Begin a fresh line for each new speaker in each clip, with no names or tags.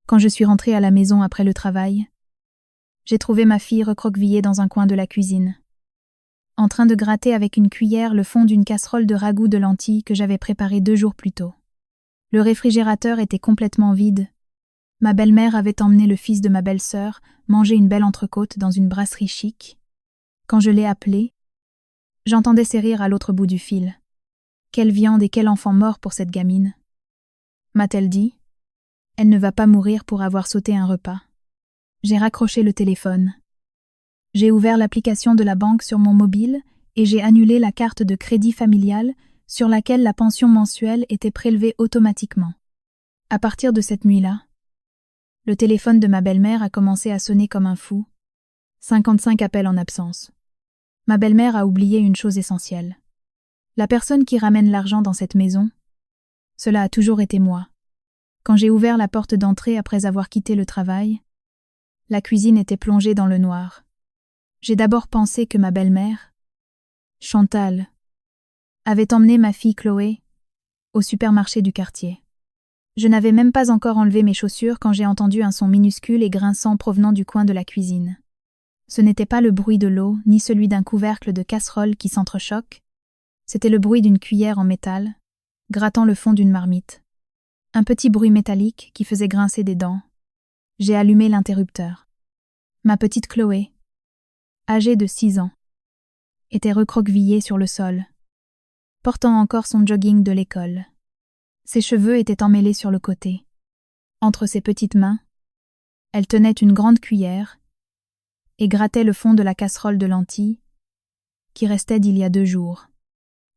Quand je suis rentrée à la maison après le travail, j'ai trouvé ma fille recroquevillée dans un coin de la cuisine, en train de gratter avec une cuillère le fond d'une casserole de ragoût de lentilles que j'avais préparée 2 jours plus tôt. Le réfrigérateur était complètement vide. Ma belle-mère avait emmené le fils de ma belle-sœur manger une belle entrecôte dans une brasserie chic. Quand je l'ai appelé, j'entendais ses rires à l'autre bout du fil. Quelle viande et quel enfant mort pour cette gamine, m'a-t-elle dit. Elle ne va pas mourir pour avoir sauté un repas. J'ai raccroché le téléphone. J'ai ouvert l'application de la banque sur mon mobile et j'ai annulé la carte de crédit familiale sur laquelle la pension mensuelle était prélevée automatiquement. À partir de cette nuit-là, le téléphone de ma belle-mère a commencé à sonner comme un fou. 55 appels en absence. Ma belle-mère a oublié une chose essentielle. La personne qui ramène l'argent dans cette maison, cela a toujours été moi. Quand j'ai ouvert la porte d'entrée après avoir quitté le travail, la cuisine était plongée dans le noir. J'ai d'abord pensé que ma belle-mère, Chantal, avait emmené ma fille Chloé au supermarché du quartier. Je n'avais même pas encore enlevé mes chaussures quand j'ai entendu un son minuscule et grinçant provenant du coin de la cuisine. Ce n'était pas le bruit de l'eau, ni celui d'un couvercle de casserole qui s'entrechoque. C'était le bruit d'une cuillère en métal, grattant le fond d'une marmite. Un petit bruit métallique qui faisait grincer des dents. J'ai allumé l'interrupteur. Ma petite Chloé, âgée de 6 ans, était recroquevillée sur le sol, portant encore son jogging de l'école. Ses cheveux étaient emmêlés sur le côté. Entre ses petites mains, elle tenait une grande cuillère et grattait le fond de la casserole de lentilles qui restait d'il y a 2 jours.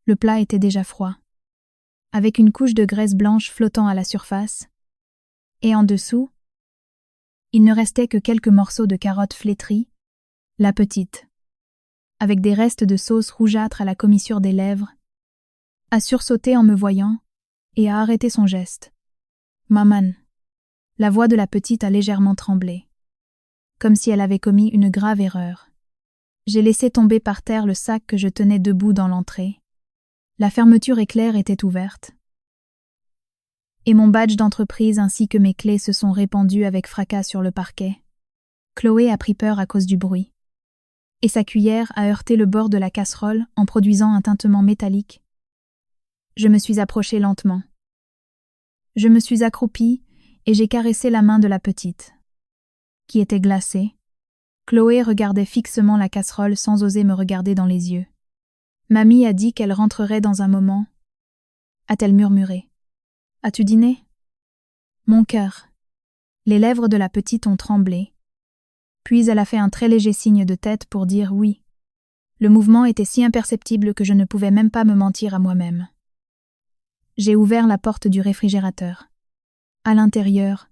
Le plat était déjà froid, avec une couche de graisse blanche flottant à la surface, et en dessous, il ne restait que quelques morceaux de carottes flétries, la petite, avec des restes de sauce rougeâtre à la commissure des lèvres, a sursauté en me voyant et a arrêté son geste. « Maman !» La voix de la petite a légèrement tremblé, comme si elle avait commis une grave erreur. J'ai laissé tomber par terre le sac que je tenais debout dans l'entrée. La fermeture éclair était ouverte, et mon badge d'entreprise ainsi que mes clés se sont répandus avec fracas sur le parquet. Chloé a pris peur à cause du bruit, et sa cuillère a heurté le bord de la casserole en produisant un tintement métallique. Je me suis approchée lentement. Je me suis accroupie et j'ai caressé la main de la petite, qui était glacée. Chloé regardait fixement la casserole sans oser me regarder dans les yeux. Mamie a dit qu'elle rentrerait dans un moment, a-t-elle murmuré. As-tu dîné ? Mon cœur. Les lèvres de la petite ont tremblé. Puis elle a fait un très léger signe de tête pour dire oui. Le mouvement était si imperceptible que je ne pouvais même pas me mentir à moi-même. J'ai ouvert la porte du réfrigérateur. À l'intérieur,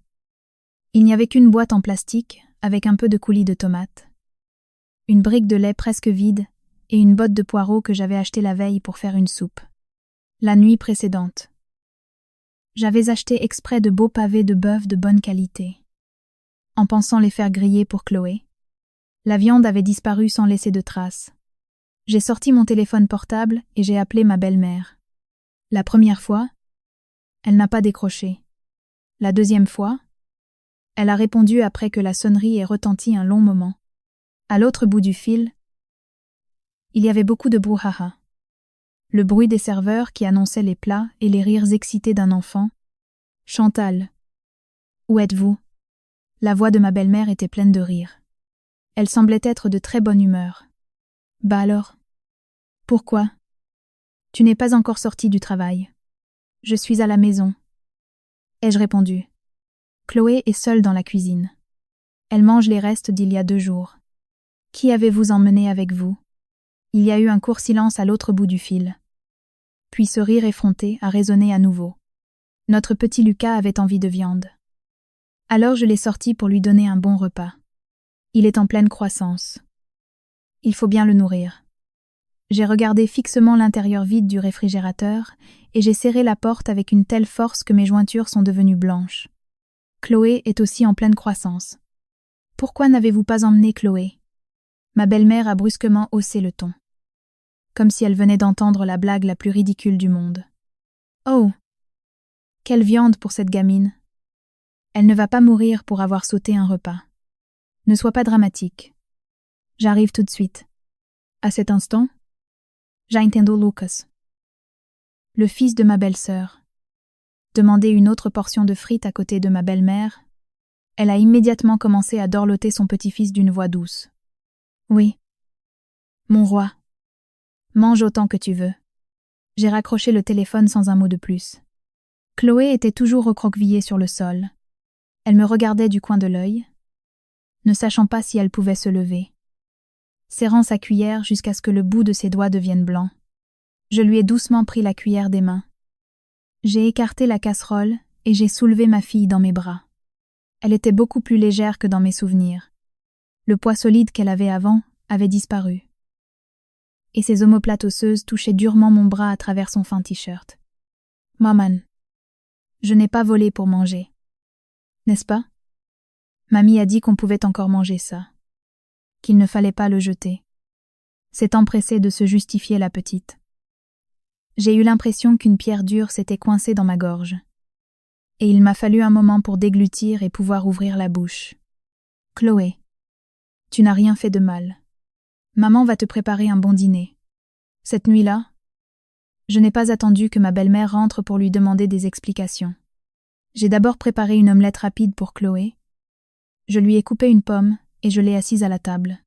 il n'y avait qu'une boîte en plastique avec un peu de coulis de tomates, une brique de lait presque vide et une botte de poireaux que j'avais achetée la veille pour faire une soupe. La nuit précédente, j'avais acheté exprès de beaux pavés de bœuf de bonne qualité, en pensant les faire griller pour Chloé. La viande avait disparu sans laisser de traces. J'ai sorti mon téléphone portable et j'ai appelé ma belle-mère. La première fois, elle n'a pas décroché. La deuxième fois, elle a répondu après que la sonnerie ait retenti un long moment. À l'autre bout du fil, il y avait beaucoup de brouhaha. Le bruit des serveurs qui annonçaient les plats et les rires excités d'un enfant. « Chantal, où êtes-vous » La voix de ma belle-mère était pleine de rire. Elle semblait être de très bonne humeur. « Bah alors ? Pourquoi ? Tu n'es pas encore sortie du travail. Je suis à la maison. » Ai-je répondu. Chloé est seule dans la cuisine. Elle mange les restes d'il y a 2 jours. Qui avez-vous emmené avec vous ? Il y a eu un court silence à l'autre bout du fil. Puis ce rire effronté a résonné à nouveau. Notre petit Lucas avait envie de viande. Alors je l'ai sorti pour lui donner un bon repas. Il est en pleine croissance. Il faut bien le nourrir. J'ai regardé fixement l'intérieur vide du réfrigérateur et j'ai serré la porte avec une telle force que mes jointures sont devenues blanches. Chloé est aussi en pleine croissance. Pourquoi n'avez-vous pas emmené Chloé ? Ma belle-mère a brusquement haussé le ton, comme si elle venait d'entendre la blague la plus ridicule du monde. Oh ! Quelle viande pour cette gamine ! Elle ne va pas mourir pour avoir sauté un repas. Ne sois pas dramatique. J'arrive tout de suite. À cet instant, já entendo Lucas. Le fils de ma belle-sœur. Demandé une autre portion de frites à côté de ma belle-mère, elle a immédiatement commencé à dorloter son petit-fils d'une voix douce. Oui. Mon roi. Mange autant que tu veux. J'ai raccroché le téléphone sans un mot de plus. Chloé était toujours recroquevillée sur le sol. Elle me regardait du coin de l'œil, ne sachant pas si elle pouvait se lever. Serrant sa cuillère jusqu'à ce que le bout de ses doigts devienne blanc, je lui ai doucement pris la cuillère des mains. J'ai écarté la casserole et j'ai soulevé ma fille dans mes bras. Elle était beaucoup plus légère que dans mes souvenirs. Le poids solide qu'elle avait avant avait disparu. Et ses omoplates osseuses touchaient durement mon bras à travers son fin t-shirt. Maman, je n'ai pas volé pour manger. N'est-ce pas? Mamie a dit qu'on pouvait encore manger ça. Qu'il ne fallait pas le jeter. S'est empressée de se justifier la petite. J'ai eu l'impression qu'une pierre dure s'était coincée dans ma gorge. Et il m'a fallu un moment pour déglutir et pouvoir ouvrir la bouche. Chloé, tu n'as rien fait de mal. Maman va te préparer un bon dîner. Cette nuit-là, je n'ai pas attendu que ma belle-mère rentre pour lui demander des explications. J'ai d'abord préparé une omelette rapide pour Chloé. Je lui ai coupé une pomme et je l'ai assise à la table.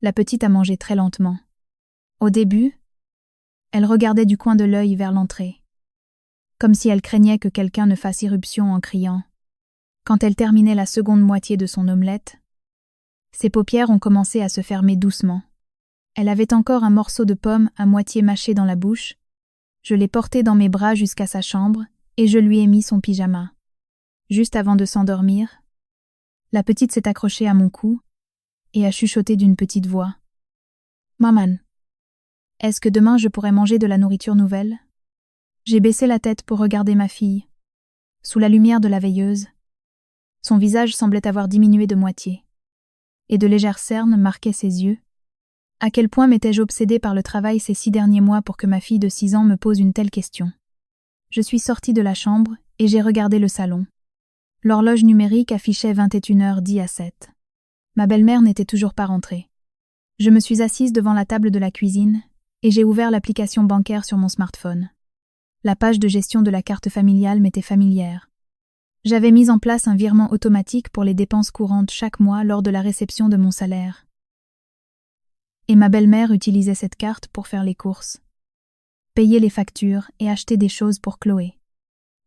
La petite a mangé très lentement. Au début, elle regardait du coin de l'œil vers l'entrée, comme si elle craignait que quelqu'un ne fasse irruption en criant. Quand elle terminait la seconde moitié de son omelette, ses paupières ont commencé à se fermer doucement. Elle avait encore un morceau de pomme à moitié mâché dans la bouche. Je l'ai porté dans mes bras jusqu'à sa chambre et je lui ai mis son pyjama. Juste avant de s'endormir, la petite s'est accrochée à mon cou et a chuchoté d'une petite voix. « Maman, est-ce que demain je pourrais manger de la nourriture nouvelle ?» J'ai baissé la tête pour regarder ma fille. Sous la lumière de la veilleuse, son visage semblait avoir diminué de moitié, et de légères cernes marquaient ses yeux. À quel point m'étais-je obsédée par le travail ces 6 derniers mois pour que ma fille de 6 ans me pose une telle question? Je suis sortie de la chambre et j'ai regardé le salon. L'horloge numérique affichait 21h10. Ma belle-mère n'était toujours pas rentrée. Je me suis assise devant la table de la cuisine et j'ai ouvert l'application bancaire sur mon smartphone. La page de gestion de la carte familiale m'était familière. J'avais mis en place un virement automatique pour les dépenses courantes chaque mois lors de la réception de mon salaire. Et ma belle-mère utilisait cette carte pour faire les courses, payer les factures et acheter des choses pour Chloé.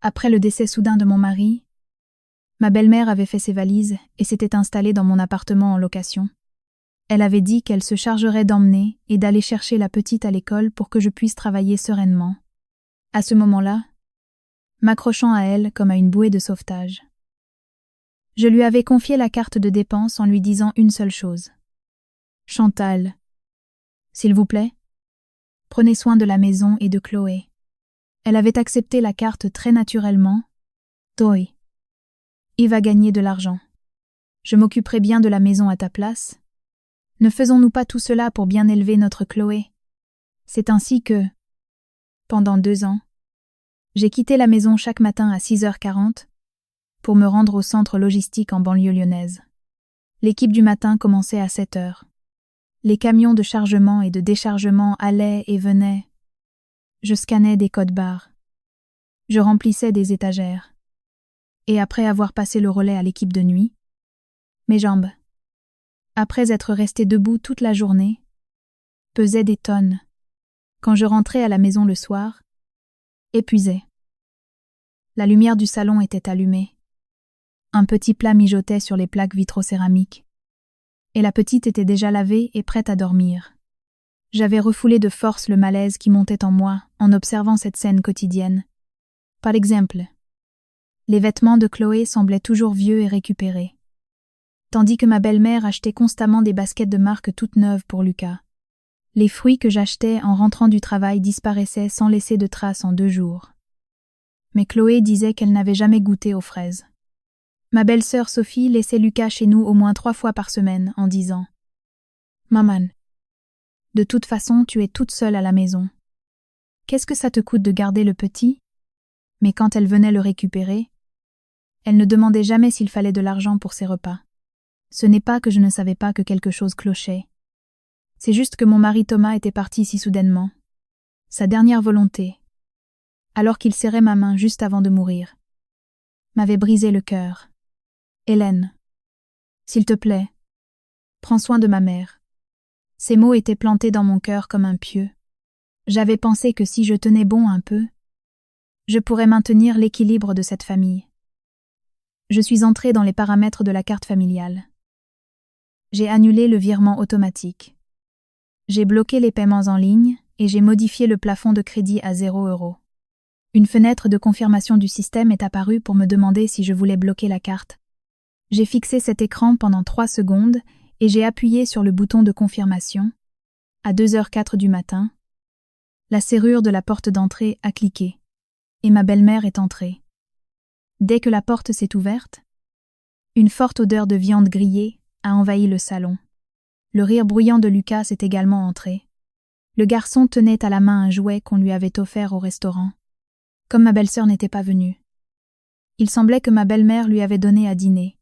Après le décès soudain de mon mari, ma belle-mère avait fait ses valises et s'était installée dans mon appartement en location. Elle avait dit qu'elle se chargerait d'emmener et d'aller chercher la petite à l'école pour que je puisse travailler sereinement. À ce moment-là, m'accrochant à elle comme à une bouée de sauvetage. Je lui avais confié la carte de dépenses en lui disant une seule chose. « Chantal, s'il vous plaît, prenez soin de la maison et de Chloé. » Elle avait accepté la carte très naturellement. « Toi, il va gagner de l'argent. Je m'occuperai bien de la maison à ta place. Ne faisons-nous pas tout cela pour bien élever notre Chloé? » C'est ainsi que, pendant 2 ans, j'ai quitté la maison chaque matin à 6h40 pour me rendre au centre logistique en banlieue lyonnaise. L'équipe du matin commençait à 7h. Les camions de chargement et de déchargement allaient et venaient. Je scannais des codes barres. Je remplissais des étagères. Et après avoir passé le relais à l'équipe de nuit, mes jambes, après être restée debout toute la journée, pesaient des tonnes. Quand je rentrais à la maison le soir, épuisée. La lumière du salon était allumée. Un petit plat mijotait sur les plaques vitrocéramiques. Et la petite était déjà lavée et prête à dormir. J'avais refoulé de force le malaise qui montait en moi en observant cette scène quotidienne. Par exemple, les vêtements de Chloé semblaient toujours vieux et récupérés, tandis que ma belle-mère achetait constamment des baskets de marque toutes neuves pour Lucas. Les fruits que j'achetais en rentrant du travail disparaissaient sans laisser de traces en 2 jours. Mais Chloé disait qu'elle n'avait jamais goûté aux fraises. Ma belle-sœur Sophie laissait Lucas chez nous au moins 3 fois par semaine en disant « Maman, de toute façon tu es toute seule à la maison. Qu'est-ce que ça te coûte de garder le petit ?» Mais quand elle venait le récupérer, Elle ne demandait jamais s'il fallait de l'argent pour ses repas. Ce n'est pas que je ne savais pas que quelque chose clochait. C'est juste que mon mari Thomas était parti si soudainement. Sa dernière volonté, alors qu'il serrait ma main juste avant de mourir, m'avait brisé le cœur. Hélène, s'il te plaît, prends soin de ma mère. Ces mots étaient plantés dans mon cœur comme un pieu. J'avais pensé que si je tenais bon un peu, je pourrais maintenir l'équilibre de cette famille. Je suis entrée dans les paramètres de la carte familiale. J'ai annulé le virement automatique. J'ai bloqué les paiements en ligne et j'ai modifié le plafond de crédit à 0 €. Une fenêtre de confirmation du système est apparue pour me demander si je voulais bloquer la carte. J'ai fixé cet écran pendant 3 secondes et j'ai appuyé sur le bouton de confirmation. À 2h04 du matin, la serrure de la porte d'entrée a cliqué et ma belle-mère est entrée. Dès que la porte s'est ouverte, une forte odeur de viande grillée a envahi le salon. Le rire bruyant de Lucas est également entré. Le garçon tenait à la main un jouet qu'on lui avait offert au restaurant. Comme ma belle-sœur n'était pas venue, il semblait que ma belle-mère lui avait donné à dîner,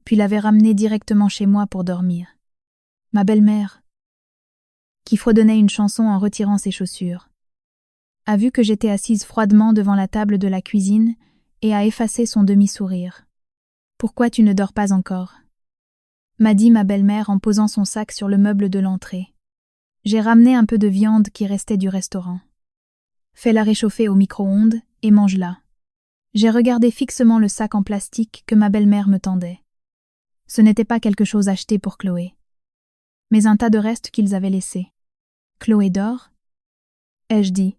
puis l'avait ramené directement chez moi pour dormir. Ma belle-mère, qui fredonnait une chanson en retirant ses chaussures, a vu que j'étais assise froidement devant la table de la cuisine et a effacé son demi-sourire. « Pourquoi tu ne dors pas encore ?» m'a dit ma belle-mère en posant son sac sur le meuble de l'entrée. J'ai ramené un peu de viande qui restait du restaurant. Fais-la réchauffer au micro-ondes et mange-la. J'ai regardé fixement le sac en plastique que ma belle-mère me tendait. Ce n'était pas quelque chose acheté pour Chloé, mais un tas de restes qu'ils avaient laissés. Chloé dort? Ai-je dit.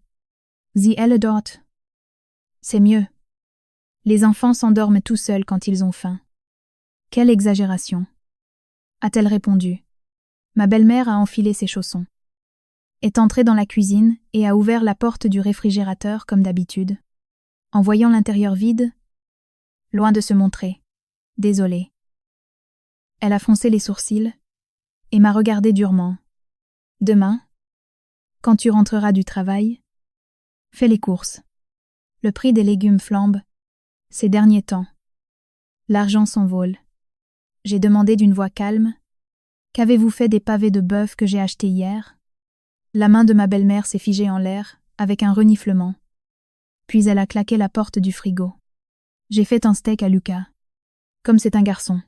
Sie elle dort. C'est mieux. Les enfants s'endorment tout seuls quand ils ont faim. Quelle exagération, a-t-elle répondu. Ma belle-mère a enfilé ses chaussons, est entrée dans la cuisine et a ouvert la porte du réfrigérateur comme d'habitude. En voyant l'intérieur vide, loin de se montrer, désolée, elle a froncé les sourcils et m'a regardé durement. Demain, quand tu rentreras du travail, fais les courses. Le prix des légumes flambe ces derniers temps. L'argent s'envole. J'ai demandé d'une voix calme. Qu'avez-vous fait des pavés de bœuf que j'ai achetés hier? La main de ma belle-mère s'est figée en l'air, avec un reniflement. Puis elle a claqué la porte du frigo. J'ai fait un steak à Lucas. Comme c'est un garçon.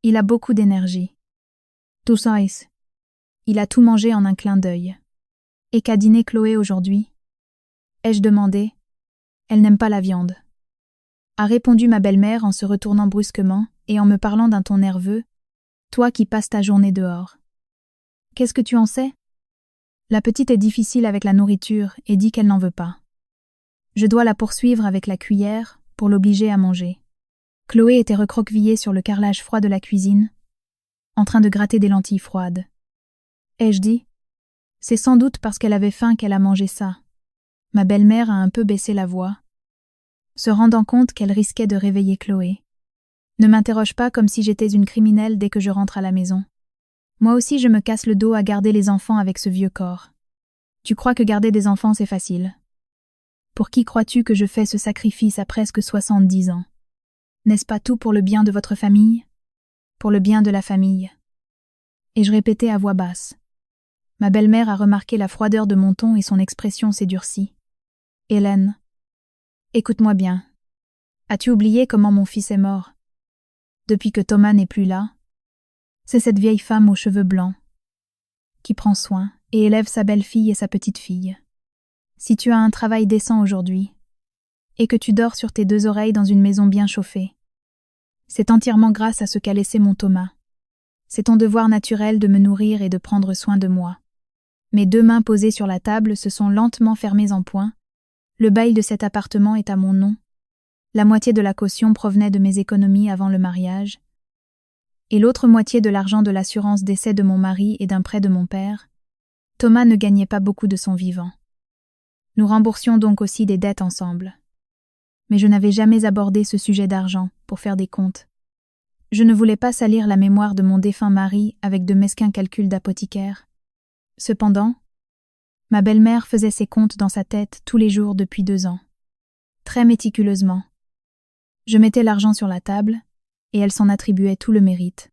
Il a beaucoup d'énergie. Tout ça, il a tout mangé en un clin d'œil. Et qu'a dîné Chloé aujourd'hui? Ai-je demandé? Elle n'aime pas la viande. A répondu ma belle-mère en se retournant brusquement et en me parlant d'un ton nerveux. Toi qui passes ta journée dehors. Qu'est-ce que tu en sais? La petite est difficile avec la nourriture et dit qu'elle n'en veut pas. Je dois la poursuivre avec la cuillère pour l'obliger à manger. Chloé était recroquevillée sur le carrelage froid de la cuisine, en train de gratter des lentilles froides. Ai-je dit? C'est sans doute parce qu'elle avait faim qu'elle a mangé ça. Ma belle-mère a un peu baissé la voix, se rendant compte qu'elle risquait de réveiller Chloé. Ne m'interroge pas comme si j'étais une criminelle dès que je rentre à la maison. Moi aussi je me casse le dos à garder les enfants avec ce vieux corps. Tu crois que garder des enfants c'est facile? Pour qui crois-tu que je fais ce sacrifice à presque 70 ans? N'est-ce pas tout pour le bien de votre famille? Pour le bien de la famille. Et je répétais à voix basse. Ma belle-mère a remarqué la froideur de mon ton et son expression s'est durcie. Hélène, écoute-moi bien. As-tu oublié comment mon fils est mort? Depuis que Thomas n'est plus là, c'est cette vieille femme aux cheveux blancs qui prend soin et élève sa belle-fille et sa petite-fille. Si tu as un travail décent aujourd'hui et que tu dors sur tes 2 oreilles dans une maison bien chauffée, c'est entièrement grâce à ce qu'a laissé mon Thomas. C'est ton devoir naturel de me nourrir et de prendre soin de moi. Mes 2 mains posées sur la table se sont lentement fermées en poing. Le bail de cet appartement est à mon nom. La moitié de la caution provenait de mes économies avant le mariage, et l'autre moitié de l'argent de l'assurance décès de mon mari et d'un prêt de mon père. Thomas ne gagnait pas beaucoup de son vivant. Nous remboursions donc aussi des dettes ensemble. Mais je n'avais jamais abordé ce sujet d'argent pour faire des comptes. Je ne voulais pas salir la mémoire de mon défunt mari avec de mesquins calculs d'apothicaire. Cependant, ma belle-mère faisait ses comptes dans sa tête tous les jours depuis 2 ans. Très méticuleusement. Je mettais l'argent sur la table, et elle s'en attribuait tout le mérite.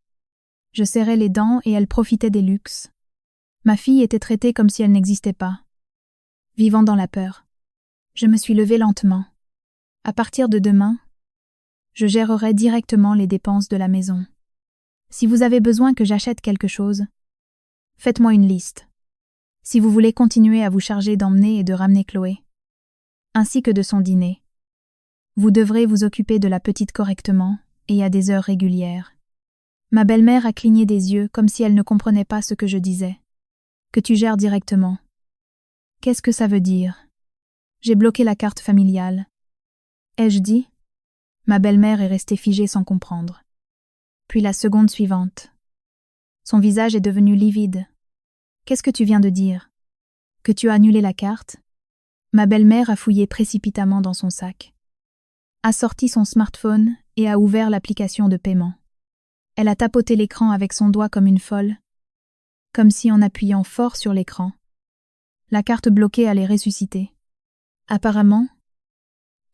Je serrais les dents et elle profitait des luxes. Ma fille était traitée comme si elle n'existait pas. Vivant dans la peur. Je me suis levée lentement. À partir de demain, je gérerai directement les dépenses de la maison. Si vous avez besoin que j'achète quelque chose, faites-moi une liste. Si vous voulez continuer à vous charger d'emmener et de ramener Chloé, ainsi que de son dîner, vous devrez vous occuper de la petite correctement et à des heures régulières. Ma belle-mère a cligné des yeux comme si elle ne comprenait pas ce que je disais. Que tu gères directement. Qu'est-ce que ça veut dire? J'ai bloqué la carte familiale. Ai-je dit? Ma belle-mère est restée figée sans comprendre. Puis la seconde suivante. Son visage est devenu livide. Qu'est-ce que tu viens de dire? Que tu as annulé la carte? Ma belle-mère a fouillé précipitamment dans son sac, a sorti son smartphone et a ouvert l'application de paiement. Elle a tapoté l'écran avec son doigt comme une folle, comme si en appuyant fort sur l'écran, la carte bloquée allait ressusciter. Apparemment,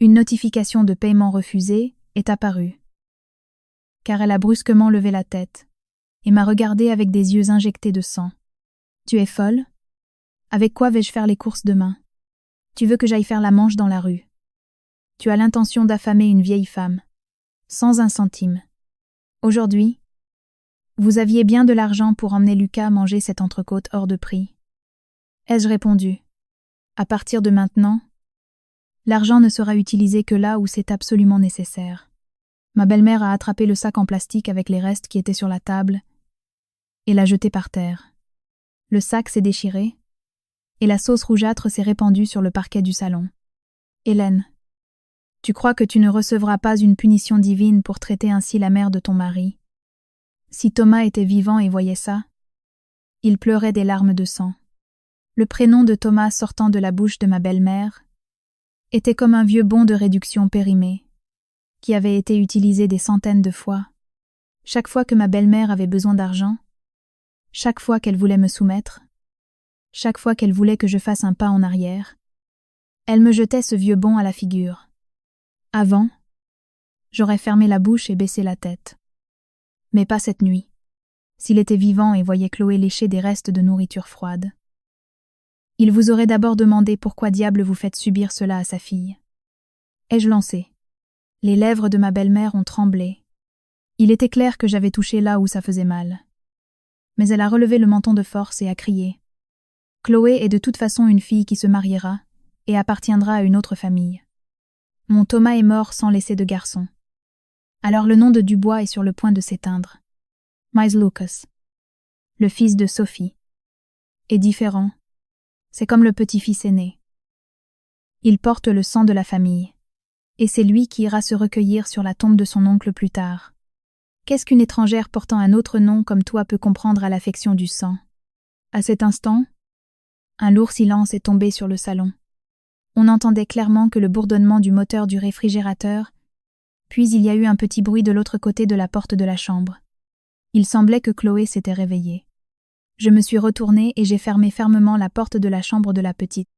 une notification de paiement refusé est apparue, car elle a brusquement levé la tête et m'a regardé avec des yeux injectés de sang. Tu es folle? Avec quoi vais-je faire les courses demain? Tu veux que j'aille faire la manche dans la rue? Tu as l'intention d'affamer une vieille femme, sans un centime. Aujourd'hui, vous aviez bien de l'argent pour emmener Lucas manger cette entrecôte hors de prix. Ai-je répondu? À partir de maintenant, l'argent ne sera utilisé que là où c'est absolument nécessaire. Ma belle-mère a attrapé le sac en plastique avec les restes qui étaient sur la table et l'a jeté par terre. Le sac s'est déchiré et la sauce rougeâtre s'est répandue sur le parquet du salon. Hélène, tu crois que tu ne recevras pas une punition divine pour traiter ainsi la mère de ton mari? Si Thomas était vivant et voyait ça, il pleurait des larmes de sang. Le prénom de Thomas sortant de la bouche de ma belle-mère était comme un vieux bon de réduction périmé, qui avait été utilisé des centaines de fois. Chaque fois que ma belle-mère avait besoin d'argent, chaque fois qu'elle voulait me soumettre, chaque fois qu'elle voulait que je fasse un pas en arrière, elle me jetait ce vieux bon à la figure. Avant, j'aurais fermé la bouche et baissé la tête. Mais pas cette nuit, s'il était vivant et voyait Chloé lécher des restes de nourriture froide. Il vous aurait d'abord demandé pourquoi diable vous faites subir cela à sa fille. Ai-je lancé? Les lèvres de ma belle-mère ont tremblé. Il était clair que j'avais touché là où ça faisait mal. Mais elle a relevé le menton de force et a crié. Chloé est de toute façon une fille qui se mariera et appartiendra à une autre famille. Mon Thomas est mort sans laisser de garçon. Alors le nom de Dubois est sur le point de s'éteindre. Miles Lucas, le fils de Sophie, est différent. C'est comme le petit-fils aîné. Il porte le sang de la famille, et c'est lui qui ira se recueillir sur la tombe de son oncle plus tard. Qu'est-ce qu'une étrangère portant un autre nom comme toi peut comprendre à l'affection du sang? À cet instant, un lourd silence est tombé sur le salon. On entendait clairement que le bourdonnement du moteur du réfrigérateur, puis il y a eu un petit bruit de l'autre côté de la porte de la chambre. Il semblait que Chloé s'était réveillée. Je me suis retournée et j'ai fermé fermement la porte de la chambre de la petite.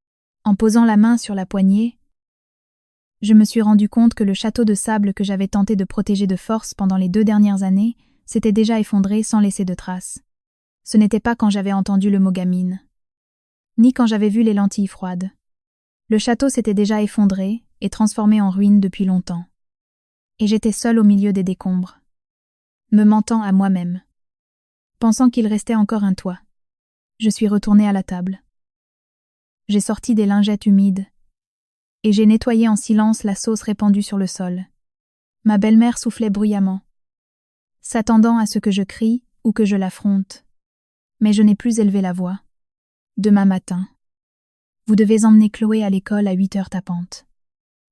En posant la main sur la poignée, je me suis rendu compte que le château de sable que j'avais tenté de protéger de force pendant les 2 dernières années s'était déjà effondré sans laisser de traces. Ce n'était pas quand j'avais entendu le mot gamine, ni quand j'avais vu les lentilles froides. Le château s'était déjà effondré et transformé en ruine depuis longtemps. Et j'étais seule au milieu des décombres, me mentant à moi-même, pensant qu'il restait encore un toit. Je suis retournée à la table. J'ai sorti des lingettes humides et j'ai nettoyé en silence la sauce répandue sur le sol. Ma belle-mère soufflait bruyamment, s'attendant à ce que je crie ou que je l'affronte. Mais je n'ai plus élevé la voix. Demain matin, vous devez emmener Chloé à l'école à 8h tapantes.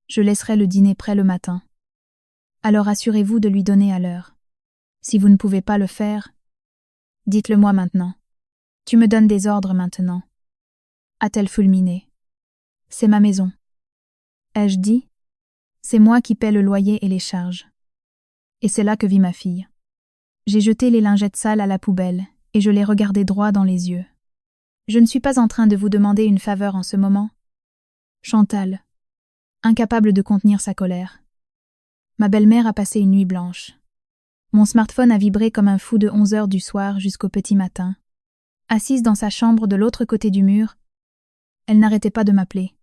Je laisserai le dîner prêt le matin. Alors assurez-vous de lui donner à l'heure. Si vous ne pouvez pas le faire, dites-le moi maintenant. Tu me donnes des ordres maintenant. A-t-elle fulminé? C'est ma maison. Ai-je dit? C'est moi qui paie le loyer et les charges. Et c'est là que vit ma fille. J'ai jeté les lingettes sales à la poubelle et je les regardais droit dans les yeux. Je ne suis pas en train de vous demander une faveur en ce moment. Chantal, incapable de contenir sa colère, Ma belle-mère a passé une nuit blanche. Mon smartphone a vibré comme un fou de 11 heures du soir jusqu'au petit matin. Assise dans sa chambre de l'autre côté du mur, elle n'arrêtait pas de m'appeler.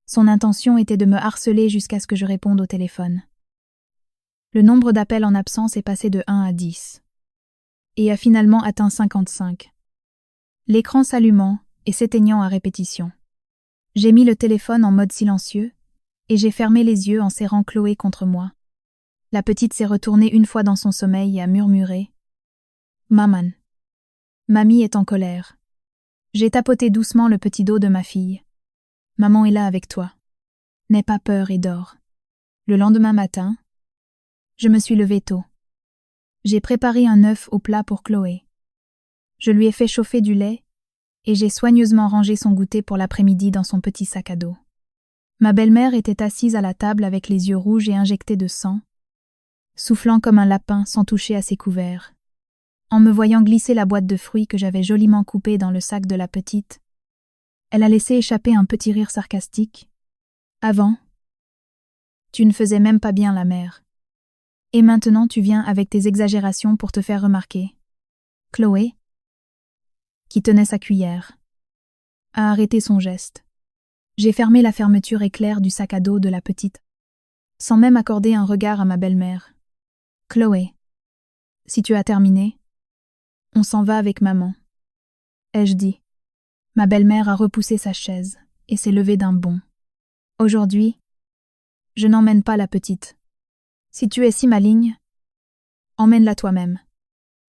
Son intention était de me harceler jusqu'à ce que je réponde au téléphone. Le nombre d'appels en absence est passé de 1 à 10 et a finalement atteint 55. L'écran s'allumant et s'éteignant à répétition. J'ai mis le téléphone en mode silencieux et j'ai fermé les yeux en serrant Chloé contre moi. La petite s'est retournée une fois dans son sommeil et a murmuré « Maman ». Mamie est en colère. J'ai tapoté doucement le petit dos de ma fille. « Maman est là avec toi. N'aie pas peur et dors ». Le lendemain matin, je me suis levée tôt. J'ai préparé un œuf au plat pour Chloé. Je lui ai fait chauffer du lait et j'ai soigneusement rangé son goûter pour l'après-midi dans son petit sac à dos. Ma belle-mère était assise à la table avec les yeux rouges et injectés de sang, soufflant comme un lapin sans toucher à ses couverts. En me voyant glisser la boîte de fruits que j'avais joliment coupée dans le sac de la petite, elle a laissé échapper un petit rire sarcastique. « Avant, tu ne faisais même pas bien la mère. Et maintenant tu viens avec tes exagérations pour te faire remarquer. » Chloé, qui tenait sa cuillère, a arrêté son geste. J'ai fermé la fermeture éclair du sac à dos de la petite, sans même accorder un regard à ma belle-mère. « Chloé, si tu as terminé, on s'en va avec maman. » ai-je dit. Ma belle-mère a repoussé sa chaise et s'est levée d'un bond. « Aujourd'hui, je n'emmène pas la petite. Si tu es si maligne, emmène-la toi-même.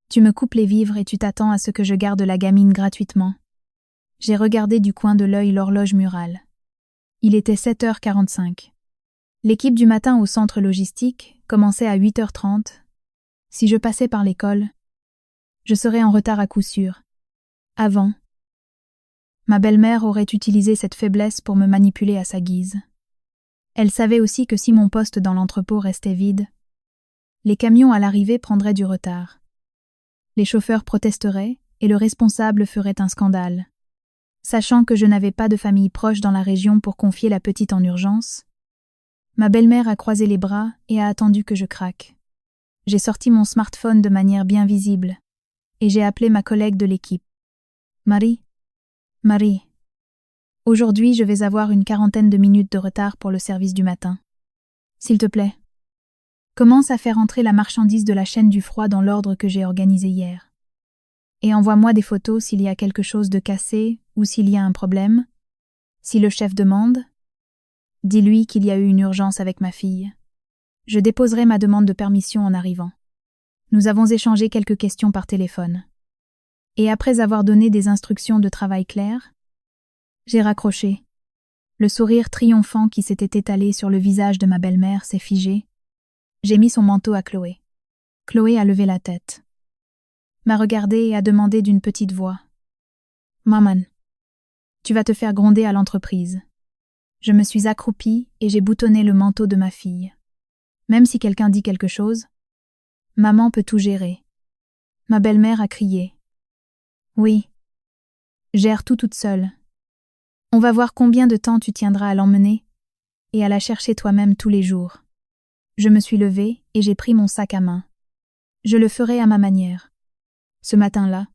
Tu me coupes les vivres et tu t'attends à ce que je garde la gamine gratuitement. » J'ai regardé du coin de l'œil l'horloge murale. Il était 7h45. L'équipe du matin au centre logistique commençait à 8h30. Si je passais par l'école, je serais en retard à coup sûr. Avant, ma belle-mère aurait utilisé cette faiblesse pour me manipuler à sa guise. Elle savait aussi que si mon poste dans l'entrepôt restait vide, les camions à l'arrivée prendraient du retard. Les chauffeurs protesteraient et le responsable ferait un scandale. Sachant que je n'avais pas de famille proche dans la région pour confier la petite en urgence, ma belle-mère a croisé les bras et a attendu que je craque. J'ai sorti mon smartphone de manière bien visible et j'ai appelé ma collègue de l'équipe. « Marie, aujourd'hui je vais avoir une 40aine de minutes de retard pour le service du matin. S'il te plaît, commence à faire entrer la marchandise de la chaîne du froid dans l'ordre que j'ai organisé hier. Et envoie-moi des photos s'il y a quelque chose de cassé ou s'il y a un problème. Si le chef demande, dis-lui qu'il y a eu une urgence avec ma fille. Je déposerai ma demande de permission en arrivant. » Nous avons échangé quelques questions par téléphone. Et après avoir donné des instructions de travail claires, j'ai raccroché. Le sourire triomphant qui s'était étalé sur le visage de ma belle-mère s'est figé. J'ai mis son manteau à Chloé. Chloé a levé la tête, m'a regardé et a demandé d'une petite voix. « Maman, tu vas te faire gronder à l'entreprise. » Je me suis accroupie et j'ai boutonné le manteau de ma fille. Même si quelqu'un dit quelque chose, maman peut tout gérer. Ma belle-mère a crié. « Oui, gère tout toute seule. On va voir combien de temps tu tiendras à l'emmener et à la chercher toi-même tous les jours. » Je me suis levée et j'ai pris mon sac à main. Je le ferai à ma manière. Ce matin-là,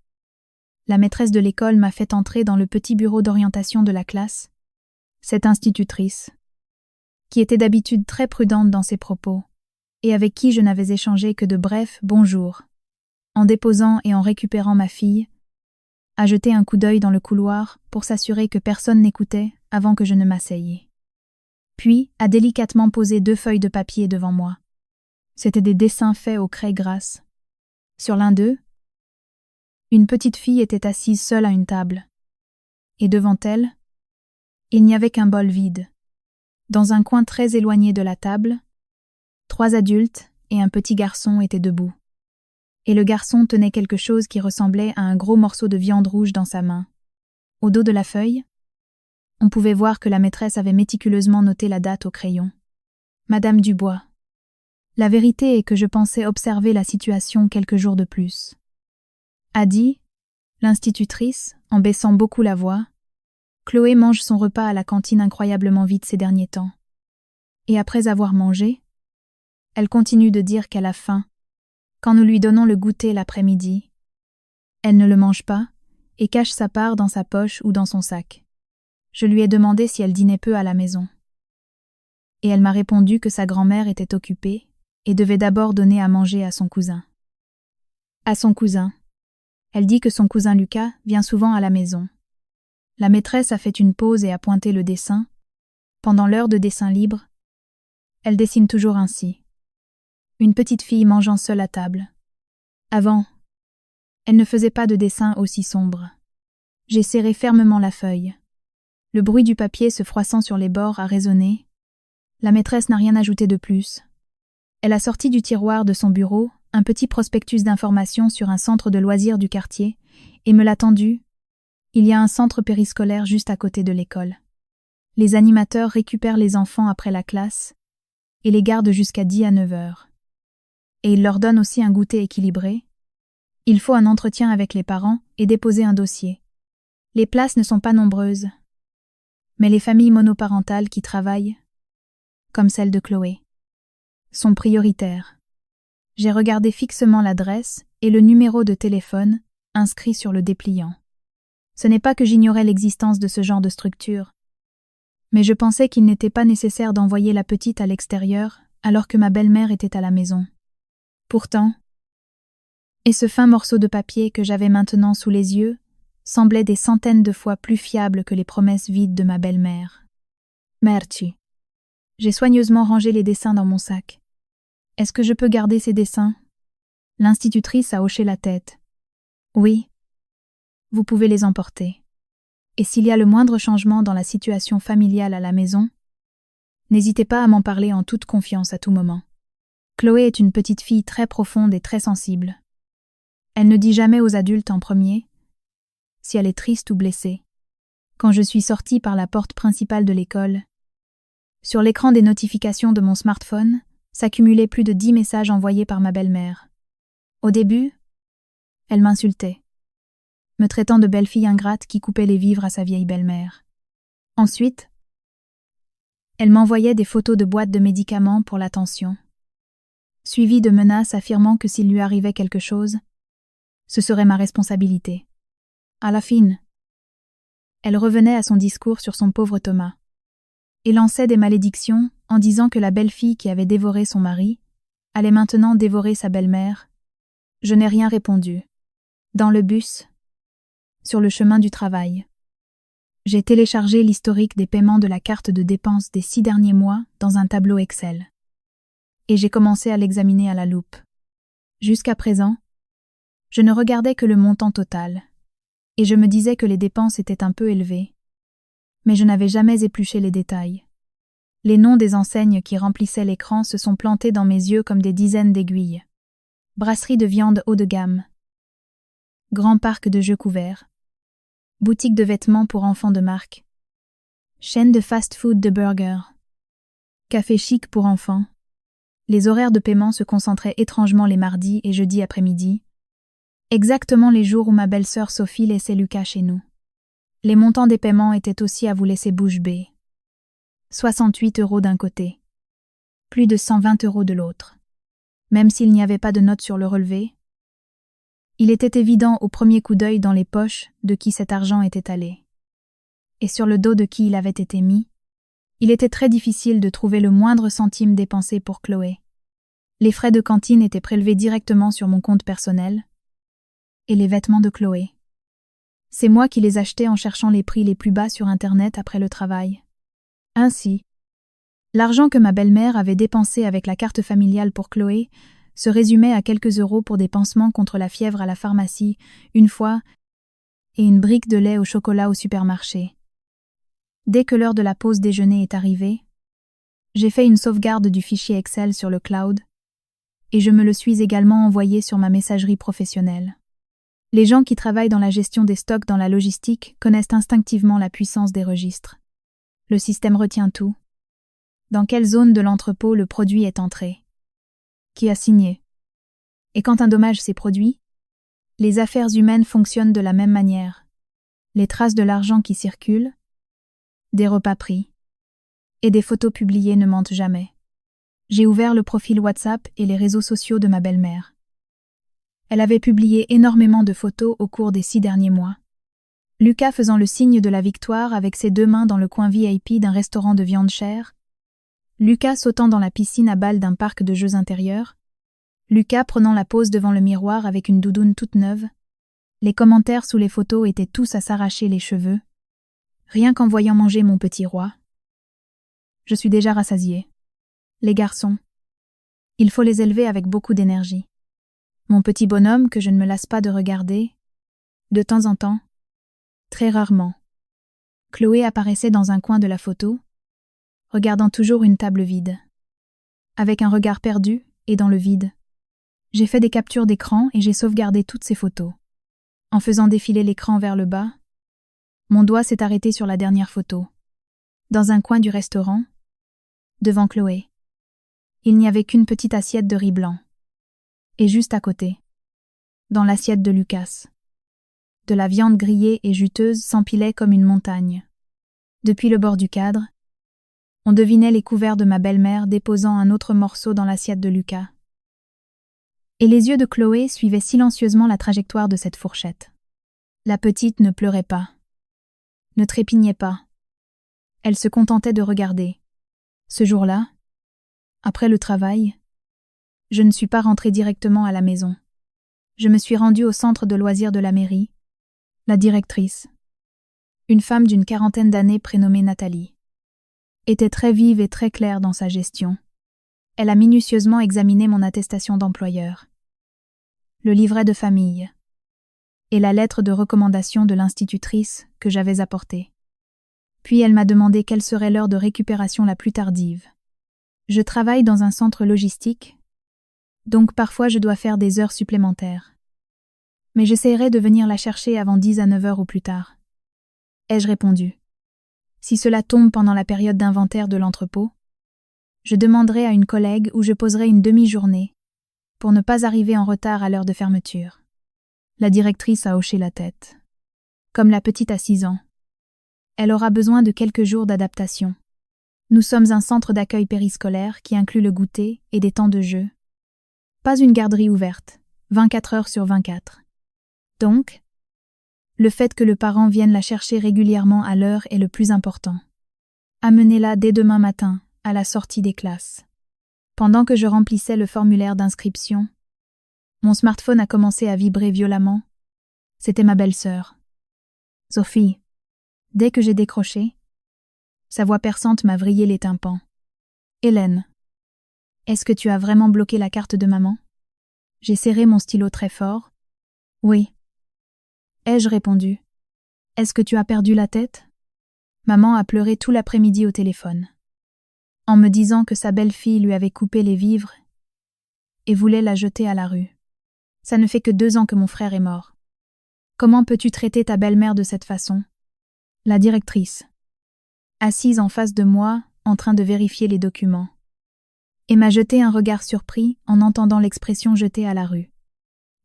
la maîtresse de l'école m'a fait entrer dans le petit bureau d'orientation de la classe, cette institutrice, qui était d'habitude très prudente dans ses propos, et avec qui je n'avais échangé que de brefs bonjours. En déposant et en récupérant ma fille, a jeté un coup d'œil dans le couloir pour s'assurer que personne n'écoutait avant que je ne m'asseyais. Puis a délicatement posé 2 feuilles de papier devant moi. C'étaient des dessins faits au craie grasse. Sur l'un d'eux, une petite fille était assise seule à une table. Et devant elle, il n'y avait qu'un bol vide. Dans un coin très éloigné de la table, 3 adultes et un petit garçon étaient debout. Et le garçon tenait quelque chose qui ressemblait à un gros morceau de viande rouge dans sa main. Au dos de la feuille, on pouvait voir que la maîtresse avait méticuleusement noté la date au crayon. Madame Dubois. La vérité est que je pensais observer la situation quelques jours de plus. A dit, l'institutrice, en baissant beaucoup la voix, Chloé mange son repas à la cantine incroyablement vite ces derniers temps. Et après avoir mangé, Elle continue de dire qu'elle a faim. Quand nous lui donnons le goûter l'après-midi, elle ne le mange pas et cache sa part dans sa poche ou dans son sac. Je lui ai demandé si elle dînait peu à la maison. Et elle m'a répondu que sa grand-mère était occupée et devait d'abord donner à manger à son cousin. À son cousin. Elle dit que son cousin Lucas vient souvent à la maison. La maîtresse a fait une pause et a pointé le dessin. Pendant l'heure de dessin libre, elle dessine toujours ainsi. Une petite fille mangeant seule à table. Avant, elle ne faisait pas de dessin aussi sombre. J'ai serré fermement la feuille. Le bruit du papier se froissant sur les bords a résonné. La maîtresse n'a rien ajouté de plus. Elle a sorti du tiroir de son bureau un petit prospectus d'information sur un centre de loisirs du quartier et me l'a tendu. Il y a un centre périscolaire juste à côté de l'école. Les animateurs récupèrent les enfants après la classe et les gardent jusqu'à 10 à 9 heures. Et ils leur donnent aussi un goûter équilibré. Il faut un entretien avec les parents et déposer un dossier. Les places ne sont pas nombreuses, mais les familles monoparentales qui travaillent, comme celle de Chloé, sont prioritaires. J'ai regardé fixement l'adresse et le numéro de téléphone inscrit sur le dépliant. Ce n'est pas que j'ignorais l'existence de ce genre de structure, mais je pensais qu'il n'était pas nécessaire d'envoyer la petite à l'extérieur alors que ma belle-mère était à la maison. Pourtant, et ce fin morceau de papier que j'avais maintenant sous les yeux semblait des centaines de fois plus fiable que les promesses vides de ma belle-mère. Merci. J'ai soigneusement rangé les dessins dans mon sac. Est-ce que je peux garder ces dessins? L'institutrice a hoché la tête. Oui. Vous pouvez les emporter. Et s'il y a le moindre changement dans la situation familiale à la maison, n'hésitez pas à m'en parler en toute confiance à tout moment. Chloé est une petite fille très profonde et très sensible. Elle ne dit jamais aux adultes en premier si elle est triste ou blessée. Quand je suis sortie par la porte principale de l'école, sur l'écran des notifications de mon smartphone s'accumulaient plus de 10 messages envoyés par ma belle-mère. Au début, elle m'insultait, me traitant de belle fille ingrate qui coupait les vivres à sa vieille belle-mère. Ensuite, elle m'envoyait des photos de boîtes de médicaments pour la tension, suivies de menaces affirmant que s'il lui arrivait quelque chose, ce serait ma responsabilité. À la fin, elle revenait à son discours sur son pauvre Thomas et lançait des malédictions en disant que la belle-fille qui avait dévoré son mari allait maintenant dévorer sa belle-mère. Je n'ai rien répondu. Dans le bus, sur le chemin du travail, j'ai téléchargé l'historique des paiements de la carte de dépenses des 6 derniers mois dans un tableau Excel. Et j'ai commencé à l'examiner à la loupe. Jusqu'à présent, je ne regardais que le montant total, et je me disais que les dépenses étaient un peu élevées. Mais je n'avais jamais épluché les détails. Les noms des enseignes qui remplissaient l'écran se sont plantés dans mes yeux comme des dizaines d'aiguilles. Brasserie de viande haut de gamme. Grand parc de jeux couverts. Boutique de vêtements pour enfants de marque. Chaîne de fast-food de burgers. Café chic pour enfants. Les horaires de paiement se concentraient étrangement les mardis et jeudis après-midi, exactement les jours où ma belle-sœur Sophie laissait Lucas chez nous. Les montants des paiements étaient aussi à vous laisser bouche bée. 68 € d'un côté. Plus de 120 € de l'autre. Même s'il n'y avait pas de note sur le relevé, il était évident au premier coup d'œil dans les poches de qui cet argent était allé. Et sur le dos de qui il avait été mis, il était très difficile de trouver le moindre centime dépensé pour Chloé. Les frais de cantine étaient prélevés directement sur mon compte personnel, et les vêtements de Chloé. C'est moi qui les achetais en cherchant les prix les plus bas sur Internet après le travail. Ainsi, l'argent que ma belle-mère avait dépensé avec la carte familiale pour Chloé se résumait à quelques euros pour des pansements contre la fièvre à la pharmacie, une fois, et une brique de lait au chocolat au supermarché. Dès que l'heure de la pause déjeuner est arrivée, j'ai fait une sauvegarde du fichier Excel sur le cloud, et je me le suis également envoyé sur ma messagerie professionnelle. Les gens qui travaillent dans la gestion des stocks dans la logistique connaissent instinctivement la puissance des registres. Le système retient tout. Dans quelle zone de l'entrepôt le produit est entré? Qui a signé? Et quand un dommage s'est produit, les affaires humaines fonctionnent de la même manière. Les traces de l'argent qui circule, des repas pris, et des photos publiées ne mentent jamais. J'ai ouvert le profil WhatsApp et les réseaux sociaux de ma belle-mère. Elle avait publié énormément de photos au cours des 6 derniers mois. Lucas faisant le signe de la victoire avec ses 2 mains dans le coin VIP d'un restaurant de viande chère. Lucas sautant dans la piscine à balles d'un parc de jeux intérieurs. Lucas prenant la pose devant le miroir avec une doudoune toute neuve. Les commentaires sous les photos étaient tous à s'arracher les cheveux. Rien qu'en voyant manger mon petit roi. Je suis déjà rassasiée. Les garçons. Il faut les élever avec beaucoup d'énergie. Mon petit bonhomme que je ne me lasse pas de regarder. De temps en temps. Très rarement. Chloé apparaissait dans un coin de la photo, regardant toujours une table vide. Avec un regard perdu et dans le vide. J'ai fait des captures d'écran et j'ai sauvegardé toutes ces photos. En faisant défiler l'écran vers le bas, mon doigt s'est arrêté sur la dernière photo. Dans un coin du restaurant, devant Chloé. Il n'y avait qu'une petite assiette de riz blanc. Et juste à côté, dans l'assiette de Lucas, de la viande grillée et juteuse s'empilait comme une montagne. Depuis le bord du cadre, on devinait les couverts de ma belle-mère déposant un autre morceau dans l'assiette de Lucas. Et les yeux de Chloé suivaient silencieusement la trajectoire de cette fourchette. La petite ne pleurait pas, ne trépignait pas. Elle se contentait de regarder. Ce jour-là, après le travail, je ne suis pas rentrée directement à la maison. Je me suis rendue au centre de loisirs de la mairie. La directrice, une femme d'une 40aine d'années prénommée Nathalie, était très vive et très claire dans sa gestion. Elle a minutieusement examiné mon attestation d'employeur, le livret de famille et la lettre de recommandation de l'institutrice que j'avais apportée. Puis elle m'a demandé quelle serait l'heure de récupération la plus tardive. Je travaille dans un centre logistique, donc parfois je dois faire des heures supplémentaires. Mais j'essaierai de venir la chercher avant 10 à 9 heures au plus tard. Ai-je répondu. Si cela tombe pendant la période d'inventaire de l'entrepôt, je demanderai à une collègue où je poserai une demi-journée pour ne pas arriver en retard à l'heure de fermeture. La directrice a hoché la tête. Comme la petite a 6 ans. Elle aura besoin de quelques jours d'adaptation. Nous sommes un centre d'accueil périscolaire qui inclut le goûter et des temps de jeu. Pas une garderie ouverte, 24 heures sur 24. Donc, le fait que le parent vienne la chercher régulièrement à l'heure est le plus important. Amenez-la dès demain matin, à la sortie des classes. Pendant que je remplissais le formulaire d'inscription, mon smartphone a commencé à vibrer violemment. C'était ma belle-sœur. Sophie. Dès que j'ai décroché, sa voix perçante m'a vrillé les tympans. Hélène. Est-ce que tu as vraiment bloqué la carte de maman? J'ai serré mon stylo très fort. Oui. Ai-je répondu. Est-ce que tu as perdu la tête? Maman a pleuré tout l'après-midi au téléphone, en me disant que sa belle-fille lui avait coupé les vivres et voulait la jeter à la rue. Ça ne fait que 2 ans que mon frère est mort. Comment peux-tu traiter ta belle-mère de cette façon? La directrice, assise en face de moi, en train de vérifier les documents, et m'a jeté un regard surpris en entendant l'expression jetée à la rue.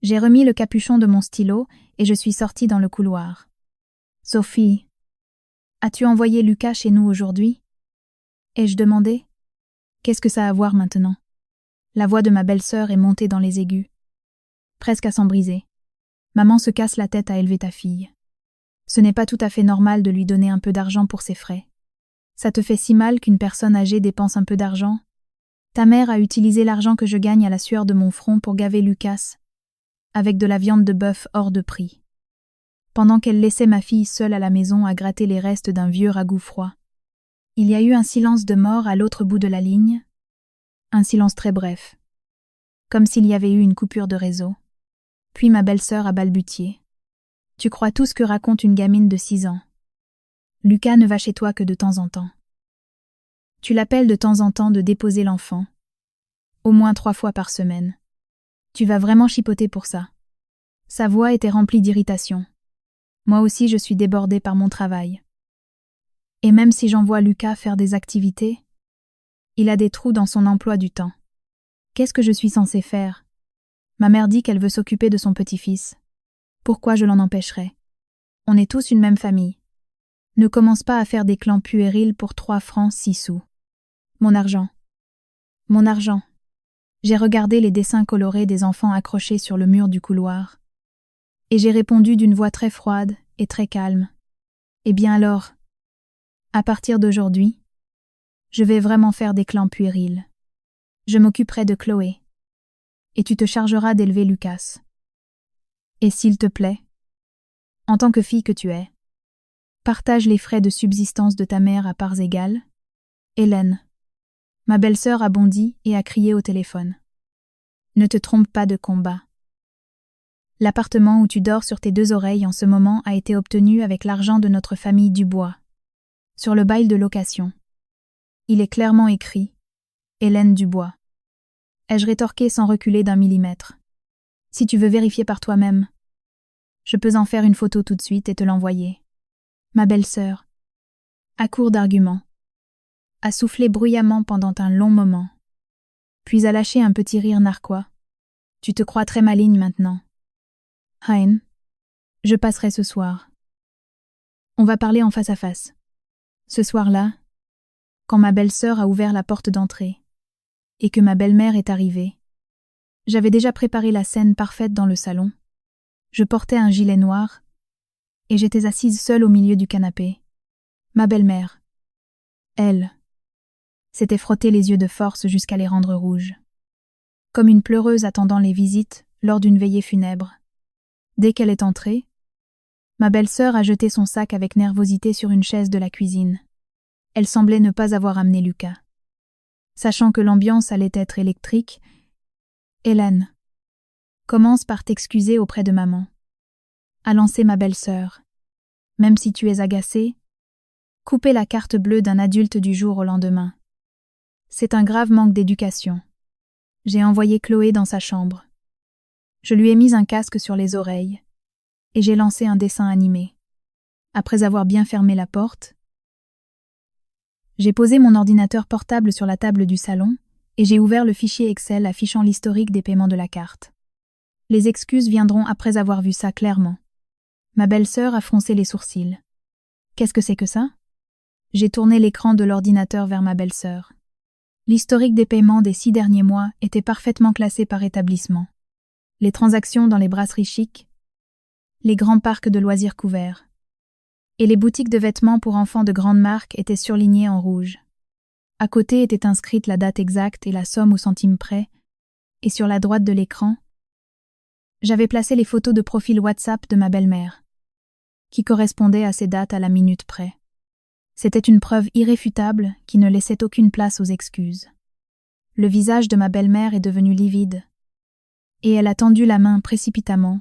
J'ai remis le capuchon de mon stylo et je suis sortie dans le couloir. Sophie, as-tu envoyé Lucas chez nous aujourd'hui? Ai-je demandé? Qu'est-ce que ça a à voir maintenant? La voix de ma belle-sœur est montée dans les aigus, presque à s'en briser. Maman se casse la tête à élever ta fille. Ce n'est pas tout à fait normal de lui donner un peu d'argent pour ses frais. Ça te fait si mal qu'une personne âgée dépense un peu d'argent? Ta mère a utilisé l'argent que je gagne à la sueur de mon front pour gaver Lucas, avec de la viande de bœuf hors de prix. Pendant qu'elle laissait ma fille seule à la maison à gratter les restes d'un vieux ragoût froid. Il y a eu un silence de mort à l'autre bout de la ligne, un silence très bref, comme s'il y avait eu une coupure de réseau. Puis ma belle-sœur a balbutié. Tu crois tout ce que raconte une gamine de 6 ans. Lucas ne va chez toi que de temps en temps. Tu l'appelles de temps en temps de déposer l'enfant, au moins 3 fois par semaine. Tu vas vraiment chipoter pour ça. Sa voix était remplie d'irritation. Moi aussi je suis débordée par mon travail. Et même si j'envoie Lucas faire des activités, il a des trous dans son emploi du temps. Qu'est-ce que je suis censée faire? Ma mère dit qu'elle veut s'occuper de son petit-fils. Pourquoi je l'en empêcherais? On est tous une même famille. Ne commence pas à faire des clans puérils pour 3 francs 6 sous. Mon argent. Mon argent. J'ai regardé les dessins colorés des enfants accrochés sur le mur du couloir. Et j'ai répondu d'une voix très froide et très calme. Eh bien alors, à partir d'aujourd'hui, je vais vraiment faire des clans puérils. Je m'occuperai de Chloé. Et tu te chargeras d'élever Lucas. Et s'il te plaît, en tant que fille que tu es, partage les frais de subsistance de ta mère à parts égales. Hélène. Ma belle-sœur a bondi et a crié au téléphone. Ne te trompe pas de combat. L'appartement où tu dors sur tes deux oreilles en ce moment a été obtenu avec l'argent de notre famille Dubois. Sur le bail de location. Il est clairement écrit « Hélène Dubois ». Ai-je rétorqué sans reculer d'un millimètre. Si tu veux vérifier par toi-même, je peux en faire une photo tout de suite et te l'envoyer. Ma belle-sœur, à court d'arguments, a soufflé bruyamment pendant un long moment, puis a lâché un petit rire narquois. Tu te crois très maligne maintenant. Hein, je passerai ce soir. On va parler en face à face. Ce soir-là, quand ma belle-sœur a ouvert la porte d'entrée et que ma belle-mère est arrivée, j'avais déjà préparé la scène parfaite dans le salon. Je portais un gilet noir et j'étais assise seule au milieu du canapé. Ma belle-mère, elle, s'était frotté les yeux de force jusqu'à les rendre rouges. Comme une pleureuse attendant les visites lors d'une veillée funèbre. Dès qu'elle est entrée, ma belle-sœur a jeté son sac avec nervosité sur une chaise de la cuisine. Elle semblait ne pas avoir amené Lucas. Sachant que l'ambiance allait être électrique, Hélène, commence par t'excuser auprès de maman. A lancé ma belle-sœur. Même si tu es agacée, couper la carte bleue d'un adulte du jour au lendemain. C'est un grave manque d'éducation. J'ai envoyé Chloé dans sa chambre. Je lui ai mis un casque sur les oreilles et j'ai lancé un dessin animé. Après avoir bien fermé la porte, j'ai posé mon ordinateur portable sur la table du salon et j'ai ouvert le fichier Excel affichant l'historique des paiements de la carte. Les excuses viendront après avoir vu ça clairement. Ma belle-sœur a froncé les sourcils. Qu'est-ce que c'est que ça? J'ai tourné l'écran de l'ordinateur vers ma belle-sœur. L'historique des paiements des 6 derniers mois était parfaitement classé par établissement. Les transactions dans les brasseries chics, les grands parcs de loisirs couverts, et les boutiques de vêtements pour enfants de grandes marques étaient surlignées en rouge. À côté était inscrite la date exacte et la somme au centime près, et sur la droite de l'écran, j'avais placé les photos de profil WhatsApp de ma belle-mère, qui correspondaient à ces dates à la minute près. C'était une preuve irréfutable qui ne laissait aucune place aux excuses. Le visage de ma belle-mère est devenu livide, et elle a tendu la main précipitamment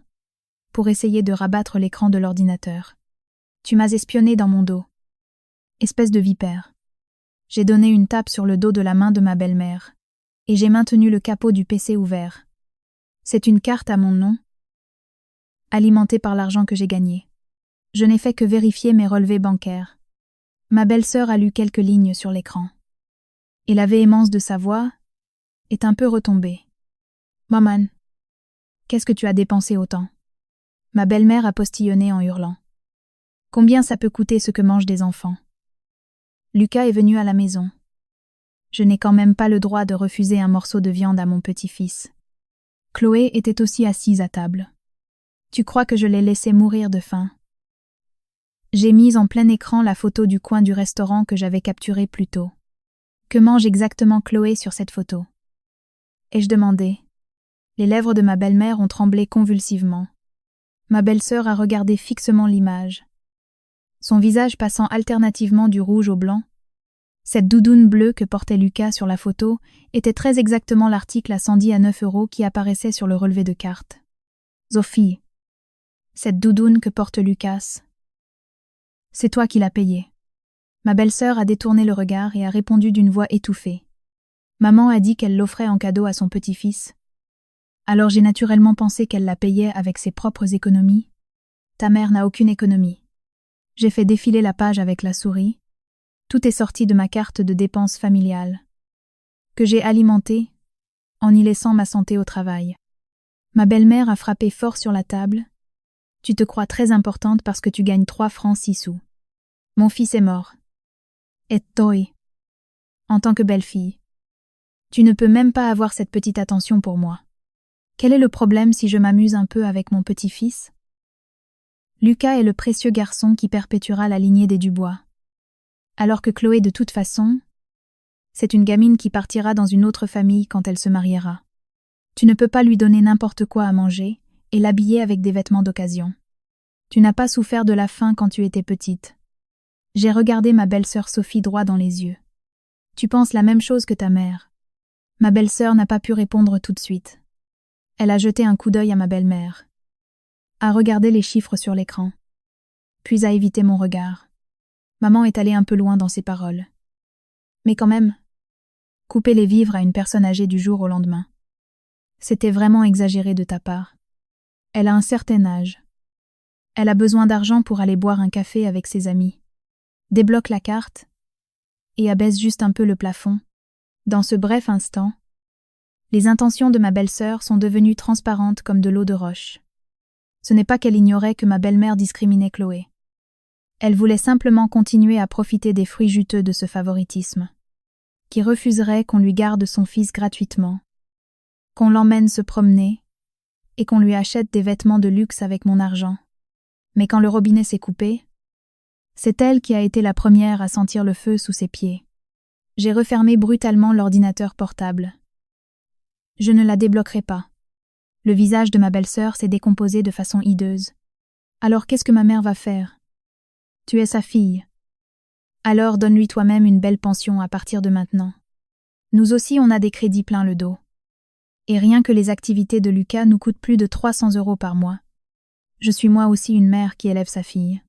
pour essayer de rabattre l'écran de l'ordinateur. Tu m'as espionné dans mon dos. Espèce de vipère. J'ai donné une tape sur le dos de la main de ma belle-mère, et j'ai maintenu le capot du PC ouvert. C'est une carte à mon nom, alimentée par l'argent que j'ai gagné. Je n'ai fait que vérifier mes relevés bancaires. Ma belle-sœur a lu quelques lignes sur l'écran. Et la véhémence de sa voix est un peu retombée. « Maman, qu'est-ce que tu as dépensé autant ?» Ma belle-mère a postillonné en hurlant. « Combien ça peut coûter ce que mangent des enfants ?» Lucas est venu à la maison. Je n'ai quand même pas le droit de refuser un morceau de viande à mon petit-fils. Chloé était aussi assise à table. Tu crois que je l'ai laissé mourir de faim? J'ai mis en plein écran la photo du coin du restaurant que j'avais capturé plus tôt. Que mange exactement Chloé sur cette photo? Ai-je demandé? Les lèvres de ma belle-mère ont tremblé convulsivement. Ma belle-sœur a regardé fixement l'image. Son visage passant alternativement du rouge au blanc. Cette doudoune bleue que portait Lucas sur la photo était très exactement l'article à 110 à 9 € qui apparaissait sur le relevé de carte. Sophie, cette doudoune que porte Lucas, c'est toi qui l'as payée. Ma belle-sœur a détourné le regard et a répondu d'une voix étouffée. Maman a dit qu'elle l'offrait en cadeau à son petit-fils. Alors j'ai naturellement pensé qu'elle la payait avec ses propres économies. Ta mère n'a aucune économie. J'ai fait défiler la page avec la souris. Tout est sorti de ma carte de dépenses familiales, que j'ai alimentée en y laissant ma santé au travail. Ma belle-mère a frappé fort sur la table. Tu te crois très importante parce que tu gagnes 3 francs 6 sous. Mon fils est mort. Et toi, en tant que belle-fille. Tu ne peux même pas avoir cette petite attention pour moi. Quel est le problème si je m'amuse un peu avec mon petit-fils? Lucas est le précieux garçon qui perpétuera la lignée des Dubois. Alors que Chloé, de toute façon, c'est une gamine qui partira dans une autre famille quand elle se mariera. Tu ne peux pas lui donner n'importe quoi à manger et l'habiller avec des vêtements d'occasion. Tu n'as pas souffert de la faim quand tu étais petite. J'ai regardé ma belle-sœur Sophie droit dans les yeux. Tu penses la même chose que ta mère. Ma belle-sœur n'a pas pu répondre tout de suite. Elle a jeté un coup d'œil à ma belle-mère, a regardé les chiffres sur l'écran, puis a évité mon regard. Maman est allée un peu loin dans ses paroles. Mais quand même, couper les vivres à une personne âgée du jour au lendemain. C'était vraiment exagéré de ta part. Elle a un certain âge. Elle a besoin d'argent pour aller boire un café avec ses amis. Débloque la carte et abaisse juste un peu le plafond. Dans ce bref instant, les intentions de ma belle-sœur sont devenues transparentes comme de l'eau de roche. Ce n'est pas qu'elle ignorait que ma belle-mère discriminait Chloé. Elle voulait simplement continuer à profiter des fruits juteux de ce favoritisme, qui refuserait qu'on lui garde son fils gratuitement, qu'on l'emmène se promener et qu'on lui achète des vêtements de luxe avec mon argent. Mais quand le robinet s'est coupé, c'est elle qui a été la première à sentir le feu sous ses pieds. J'ai refermé brutalement l'ordinateur portable. Je ne la débloquerai pas. Le visage de ma belle-sœur s'est décomposé de façon hideuse. Alors qu'est-ce que ma mère va faire? Tu es sa fille. Alors donne-lui toi-même une belle pension à partir de maintenant. Nous aussi on a des crédits plein le dos. Et rien que les activités de Lucas nous coûtent plus de 300 € par mois. Je suis moi aussi une mère qui élève sa fille.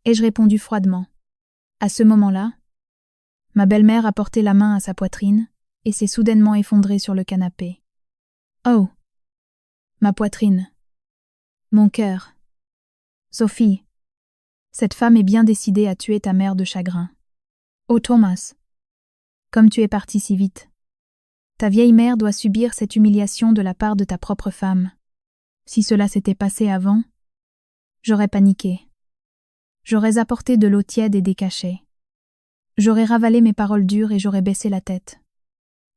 Ai-je répondu froidement. À ce moment-là, ma belle-mère a porté la main à sa poitrine et s'est soudainement effondrée sur le canapé. Oh! Ma poitrine. Mon cœur. Sophie. Cette femme est bien décidée à tuer ta mère de chagrin. Oh Thomas. Comme tu es parti si vite. Ta vieille mère doit subir cette humiliation de la part de ta propre femme. Si cela s'était passé avant, j'aurais paniqué. J'aurais apporté de l'eau tiède et des cachets. J'aurais ravalé mes paroles dures et j'aurais baissé la tête.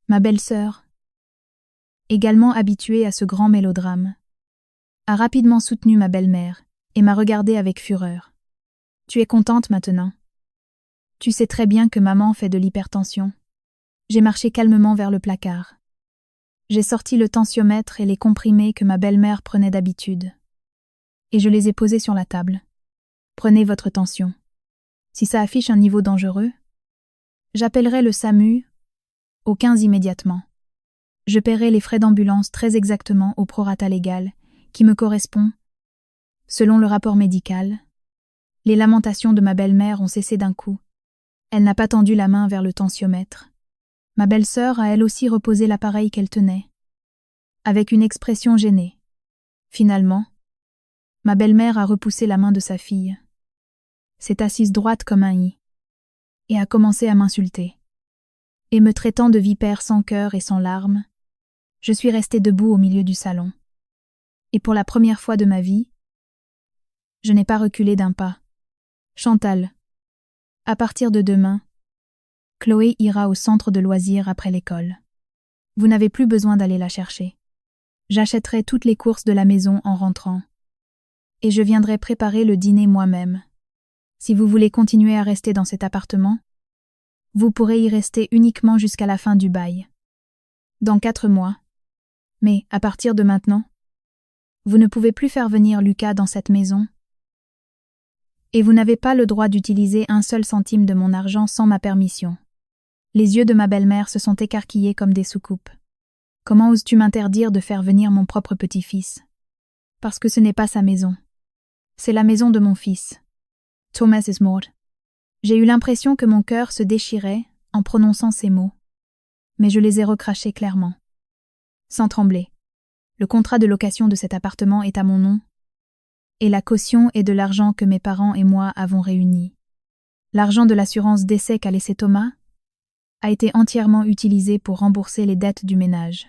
Ma belle-sœur, également habituée à ce grand mélodrame, a rapidement soutenu ma belle-mère et m'a regardée avec fureur. Tu es contente maintenant? Tu sais très bien que maman fait de l'hypertension. J'ai marché calmement vers le placard. J'ai sorti le tensiomètre et les comprimés que ma belle-mère prenait d'habitude. Et je les ai posés sur la table. Prenez votre tension. Si ça affiche un niveau dangereux, j'appellerai le SAMU au 15 immédiatement. Je paierai les frais d'ambulance très exactement au prorata légal, qui me correspond. Selon le rapport médical, les lamentations de ma belle-mère ont cessé d'un coup. Elle n'a pas tendu la main vers le tensiomètre. Ma belle-sœur a elle aussi reposé l'appareil qu'elle tenait, avec une expression gênée. Finalement, ma belle-mère a repoussé la main de sa fille, s'est assise droite comme un i, et a commencé à m'insulter. Et me traitant de vipère sans cœur et sans larmes, je suis restée debout au milieu du salon. Et pour la première fois de ma vie, je n'ai pas reculé d'un pas. Chantal, à partir de demain, Chloé ira au centre de loisirs après l'école. Vous n'avez plus besoin d'aller la chercher. J'achèterai toutes les courses de la maison en rentrant. Et je viendrai préparer le dîner moi-même. Si vous voulez continuer à rester dans cet appartement, vous pourrez y rester uniquement jusqu'à la fin du bail. Dans 4 mois. Mais, à partir de maintenant, vous ne pouvez plus faire venir Lucas dans cette maison. Et vous n'avez pas le droit d'utiliser un seul centime de mon argent sans ma permission. Les yeux de ma belle-mère se sont écarquillés comme des soucoupes. Comment oses-tu m'interdire de faire venir mon propre petit-fils? Parce que ce n'est pas sa maison. C'est la maison de mon fils. Thomas is mort. J'ai eu l'impression que mon cœur se déchirait en prononçant ces mots. Mais je les ai recrachés clairement. Sans trembler. Le contrat de location de cet appartement est à mon nom. Et la caution est de l'argent que mes parents et moi avons réuni. L'argent de l'assurance décès qu'a laissé Thomas a été entièrement utilisé pour rembourser les dettes du ménage.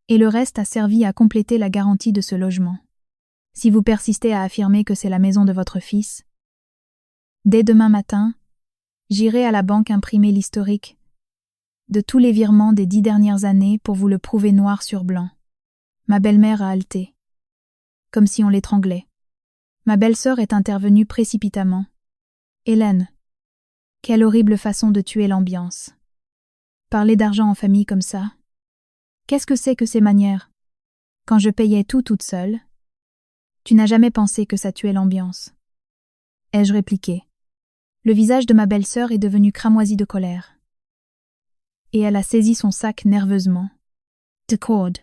Et le reste a servi à compléter la garantie de ce logement. Si vous persistez à affirmer que c'est la maison de votre fils, dès demain matin, j'irai à la banque imprimer l'historique de tous les virements des 10 dernières années pour vous le prouver noir sur blanc. Ma belle-mère a haleté, comme si on l'étranglait. Ma belle-sœur est intervenue précipitamment. Hélène, quelle horrible façon de tuer l'ambiance. Parler d'argent en famille comme ça. Qu'est-ce que c'est que ces manières? Quand je payais tout toute seule, tu n'as jamais pensé que ça tuait l'ambiance. Ai-je répliqué. Le visage de ma belle-sœur est devenu cramoisi de colère. Et elle a saisi son sac nerveusement. De corde.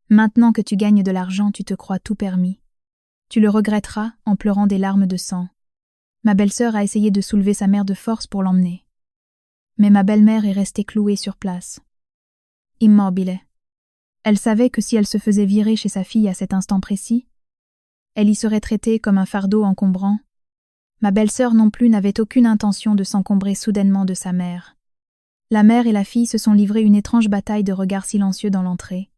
Maintenant que tu gagnes de l'argent, tu te crois tout permis. Tu le regretteras en pleurant des larmes de sang. Ma belle-sœur a essayé de soulever sa mère de force pour l'emmener. Mais ma belle-mère est restée clouée sur place. Immobile. Elle savait que si elle se faisait virer chez sa fille à cet instant précis, elle y serait traitée comme un fardeau encombrant. Ma belle-sœur non plus n'avait aucune intention de s'encombrer soudainement de sa mère. La mère et la fille se sont livrées une étrange bataille de regards silencieux dans l'entrée.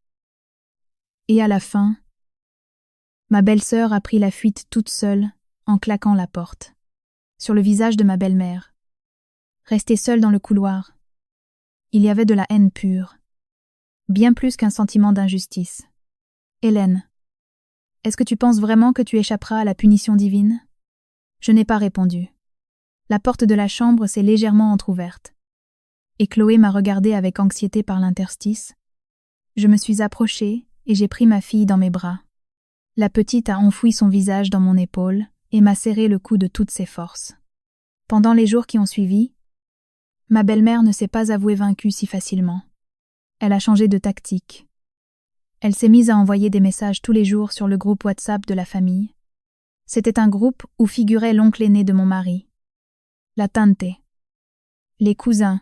Et à la fin, ma belle-sœur a pris la fuite toute seule, en claquant la porte. Sur le visage de ma belle-mère, restée seule dans le couloir, il y avait de la haine pure, bien plus qu'un sentiment d'injustice. Hélène, est-ce que tu penses vraiment que tu échapperas à la punition divine? Je n'ai pas répondu. La porte de la chambre s'est légèrement entr'ouverte. Et Chloé m'a regardée avec anxiété par l'interstice. Je me suis approchée et j'ai pris ma fille dans mes bras. La petite a enfoui son visage dans mon épaule et m'a serré le cou de toutes ses forces. Pendant les jours qui ont suivi, ma belle-mère ne s'est pas avouée vaincue si facilement. Elle a changé de tactique. Elle s'est mise à envoyer des messages tous les jours sur le groupe WhatsApp de la famille. C'était un groupe où figurait l'oncle aîné de mon mari, la tante, les cousins,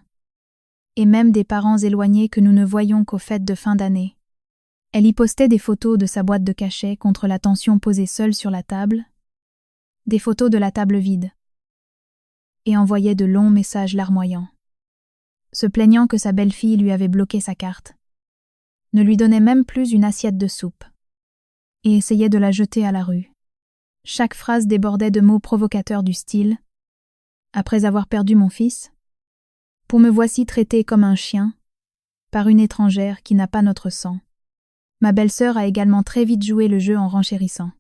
et même des parents éloignés que nous ne voyions qu'aux fêtes de fin d'année. Elle y postait des photos de sa boîte de cachet contre la tension posée seule sur la table, des photos de la table vide, et envoyait de longs messages larmoyants, se plaignant que sa belle-fille lui avait bloqué sa carte, ne lui donnait même plus une assiette de soupe, et essayait de la jeter à la rue. Chaque phrase débordait de mots provocateurs du style « Après avoir perdu mon fils, pour me voici traité comme un chien, par une étrangère qui n'a pas notre sang. » Ma belle-sœur a également très vite joué le jeu en renchérissant.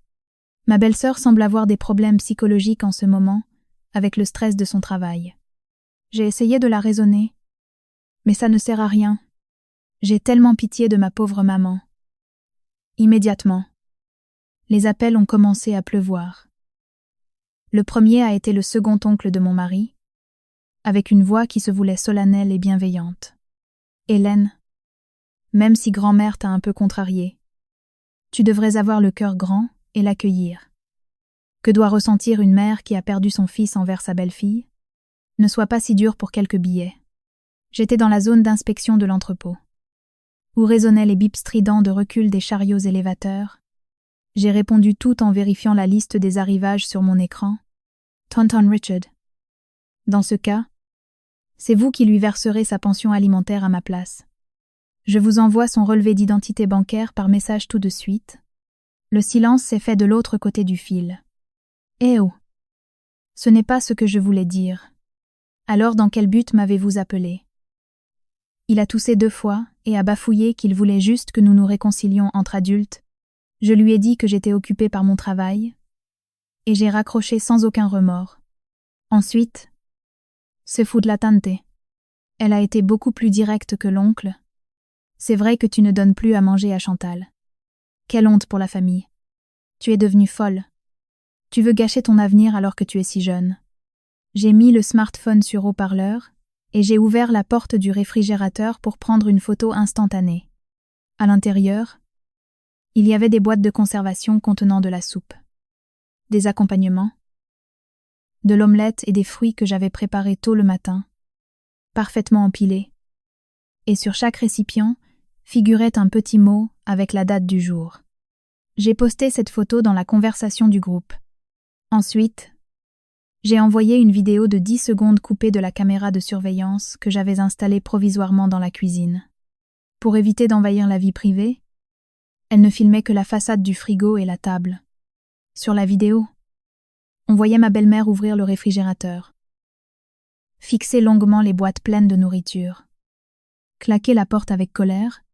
Ma belle-sœur semble avoir des problèmes psychologiques en ce moment, avec le stress de son travail. J'ai essayé de la raisonner, mais ça ne sert à rien. J'ai tellement pitié de ma pauvre maman. Immédiatement, les appels ont commencé à pleuvoir. Le premier a été le second oncle de mon mari, avec une voix qui se voulait solennelle et bienveillante. Hélène, même si grand-mère t'a un peu contrariée, tu devrais avoir le cœur grand et l'accueillir. Que doit ressentir une mère qui a perdu son fils envers sa belle-fille? Ne sois pas si dur pour quelques billets. J'étais dans la zone d'inspection de l'entrepôt, où résonnaient les bips stridents de recul des chariots élévateurs. J'ai répondu tout en vérifiant la liste des arrivages sur mon écran. Tonton Richard. Dans ce cas, c'est vous qui lui verserez sa pension alimentaire à ma place. Je vous envoie son relevé d'identité bancaire par message tout de suite. Le silence s'est fait de l'autre côté du fil. Eh oh! Ce n'est pas ce que je voulais dire. Alors dans quel but m'avez-vous appelé? Il a toussé 2 fois et a bafouillé qu'il voulait juste que nous nous réconcilions entre adultes. Je lui ai dit que j'étais occupée par mon travail, et j'ai raccroché sans aucun remords. Ensuite, c'est fou de la tante. Elle a été beaucoup plus directe que l'oncle. C'est vrai que tu ne donnes plus à manger à Chantal. Quelle honte pour la famille. Tu es devenue folle. Tu veux gâcher ton avenir alors que tu es si jeune. J'ai mis le smartphone sur haut-parleur et j'ai ouvert la porte du réfrigérateur pour prendre une photo instantanée. À l'intérieur, il y avait des boîtes de conservation contenant de la soupe, des accompagnements, de l'omelette et des fruits que j'avais préparés tôt le matin, parfaitement empilés. Et sur chaque récipient figurait un petit mot avec la date du jour. J'ai posté cette photo dans la conversation du groupe. Ensuite, j'ai envoyé une vidéo de 10 secondes coupée de la caméra de surveillance que j'avais installée provisoirement dans la cuisine. Pour éviter d'envahir la vie privée, elle ne filmait que la façade du frigo et la table. Sur la vidéo, on voyait ma belle-mère ouvrir le réfrigérateur, fixer longuement les boîtes pleines de nourriture. claquer la porte avec colère,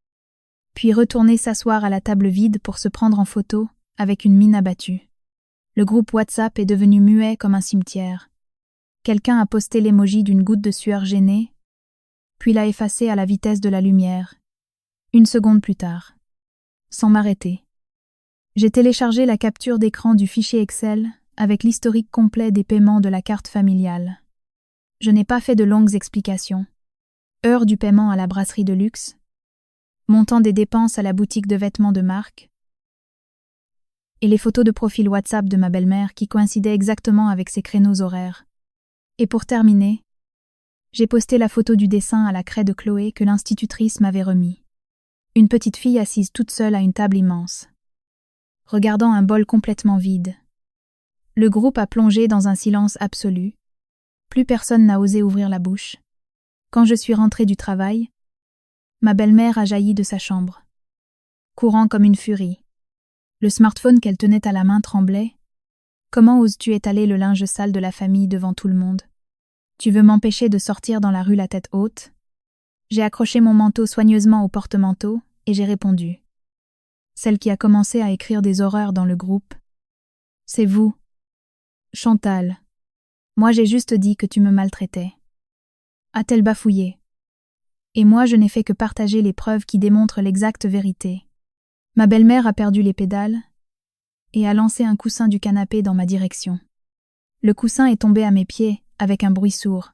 puis retourner s'asseoir à la table vide pour se prendre en photo avec une mine abattue. Le groupe WhatsApp est devenu muet comme un cimetière. Quelqu'un a posté l'emoji d'une goutte de sueur gênée, puis l'a effacé à la vitesse de la lumière. 1 seconde plus tard, sans m'arrêter, j'ai téléchargé la capture d'écran du fichier Excel avec l'historique complet des paiements de la carte familiale. Je n'ai pas fait de longues explications. Heure du paiement à la brasserie de luxe, montant des dépenses à la boutique de vêtements de marque, et les photos de profil WhatsApp de ma belle-mère qui coïncidaient exactement avec ses créneaux horaires. Et pour terminer, j'ai posté la photo du dessin à la craie de Chloé que l'institutrice m'avait remis. Une petite fille assise toute seule à une table immense, regardant un bol complètement vide. Le groupe a plongé dans un silence absolu. Plus personne n'a osé ouvrir la bouche. Quand je suis rentrée du travail, ma belle-mère a jailli de sa chambre, courant comme une furie. Le smartphone qu'elle tenait à la main tremblait. « Comment oses-tu étaler le linge sale de la famille devant tout le monde? Tu veux m'empêcher de sortir dans la rue la tête haute ?» J'ai accroché mon manteau soigneusement au porte-manteau et j'ai répondu. Celle qui a commencé à écrire des horreurs dans le groupe. « C'est vous, Chantal. Moi j'ai juste dit que tu me maltraitais. » A-t-elle bafouillé? Et moi je n'ai fait que partager les preuves qui démontrent l'exacte vérité. Ma belle-mère a perdu les pédales et a lancé un coussin du canapé dans ma direction. Le coussin est tombé à mes pieds avec un bruit sourd.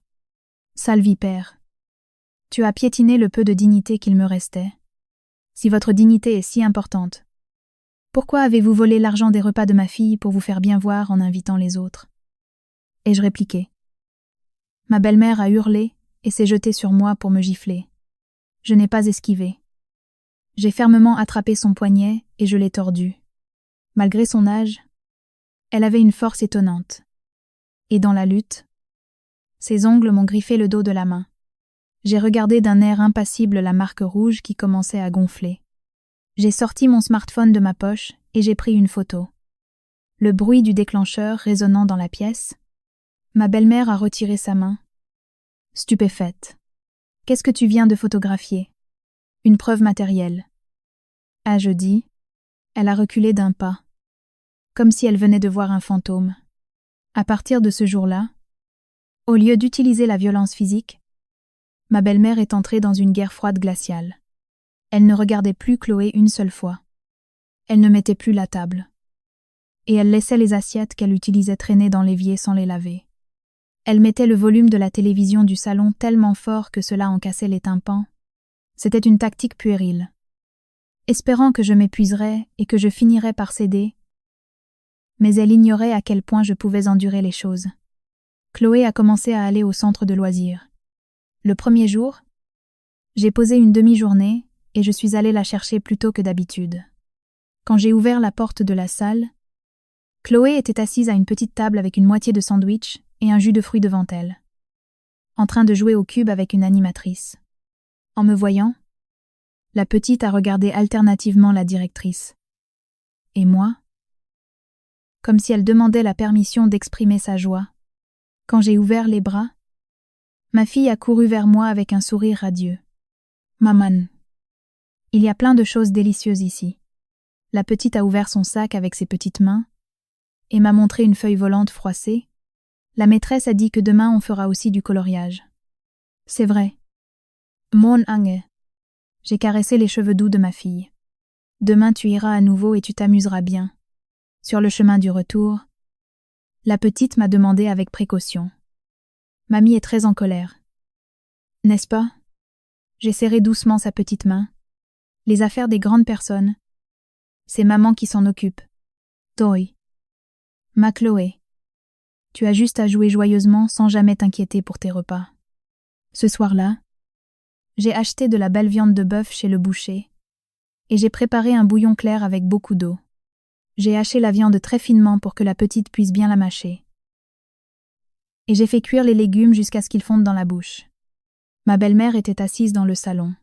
Sale vipère. Tu as piétiné le peu de dignité qu'il me restait. Si votre dignité est si importante, pourquoi avez-vous volé l'argent des repas de ma fille pour vous faire bien voir en invitant les autres? Ai-je répliqué. Ma belle-mère a hurlé et s'est jetée sur moi pour me gifler. Je n'ai pas esquivé. J'ai fermement attrapé son poignet et je l'ai tordu. Malgré son âge, elle avait une force étonnante. Et dans la lutte, ses ongles m'ont griffé le dos de la main. J'ai regardé d'un air impassible la marque rouge qui commençait à gonfler. J'ai sorti mon smartphone de ma poche et j'ai pris une photo. Le bruit du déclencheur résonnant dans la pièce, ma belle-mère a retiré sa main. Stupéfaite. Qu'est-ce que tu viens de photographier? Une preuve matérielle. Ai-je dit? Elle a reculé d'un pas, comme si elle venait de voir un fantôme. À partir de ce jour-là, au lieu d'utiliser la violence physique, ma belle-mère est entrée dans une guerre froide glaciale. Elle ne regardait plus Chloé une seule fois. Elle ne mettait plus la table. Et elle laissait les assiettes qu'elle utilisait traîner dans l'évier sans les laver. Elle mettait le volume de la télévision du salon tellement fort que cela en cassait les tympans. C'était une tactique puérile. Espérant que je m'épuiserais et que je finirais par céder, mais elle ignorait à quel point je pouvais endurer les choses. Chloé a commencé à aller au centre de loisirs. Le premier jour, j'ai posé une demi-journée et je suis allée la chercher plus tôt que d'habitude. Quand j'ai ouvert la porte de la salle, Chloé était assise à une petite table avec une moitié de sandwich et un jus de fruits devant elle, en train de jouer au cube avec une animatrice. En me voyant, la petite a regardé alternativement la directrice. Et moi, comme si elle demandait la permission d'exprimer sa joie. Quand j'ai ouvert les bras, ma fille a couru vers moi avec un sourire radieux. « Maman, il y a plein de choses délicieuses ici. » La petite a ouvert son sac avec ses petites mains et m'a montré une feuille volante froissée. La maîtresse a dit que demain on fera aussi du coloriage. C'est vrai. Mon ange. J'ai caressé les cheveux doux de ma fille. Demain tu iras à nouveau et tu t'amuseras bien. Sur le chemin du retour, la petite m'a demandé avec précaution. Mamie est très en colère. N'est-ce pas? J'ai serré doucement sa petite main. Les affaires des grandes personnes, c'est maman qui s'en occupe. Toi. Ma Chloé. Tu as juste à jouer joyeusement sans jamais t'inquiéter pour tes repas. Ce soir-là, j'ai acheté de la belle viande de bœuf chez le boucher et j'ai préparé un bouillon clair avec beaucoup d'eau. J'ai haché la viande très finement pour que la petite puisse bien la mâcher. Et j'ai fait cuire les légumes jusqu'à ce qu'ils fondent dans la bouche. Ma belle-mère était assise dans le salon,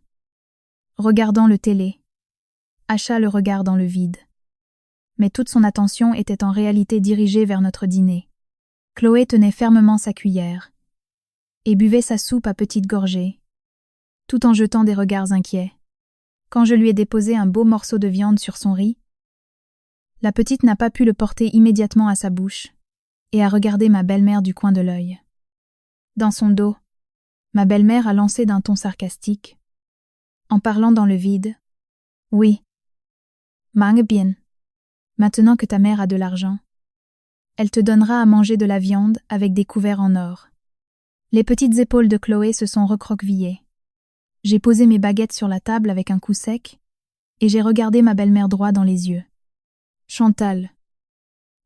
regardant le télé, Acha le regard dans le vide. Mais toute son attention était en réalité dirigée vers notre dîner. Chloé tenait fermement sa cuillère et buvait sa soupe à petites gorgées, tout en jetant des regards inquiets. Quand je lui ai déposé un beau morceau de viande sur son riz, la petite n'a pas pu le porter immédiatement à sa bouche et a regardé ma belle-mère du coin de l'œil. Dans son dos, ma belle-mère a lancé d'un ton sarcastique, en parlant dans le vide. « Oui, mange bien. Maintenant que ta mère a de l'argent, elle te donnera à manger de la viande avec des couverts en or. » Les petites épaules de Chloé se sont recroquevillées. J'ai posé mes baguettes sur la table avec un coup sec et j'ai regardé ma belle-mère droit dans les yeux. « Chantal,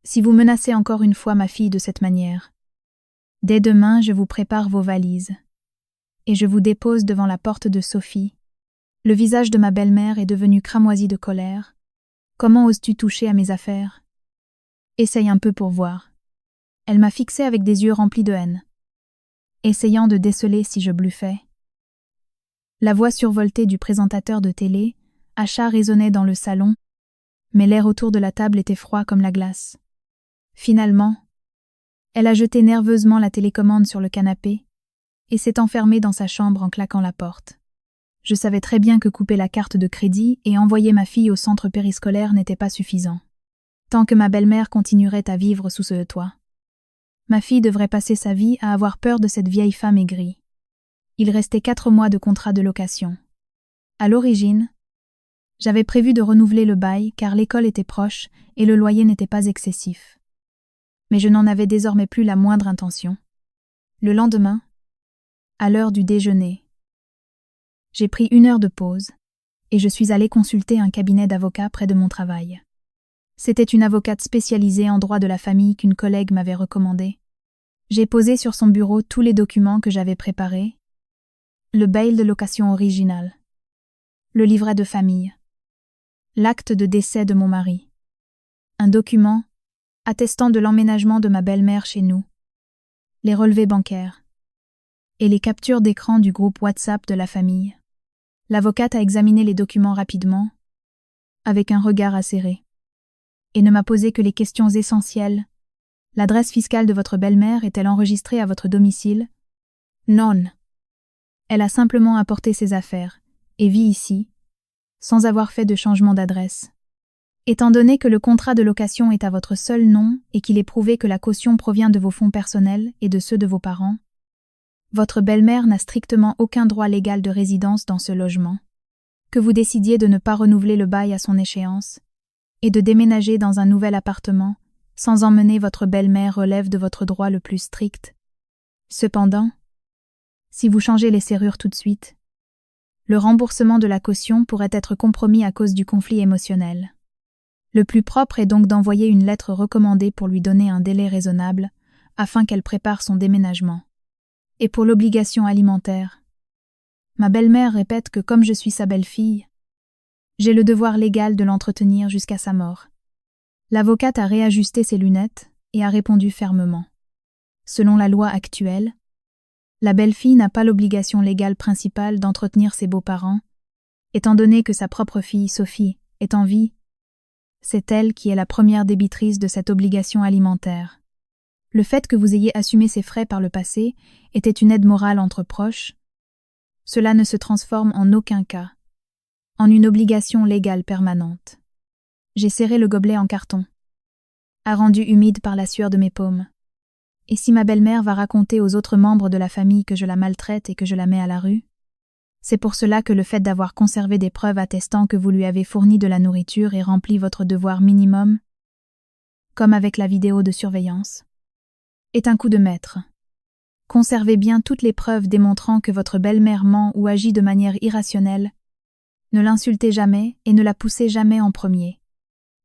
si vous menacez encore une fois ma fille de cette manière, dès demain je vous prépare vos valises et je vous dépose devant la porte de Sophie. » Le visage de ma belle-mère est devenu cramoisi de colère. « Comment oses-tu toucher à mes affaires? Essaye un peu pour voir. » Elle m'a fixé avec des yeux remplis de haine, essayant de déceler si je bluffais. La voix survoltée du présentateur de télé, Acha, résonnait dans le salon, mais l'air autour de la table était froid comme la glace. Finalement, elle a jeté nerveusement la télécommande sur le canapé et s'est enfermée dans sa chambre en claquant la porte. Je savais très bien que couper la carte de crédit et envoyer ma fille au centre périscolaire n'était pas suffisant, tant que ma belle-mère continuerait à vivre sous ce toit. Ma fille devrait passer sa vie à avoir peur de cette vieille femme aigrie. Il restait 4 mois de contrat de location. À l'origine, j'avais prévu de renouveler le bail car l'école était proche et le loyer n'était pas excessif. Mais je n'en avais désormais plus la moindre intention. Le lendemain, à l'heure du déjeuner, j'ai pris 1 heure de pause et je suis allée consulter un cabinet d'avocats près de mon travail. C'était une avocate spécialisée en droit de la famille qu'une collègue m'avait recommandée. J'ai posé sur son bureau tous les documents que j'avais préparés: le bail de location original, le livret de famille, l'acte de décès de mon mari, un document attestant de l'emménagement de ma belle-mère chez nous, les relevés bancaires et les captures d'écran du groupe WhatsApp de la famille. L'avocate a examiné les documents rapidement, avec un regard acéré, et ne m'a posé que les questions essentielles. L'adresse fiscale de votre belle-mère est-elle enregistrée à votre domicile? Non. Elle a simplement apporté ses affaires et vit ici, sans avoir fait de changement d'adresse. Étant donné que le contrat de location est à votre seul nom et qu'il est prouvé que la caution provient de vos fonds personnels et de ceux de vos parents, votre belle-mère n'a strictement aucun droit légal de résidence dans ce logement. Que vous décidiez de ne pas renouveler le bail à son échéance et de déménager dans un nouvel appartement sans emmener votre belle-mère relève de votre droit le plus strict. Cependant, si vous changez les serrures tout de suite, le remboursement de la caution pourrait être compromis à cause du conflit émotionnel. Le plus propre est donc d'envoyer une lettre recommandée pour lui donner un délai raisonnable afin qu'elle prépare son déménagement. Et pour l'obligation alimentaire, ma belle-mère répète que comme je suis sa belle-fille, j'ai le devoir légal de l'entretenir jusqu'à sa mort. L'avocate a réajusté ses lunettes et a répondu fermement. Selon la loi actuelle, la belle-fille n'a pas l'obligation légale principale d'entretenir ses beaux-parents, étant donné que sa propre fille, Sophie, est en vie. C'est elle qui est la première débitrice de cette obligation alimentaire. Le fait que vous ayez assumé ces frais par le passé était une aide morale entre proches. Cela ne se transforme en aucun cas en une obligation légale permanente. J'ai serré le gobelet en carton, rendu humide par la sueur de mes paumes. Et si ma belle-mère va raconter aux autres membres de la famille que je la maltraite et que je la mets à la rue, c'est pour cela que le fait d'avoir conservé des preuves attestant que vous lui avez fourni de la nourriture et rempli votre devoir minimum, comme avec la vidéo de surveillance, est un coup de maître. Conservez bien toutes les preuves démontrant que votre belle-mère ment ou agit de manière irrationnelle. Ne l'insultez jamais et ne la poussez jamais en premier.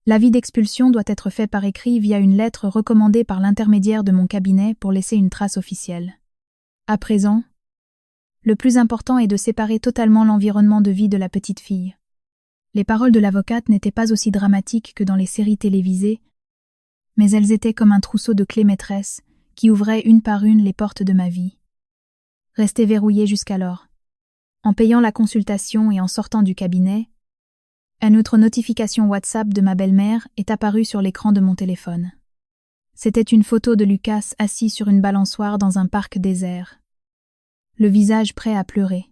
L'avis d'expulsion doit être fait par écrit via une lettre recommandée par l'intermédiaire de mon cabinet pour laisser une trace officielle. À présent, le plus important est de séparer totalement l'environnement de vie de la petite fille. Les paroles de l'avocate n'étaient pas aussi dramatiques que dans les séries télévisées, mais elles étaient comme un trousseau de clés maîtresses qui ouvrait une par une les portes de ma vie. Restée verrouillée jusqu'alors. En payant la consultation et en sortant du cabinet, une autre notification WhatsApp de ma belle-mère est apparue sur l'écran de mon téléphone. C'était une photo de Lucas assis sur une balançoire dans un parc désert, le visage prêt à pleurer.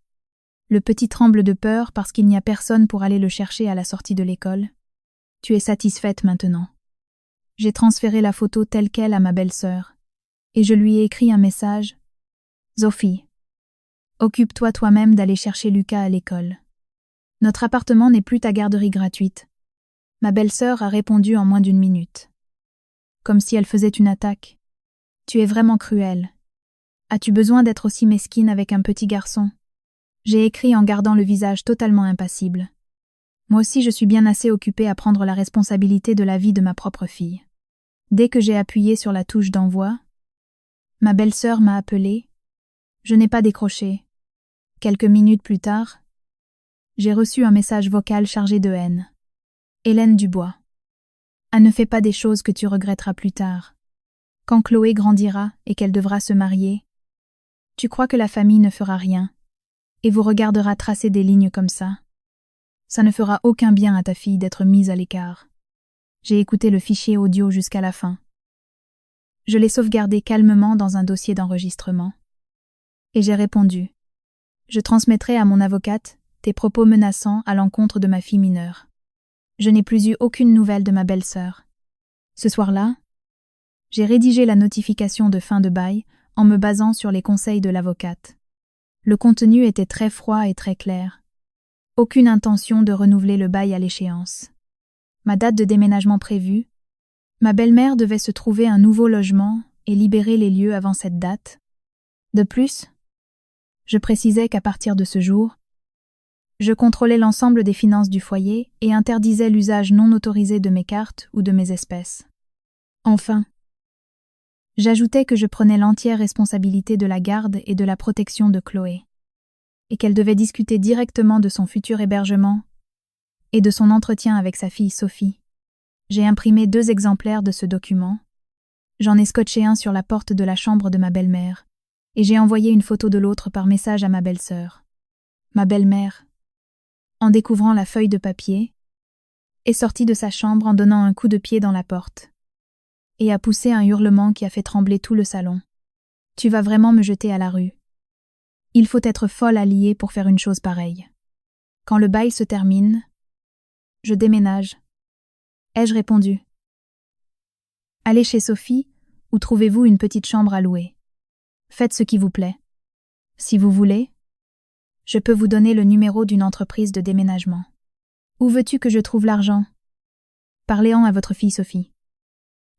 Le petit tremble de peur parce qu'il n'y a personne pour aller le chercher à la sortie de l'école. Tu es satisfaite maintenant. J'ai transféré la photo telle quelle à ma belle-sœur, et je lui ai écrit un message. Sophie, occupe-toi toi-même d'aller chercher Lucas à l'école. Notre appartement n'est plus ta garderie gratuite. Ma belle-sœur a répondu en moins d'1 minute. Comme si elle faisait une attaque. Tu es vraiment cruelle. As-tu besoin d'être aussi mesquine avec un petit garçon? J'ai écrit en gardant le visage totalement impassible. Moi aussi je suis bien assez occupée à prendre la responsabilité de la vie de ma propre fille. Dès que j'ai appuyé sur la touche d'envoi, ma belle-sœur m'a appelée. Je n'ai pas décroché. Quelques minutes plus tard, j'ai reçu un message vocal chargé de haine. Hélène Dubois. Ah, ne fais pas des choses que tu regretteras plus tard. Quand Chloé grandira et qu'elle devra se marier, tu crois que la famille ne fera rien et vous regardera tracer des lignes comme ça. Ça ne fera aucun bien à ta fille d'être mise à l'écart. J'ai écouté le fichier audio jusqu'à la fin. Je l'ai sauvegardé calmement dans un dossier d'enregistrement. Et j'ai répondu. Je transmettrai à mon avocate tes propos menaçants à l'encontre de ma fille mineure. Je n'ai plus eu aucune nouvelle de ma belle-sœur. Ce soir-là, j'ai rédigé la notification de fin de bail en me basant sur les conseils de l'avocate. Le contenu était très froid et très clair. Aucune intention de renouveler le bail à l'échéance. Ma date de déménagement prévue, ma belle-mère devait se trouver un nouveau logement et libérer les lieux avant cette date. De plus, je précisais qu'à partir de ce jour, je contrôlais l'ensemble des finances du foyer et interdisais l'usage non autorisé de mes cartes ou de mes espèces. Enfin, j'ajoutais que je prenais l'entière responsabilité de la garde et de la protection de Chloé, et qu'elle devait discuter directement de son futur hébergement et de son entretien avec sa fille Sophie. J'ai imprimé 2 exemplaires de ce document. J'en ai scotché un sur la porte de la chambre de ma belle-mère, et j'ai envoyé une photo de l'autre par message à ma belle-sœur. Ma belle-mère, en découvrant la feuille de papier, est sortie de sa chambre en donnant un coup de pied dans la porte, et a poussé un hurlement qui a fait trembler tout le salon. « Tu vas vraiment me jeter à la rue. Il faut être folle à lier pour faire une chose pareille. Quand le bail se termine, je déménage. » Ai-je répondu. Allez chez Sophie, ou trouvez-vous une petite chambre à louer. Faites ce qui vous plaît. Si vous voulez, je peux vous donner le numéro d'une entreprise de déménagement. Où veux-tu que je trouve l'argent? Parlez-en à votre fille Sophie.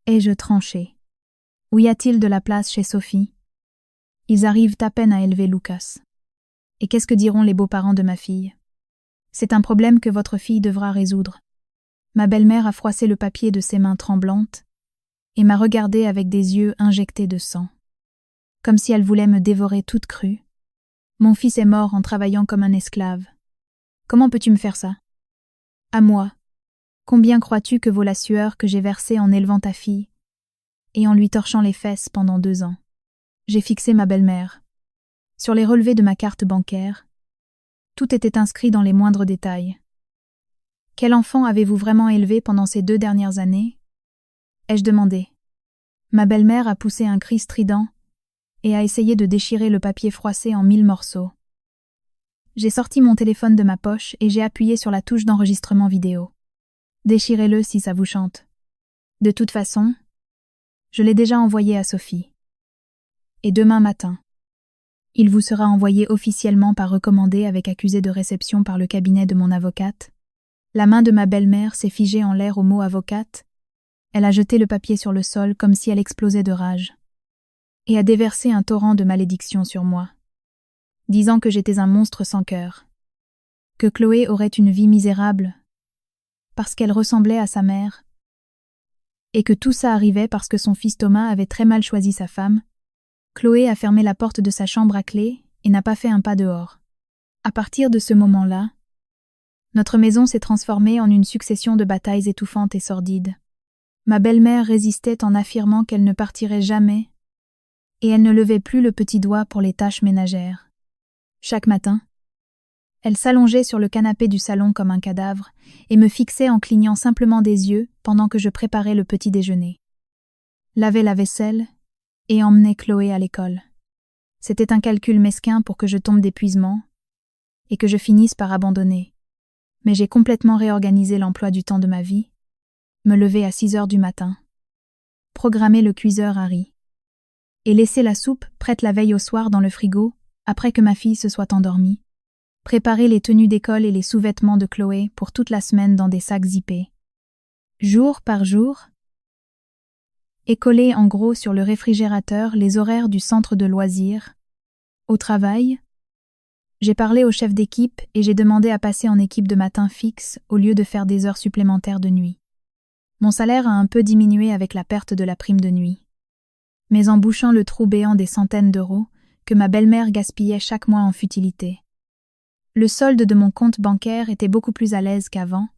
Ai-je tranché? Où y a-t-il de la place chez Sophie? Ils arrivent à peine à élever Lucas. Et qu'est-ce que diront les beaux-parents de ma fille? C'est un problème que votre fille devra résoudre. Ma belle-mère a froissé le papier de ses mains tremblantes et m'a regardée avec des yeux injectés de sang, comme si elle voulait me dévorer toute crue. Mon fils est mort en travaillant comme un esclave. Comment peux-tu me faire ça? À moi. Combien crois-tu que vaut la sueur que j'ai versée en élevant ta fille et en lui torchant les fesses pendant 2 ans? J'ai fixé ma belle-mère. Sur les relevés de ma carte bancaire, tout était inscrit dans les moindres détails. Quel enfant avez-vous vraiment élevé pendant ces 2 dernières années? Ai-je demandé. Ma belle-mère a poussé un cri strident et a essayé de déchirer le papier froissé en 1000 morceaux. J'ai sorti mon téléphone de ma poche et j'ai appuyé sur la touche d'enregistrement vidéo. Déchirez-le si ça vous chante. De toute façon, je l'ai déjà envoyé à Sophie. Et demain matin, il vous sera envoyé officiellement par recommandé avec accusé de réception par le cabinet de mon avocate. La main de ma belle-mère s'est figée en l'air au mot avocate. Elle a jeté le papier sur le sol comme si elle explosait de rage et a déversé un torrent de malédictions sur moi, disant que j'étais un monstre sans cœur, que Chloé aurait une vie misérable parce qu'elle ressemblait à sa mère, et que tout ça arrivait parce que son fils Thomas avait très mal choisi sa femme. Chloé a fermé la porte de sa chambre à clé et n'a pas fait un pas dehors. À partir de ce moment-là, notre maison s'est transformée en une succession de batailles étouffantes et sordides. Ma belle-mère résistait en affirmant qu'elle ne partirait jamais, et elle ne levait plus le petit doigt pour les tâches ménagères. Chaque matin, elle s'allongeait sur le canapé du salon comme un cadavre et me fixait en clignant simplement des yeux pendant que je préparais le petit déjeuner. Lavait la vaisselle et emmenait Chloé à l'école. C'était un calcul mesquin pour que je tombe d'épuisement et que je finisse par abandonner. Mais j'ai complètement réorganisé l'emploi du temps de ma vie. Me lever à 6 heures du matin. Programmer le cuiseur Harry. Et laisser la soupe prête la veille au soir dans le frigo, après que ma fille se soit endormie. Préparer les tenues d'école et les sous-vêtements de Chloé pour toute la semaine dans des sacs zippés. Jour par jour. Et coller en gros sur le réfrigérateur les horaires du centre de loisirs. Au travail, j'ai parlé au chef d'équipe et j'ai demandé à passer en équipe de matin fixe au lieu de faire des heures supplémentaires de nuit. Mon salaire a un peu diminué avec la perte de la prime de nuit. Mais en bouchant le trou béant des centaines d'euros que ma belle-mère gaspillait chaque mois en futilité. Le solde de mon compte bancaire était beaucoup plus à l'aise qu'avant.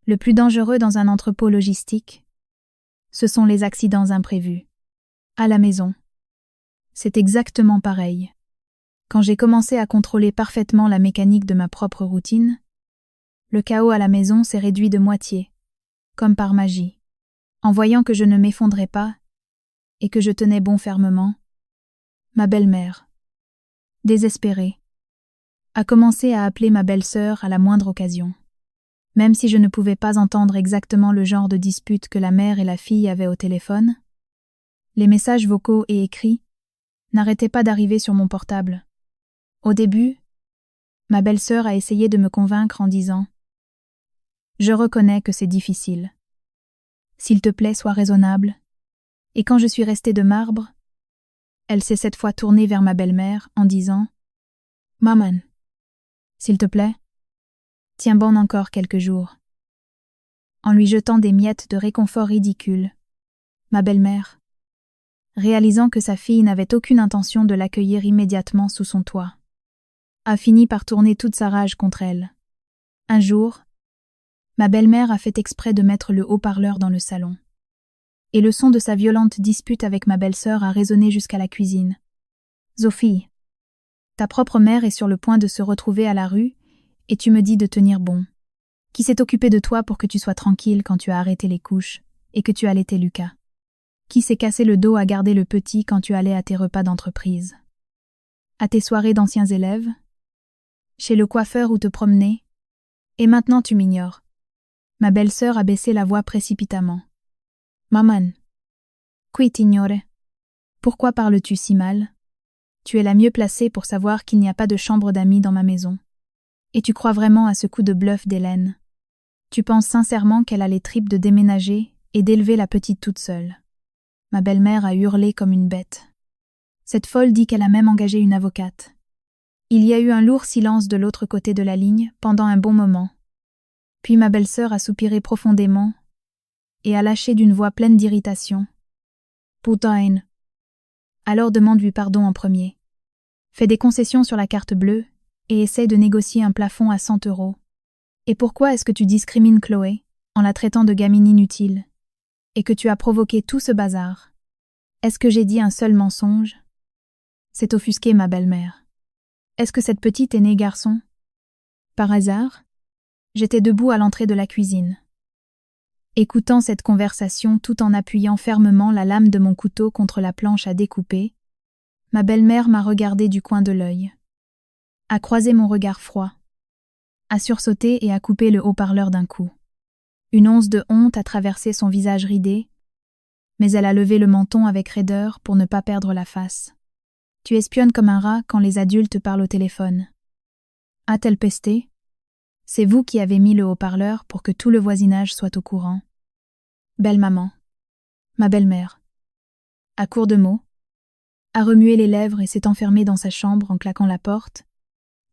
Le plus dangereux dans un entrepôt logistique, ce sont les accidents imprévus. À la maison, c'est exactement pareil. Quand j'ai commencé à contrôler parfaitement la mécanique de ma propre routine, le chaos à la maison s'est réduit de moitié, comme par magie. En voyant que je ne m'effondrais pas et que je tenais bon fermement, ma belle-mère, désespérée, a commencé à appeler ma belle-sœur à la moindre occasion. Même si je ne pouvais pas entendre exactement le genre de dispute que la mère et la fille avaient au téléphone, les messages vocaux et écrits n'arrêtaient pas d'arriver sur mon portable. Au début, ma belle-sœur a essayé de me convaincre en disant « Je reconnais que c'est difficile. S'il te plaît, sois raisonnable. » Et quand je suis restée de marbre, elle s'est cette fois tournée vers ma belle-mère en disant « Maman, s'il te plaît, tiens bon encore quelques jours. » En lui jetant des miettes de réconfort ridicules, ma belle-mère, réalisant que sa fille n'avait aucune intention de l'accueillir immédiatement sous son toit, a fini par tourner toute sa rage contre elle. Un jour, ma belle-mère a fait exprès de mettre le haut-parleur dans le salon. Et le son de sa violente dispute avec ma belle-sœur a résonné jusqu'à la cuisine. « Sophie, ta propre mère est sur le point de se retrouver à la rue et tu me dis de tenir bon. Qui s'est occupé de toi pour que tu sois tranquille quand tu as arrêté les couches et que tu allaitais Lucas? Qui s'est cassé le dos à garder le petit quand tu allais à tes repas d'entreprise? À tes soirées d'anciens élèves? Chez le coiffeur où te promener? Et maintenant tu m'ignores. » Ma belle-sœur a baissé la voix précipitamment. « Maman, qui t'ignore? Pourquoi parles-tu si mal? Tu es la mieux placée pour savoir qu'il n'y a pas de chambre d'amis dans ma maison. Et tu crois vraiment à ce coup de bluff d'Hélène? Tu penses sincèrement qu'elle a les tripes de déménager et d'élever la petite toute seule? » Ma belle-mère a hurlé comme une bête. Cette folle dit qu'elle a même engagé une avocate. Il y a eu un lourd silence de l'autre côté de la ligne pendant un bon moment. Puis ma belle-sœur a soupiré profondément et a lâché d'une voix pleine d'irritation. « Putain. Alors demande-lui pardon en premier. Fais des concessions sur la carte bleue et essaie de négocier un plafond à 100 euros. Et pourquoi est-ce que tu discrimines Chloé en la traitant de gamine inutile et que tu as provoqué tout ce bazar? Est-ce que j'ai dit un seul mensonge? » C'est offusqué ma belle-mère. Est-ce que cette petite est née garçon? Par hasard? J'étais debout à l'entrée de la cuisine. Écoutant cette conversation tout en appuyant fermement la lame de mon couteau contre la planche à découper, ma belle-mère m'a regardé du coin de l'œil, a croisé mon regard froid, a sursauté et a coupé le haut-parleur d'un coup. Une once de honte a traversé son visage ridé, mais elle a levé le menton avec raideur pour ne pas perdre la face. « Tu espionnes comme un rat quand les adultes parlent au téléphone. » A-t-elle pesté? C'est vous qui avez mis le haut-parleur pour que tout le voisinage soit au courant. Belle maman, ma belle-mère, à court de mots, a remué les lèvres et s'est enfermée dans sa chambre en claquant la porte.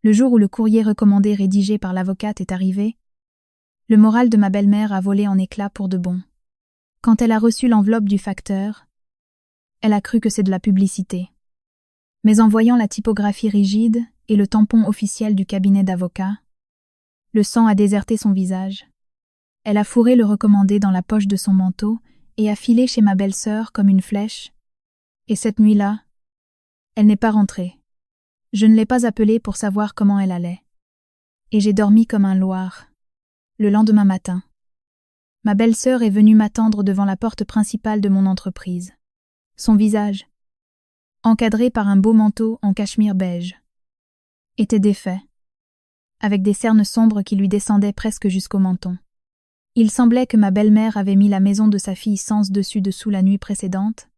Le jour où le courrier recommandé rédigé par l'avocate est arrivé, le moral de ma belle-mère a volé en éclats pour de bon. Quand elle a reçu l'enveloppe du facteur, elle a cru que c'est de la publicité. Mais en voyant la typographie rigide et le tampon officiel du cabinet d'avocat, le sang a déserté son visage. Elle a fourré le recommandé dans la poche de son manteau et a filé chez ma belle-sœur comme une flèche. Et cette nuit-là, elle n'est pas rentrée. Je ne l'ai pas appelée pour savoir comment elle allait. Et j'ai dormi comme un loir. Le lendemain matin, ma belle-sœur est venue m'attendre devant la porte principale de mon entreprise. Son visage, encadré par un beau manteau en cachemire beige, était défait. avec des cernes sombres qui lui descendaient presque jusqu'au menton. Il semblait que ma belle-mère avait mis la maison de sa fille sens dessus-dessous la nuit précédente.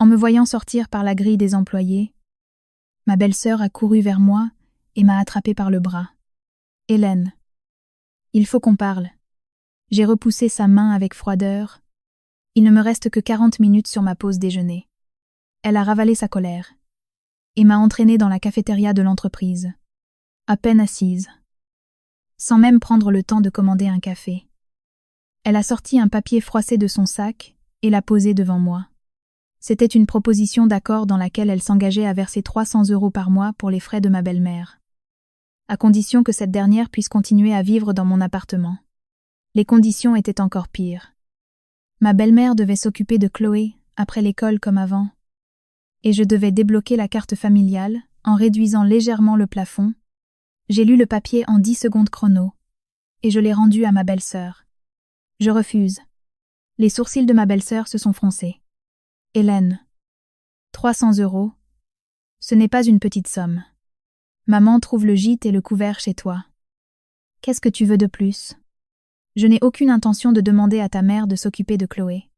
En me voyant sortir par la grille des employés, ma belle-sœur a couru vers moi et m'a attrapée par le bras. « Hélène, il faut qu'on parle. » J'ai repoussé sa main avec froideur. Il ne me reste que 40 minutes sur ma pause déjeuner. Elle a ravalé sa colère et m'a entraînée dans la cafétéria de l'entreprise, à peine assise, sans même prendre le temps de commander un café. Elle a sorti un papier froissé de son sac et l'a posé devant moi. C'était une proposition d'accord dans laquelle elle s'engageait à verser 300 € par mois pour les frais de ma belle-mère, à condition que cette dernière puisse continuer à vivre dans mon appartement. Les conditions étaient encore pires. Ma belle-mère devait s'occuper de Chloé après l'école comme avant, et je devais débloquer la carte familiale en réduisant légèrement le plafond. J'ai lu le papier en 10 secondes chrono, et je l'ai rendu à ma belle-sœur. Je refuse. Les sourcils de ma belle-sœur se sont froncés. Hélène, 300 €, ce n'est pas une petite somme. Maman trouve le gîte et le couvert chez toi. Qu'est-ce que tu veux de plus? Je n'ai aucune intention de demander à ta mère de s'occuper de Chloé.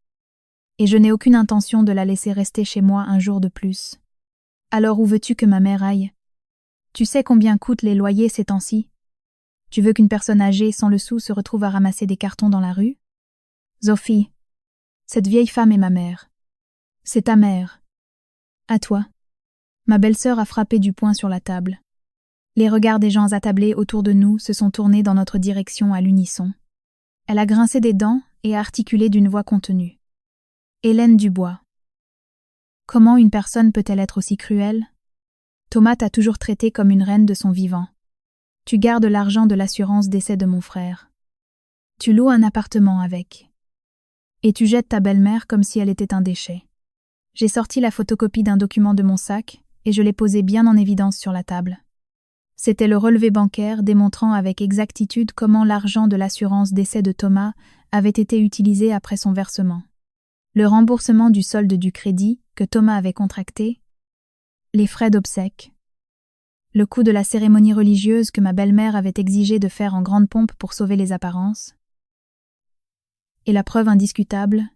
Et je n'ai aucune intention de la laisser rester chez moi un jour de plus. Alors où veux-tu que ma mère aille? Tu sais combien coûtent les loyers ces temps-ci? Tu veux qu'une personne âgée sans le sou se retrouve à ramasser des cartons dans la rue? Sophie, cette vieille femme est ma mère. C'est ta mère. À toi. Ma belle-sœur a frappé du poing sur la table. Les regards des gens attablés autour de nous se sont tournés dans notre direction à l'unisson. Elle a grincé des dents et a articulé d'une voix contenue. Hélène Dubois. Comment une personne peut-elle être aussi cruelle? Thomas t'a toujours traité comme une reine de son vivant. Tu gardes l'argent de l'assurance décès de mon frère. Tu loues un appartement avec. Et tu jettes ta belle-mère comme si elle était un déchet. J'ai sorti la photocopie d'un document de mon sac et je l'ai posé bien en évidence sur la table. C'était le relevé bancaire démontrant avec exactitude comment l'argent de l'assurance décès de Thomas avait été utilisé après son versement. Le remboursement du solde du crédit que Thomas avait contracté, les frais d'obsèques, le coût de la cérémonie religieuse que ma belle-mère avait exigé de faire en grande pompe pour sauver les apparences, et la preuve indiscutable,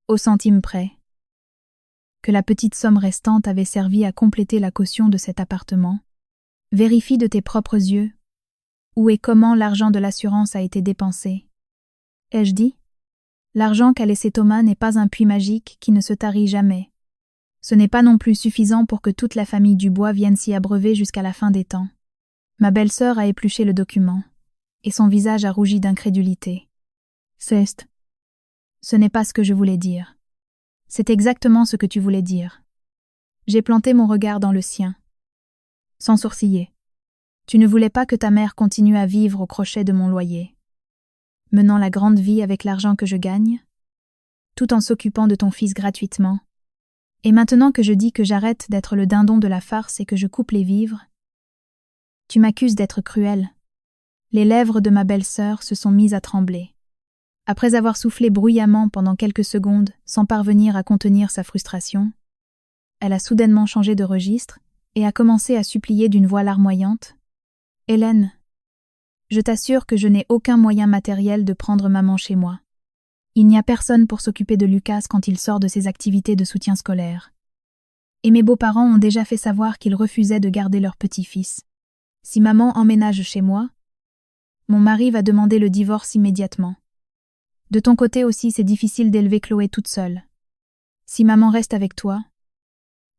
au centime près, que la petite somme restante avait servi à compléter la caution de cet appartement. Vérifie de tes propres yeux où et comment l'argent de l'assurance a été dépensé. Ai-je dit? L'argent qu'a laissé Thomas n'est pas un puits magique qui ne se tarit jamais. Ce n'est pas non plus suffisant pour que toute la famille Dubois vienne s'y abreuver jusqu'à la fin des temps. Ma belle-sœur a épluché le document, et son visage a rougi d'incrédulité. Ce n'est pas ce que je voulais dire. C'est exactement ce que tu voulais dire. J'ai planté mon regard dans le sien. Sans sourciller. Tu ne voulais pas que ta mère continue à vivre au crochet de mon loyer, menant la grande vie avec l'argent que je gagne, tout en s'occupant de ton fils gratuitement. Et maintenant que je dis que j'arrête d'être le dindon de la farce et que je coupe les vivres, tu m'accuses d'être cruel. Les lèvres de ma belle-sœur se sont mises à trembler. Après avoir soufflé bruyamment pendant quelques secondes sans parvenir à contenir sa frustration, elle a soudainement changé de registre et a commencé à supplier d'une voix larmoyante. « Hélène, je t'assure que je n'ai aucun moyen matériel de prendre maman chez moi. Il n'y a personne pour s'occuper de Lucas quand il sort de ses activités de soutien scolaire. Et mes beaux-parents ont déjà fait savoir qu'ils refusaient de garder leur petit-fils. Si maman emménage chez moi, mon mari va demander le divorce immédiatement. De ton côté aussi, c'est difficile d'élever Chloé toute seule. Si maman reste avec toi,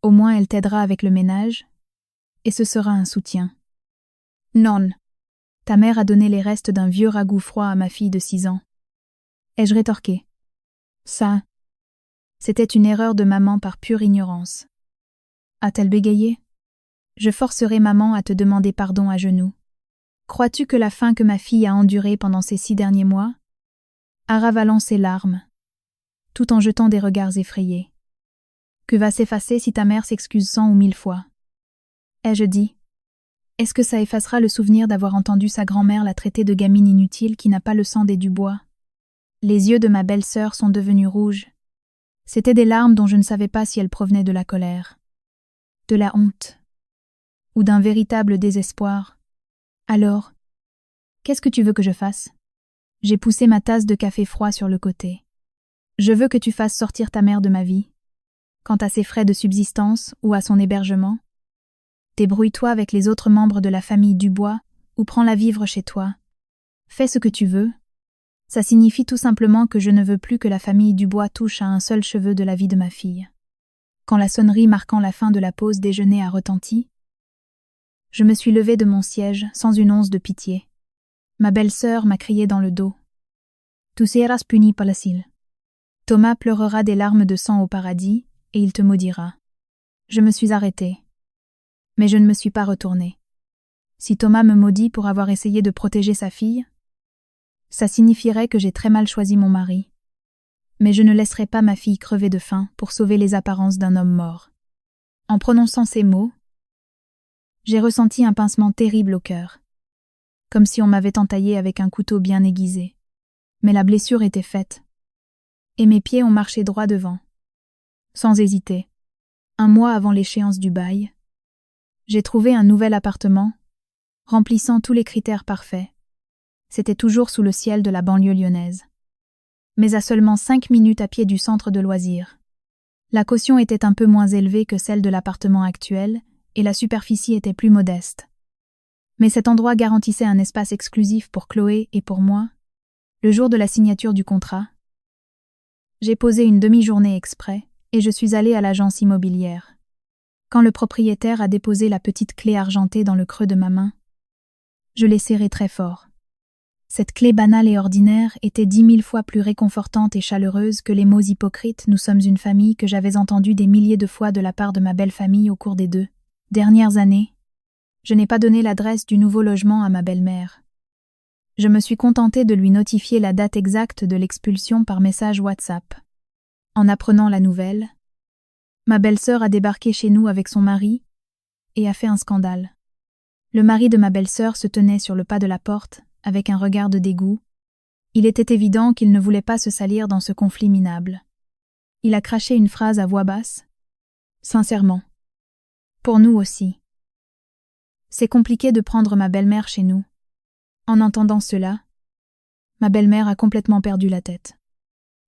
au moins elle t'aidera avec le ménage, et ce sera un soutien. Non. Ta mère a donné les restes d'un vieux ragoût froid à ma fille de 6 ans. Ai-je rétorqué? Ça, c'était une erreur de maman par pure ignorance. A-t-elle bégayé? Je forcerai maman à te demander pardon à genoux. Crois-tu que la faim que ma fille a endurée pendant ces 6 derniers mois, a ravalant ses larmes, tout en jetant des regards effrayés, que va s'effacer si ta mère s'excuse 100 ou 1000 fois? Ai-je dit? Est-ce que ça effacera le souvenir d'avoir entendu sa grand-mère la traiter de gamine inutile qui n'a pas le sang des Dubois? Les yeux de ma belle-sœur sont devenus rouges. C'étaient des larmes dont je ne savais pas si elles provenaient de la colère, de la honte, ou d'un véritable désespoir. Alors, qu'est-ce que tu veux que je fasse? J'ai poussé ma tasse de café froid sur le côté. Je veux que tu fasses sortir ta mère de ma vie. Quant à ses frais de subsistance ou à son hébergement, débrouille-toi avec les autres membres de la famille Dubois ou prends-la vivre chez toi. Fais ce que tu veux. Ça signifie tout simplement que je ne veux plus que la famille Dubois touche à un seul cheveu de la vie de ma fille. Quand la sonnerie marquant la fin de la pause déjeuner a retenti, je me suis levée de mon siège sans une once de pitié. Ma belle-sœur m'a crié dans le dos. Tu seras puni par la cile. Thomas pleurera des larmes de sang au paradis et il te maudira. Je me suis arrêtée. Mais je ne me suis pas retournée. Si Thomas me maudit pour avoir essayé de protéger sa fille, ça signifierait que j'ai très mal choisi mon mari. Mais je ne laisserai pas ma fille crever de faim pour sauver les apparences d'un homme mort. En prononçant ces mots, j'ai ressenti un pincement terrible au cœur, comme si on m'avait entaillé avec un couteau bien aiguisé. Mais la blessure était faite, et mes pieds ont marché droit devant. Sans hésiter, 1 mois avant l'échéance du bail, j'ai trouvé un nouvel appartement, remplissant tous les critères parfaits. C'était toujours sous le ciel de la banlieue lyonnaise, mais à seulement 5 minutes à pied du centre de loisirs. La caution était un peu moins élevée que celle de l'appartement actuel, et la superficie était plus modeste. Mais cet endroit garantissait un espace exclusif pour Chloé et pour moi. Le jour de la signature du contrat, j'ai posé une demi-journée exprès et je suis allée à l'agence immobilière. Quand le propriétaire a déposé la petite clé argentée dans le creux de ma main, je l'ai serrée très fort. Cette clé banale et ordinaire était 10 000 fois plus réconfortante et chaleureuse que les mots hypocrites « nous sommes une famille » que j'avais entendus des milliers de fois de la part de ma belle famille au cours des 2 dernières années. Je n'ai pas donné l'adresse du nouveau logement à ma belle-mère. Je me suis contentée de lui notifier la date exacte de l'expulsion par message WhatsApp. En apprenant la nouvelle, ma belle-sœur a débarqué chez nous avec son mari et a fait un scandale. Le mari de ma belle-sœur se tenait sur le pas de la porte avec un regard de dégoût. Il était évident qu'il ne voulait pas se salir dans ce conflit minable. Il a craché une phrase à voix basse. Sincèrement. Pour nous aussi. C'est compliqué de prendre ma belle-mère chez nous. En entendant cela, ma belle-mère a complètement perdu la tête.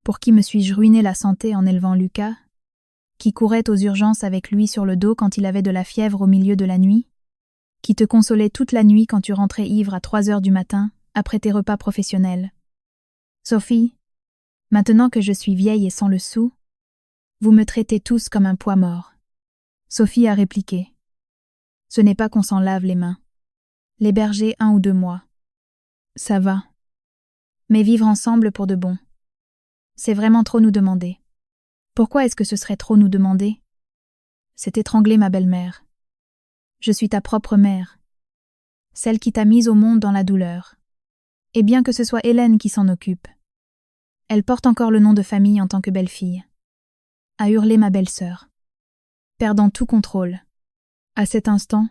Pour qui me suis-je ruiné la santé en élevant Lucas, qui courait aux urgences avec lui sur le dos quand il avait de la fièvre au milieu de la nuit, qui te consolait toute la nuit quand tu rentrais ivre à 3 heures du matin, après tes repas professionnels. Sophie, maintenant que je suis vieille et sans le sou, vous me traitez tous comme un poids mort. Sophie a répliqué. Ce n'est pas qu'on s'en lave les mains. L'héberger 1 ou 2 mois. Ça va. Mais vivre ensemble pour de bon. C'est vraiment trop nous demander. Pourquoi est-ce que ce serait trop nous demander? C'est étrangler ma belle-mère. Je suis ta propre mère. Celle qui t'a mise au monde dans la douleur. Et bien que ce soit Hélène qui s'en occupe. Elle porte encore le nom de famille en tant que belle-fille. A hurlé ma belle-sœur. Perdant tout contrôle. À cet instant,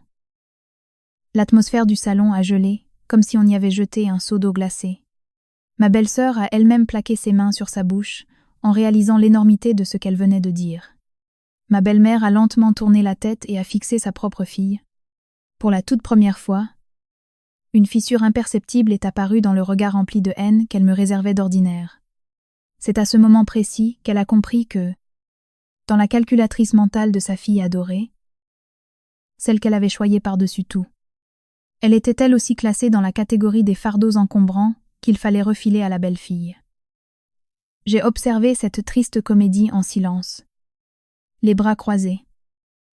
l'atmosphère du salon a gelé, comme si on y avait jeté un seau d'eau glacée. Ma belle-sœur a elle-même plaqué ses mains sur sa bouche, en réalisant l'énormité de ce qu'elle venait de dire. Ma belle-mère a lentement tourné la tête et a fixé sa propre fille. Pour la toute première fois, une fissure imperceptible est apparue dans le regard rempli de haine qu'elle me réservait d'ordinaire. C'est à ce moment précis qu'elle a compris que, dans la calculatrice mentale de sa fille adorée, celle qu'elle avait choyée par-dessus tout, elle était elle aussi classée dans la catégorie des fardeaux encombrants qu'il fallait refiler à la belle-fille. J'ai observé cette triste comédie en silence, les bras croisés.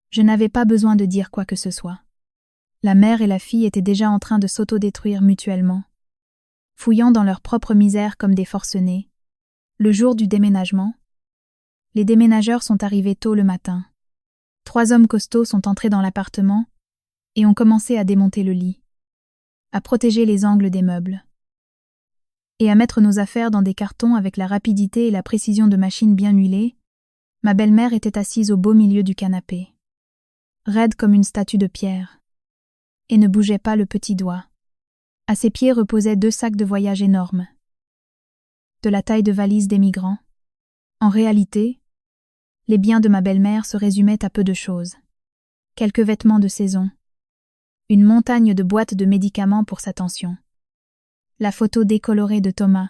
Je n'avais pas besoin de dire quoi que ce soit. La mère et la fille étaient déjà en train de s'autodétruire mutuellement, fouillant dans leur propre misère comme des forcenés. Le jour du déménagement, les déménageurs sont arrivés tôt le matin. 3 hommes costauds sont entrés dans l'appartement et ont commencé à démonter le lit, à protéger les angles des meubles, et à mettre nos affaires dans des cartons avec la rapidité et la précision de machines bien huilées. Ma belle-mère était assise au beau milieu du canapé, raide comme une statue de pierre, et ne bougeait pas le petit doigt. À ses pieds reposaient 2 sacs de voyage énormes, de la taille de valise des migrants. En réalité, les biens de ma belle-mère se résumaient à peu de choses. Quelques vêtements de saison, une montagne de boîtes de médicaments pour sa tension, la photo décolorée de Thomas,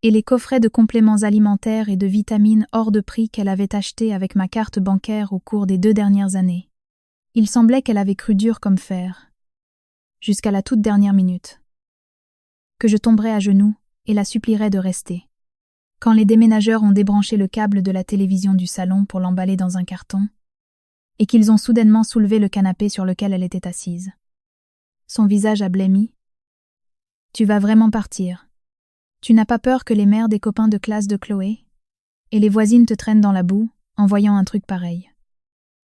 et les coffrets de compléments alimentaires et de vitamines hors de prix qu'elle avait achetés avec ma carte bancaire au cours des 2 dernières années. Il semblait qu'elle avait cru dur comme fer, jusqu'à la toute dernière minute, que je tomberais à genoux et la supplierais de rester. Quand les déménageurs ont débranché le câble de la télévision du salon pour l'emballer dans un carton, et qu'ils ont soudainement soulevé le canapé sur lequel elle était assise. Son visage a blêmi. « Tu vas vraiment partir. Tu n'as pas peur que les mères des copains de classe de Chloé et les voisines te traînent dans la boue en voyant un truc pareil.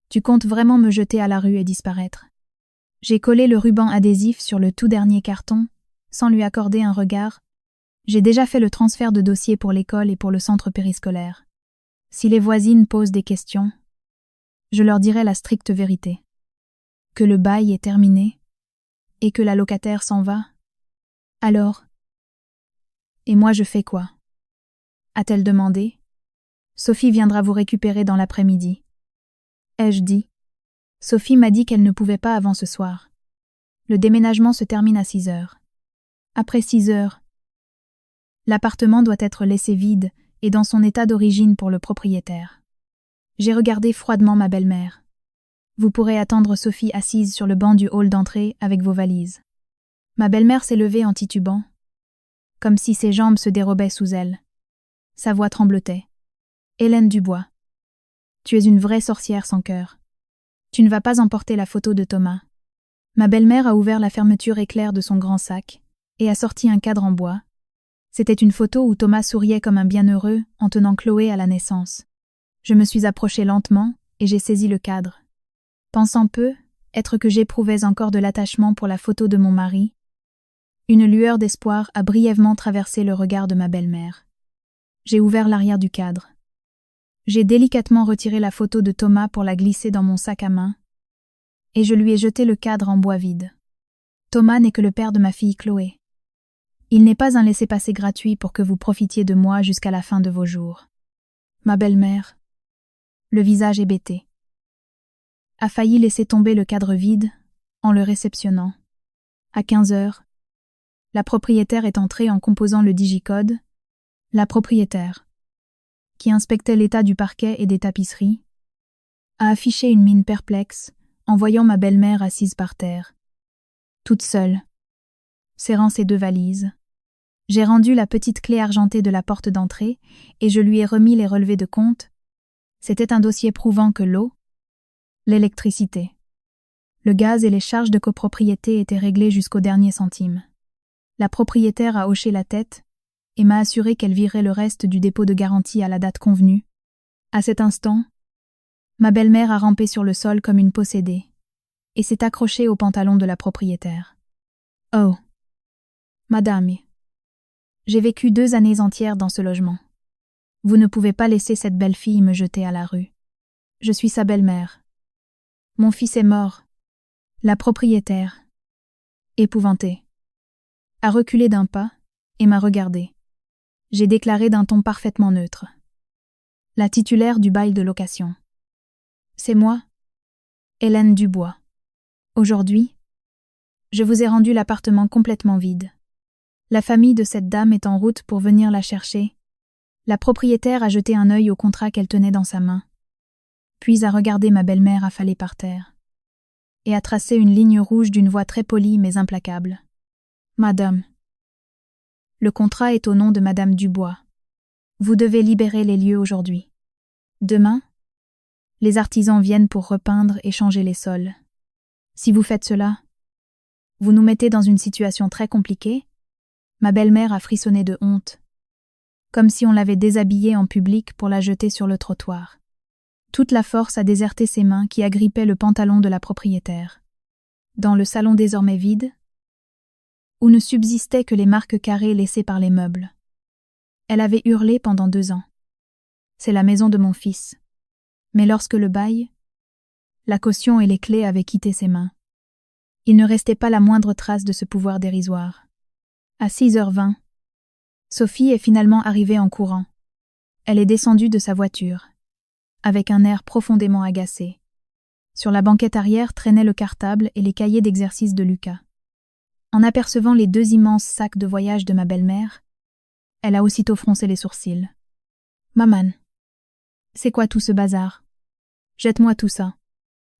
Tu comptes vraiment me jeter à la rue et disparaître. » J'ai collé le ruban adhésif sur le tout dernier carton, sans lui accorder un regard. J'ai déjà fait le transfert de dossier pour l'école et pour le centre périscolaire. Si les voisines posent des questions, je leur dirai la stricte vérité. Que le bail est terminé et que la locataire s'en va. Alors, et moi je fais quoi? A-t-elle demandé. Sophie viendra vous récupérer dans l'après-midi. Ai-je dit? Sophie m'a dit qu'elle ne pouvait pas avant ce soir. Le déménagement se termine à 6 heures. Après 6 heures, l'appartement doit être laissé vide et dans son état d'origine pour le propriétaire. J'ai regardé froidement ma belle-mère. Vous pourrez attendre Sophie assise sur le banc du hall d'entrée avec vos valises. Ma belle-mère s'est levée en titubant, comme si ses jambes se dérobaient sous elle. Sa voix tremblotait. Hélène Dubois, tu es une vraie sorcière sans cœur. Tu ne vas pas emporter la photo de Thomas. Ma belle-mère a ouvert la fermeture éclair de son grand sac et a sorti un cadre en bois. C'était une photo où Thomas souriait comme un bienheureux en tenant Chloé à la naissance. Je me suis approchée lentement et j'ai saisi le cadre. Pensant peu, être que j'éprouvais encore de l'attachement pour la photo de mon mari, une lueur d'espoir a brièvement traversé le regard de ma belle-mère. J'ai ouvert l'arrière du cadre. J'ai délicatement retiré la photo de Thomas pour la glisser dans mon sac à main, et je lui ai jeté le cadre en bois vide. Thomas n'est que le père de ma fille Chloé. Il n'est pas un laissez-passer gratuit pour que vous profitiez de moi jusqu'à la fin de vos jours. Ma belle-mère, le visage hébété, a failli laisser tomber le cadre vide en le réceptionnant. À 15 heures, la propriétaire est entrée en composant le digicode. La propriétaire, qui inspectait l'état du parquet et des tapisseries, a affiché une mine perplexe en voyant ma belle-mère assise par terre, toute seule, serrant ses 2 valises. J'ai rendu la petite clé argentée de la porte d'entrée et je lui ai remis les relevés de compte. C'était un dossier prouvant que l'eau, l'électricité, le gaz et les charges de copropriété étaient réglés jusqu'au dernier centime. La propriétaire a hoché la tête et m'a assuré qu'elle virerait le reste du dépôt de garantie à la date convenue. À cet instant, ma belle-mère a rampé sur le sol comme une possédée et s'est accrochée au pantalon de la propriétaire. Oh, madame, j'ai vécu 2 années entières dans ce logement. Vous ne pouvez pas laisser cette belle fille me jeter à la rue. Je suis sa belle-mère. Mon fils est mort. La propriétaire, épouvantée, a reculé d'un pas et m'a regardé. J'ai déclaré d'un ton parfaitement neutre. La titulaire du bail de location. C'est moi, Hélène Dubois. Aujourd'hui, je vous ai rendu l'appartement complètement vide. La famille de cette dame est en route pour venir la chercher. La propriétaire a jeté un œil au contrat qu'elle tenait dans sa main, puis a regardé ma belle-mère affalée par terre, et a tracé une ligne rouge d'une voix très polie mais implacable. Madame, le contrat est au nom de Madame Dubois. Vous devez libérer les lieux aujourd'hui. Demain, les artisans viennent pour repeindre et changer les sols. Si vous faites cela, vous nous mettez dans une situation très compliquée. Ma belle-mère a frissonné de honte, comme si on l'avait déshabillée en public pour la jeter sur le trottoir. Toute la force a déserté ses mains qui agrippaient le pantalon de la propriétaire. Dans le salon désormais vide, où ne subsistaient que les marques carrées laissées par les meubles. Elle avait hurlé pendant 2 ans. C'est la maison de mon fils. Mais lorsque le bail, la caution et les clés avaient quitté ses mains, il ne restait pas la moindre trace de ce pouvoir dérisoire. À 6h20, Sophie est finalement arrivée en courant. Elle est descendue de sa voiture, avec un air profondément agacé. Sur la banquette arrière traînaient le cartable et les cahiers d'exercice de Lucas. En apercevant les 2 immenses sacs de voyage de ma belle-mère, elle a aussitôt froncé les sourcils. « Maman, c'est quoi tout ce bazar? Jette-moi tout ça.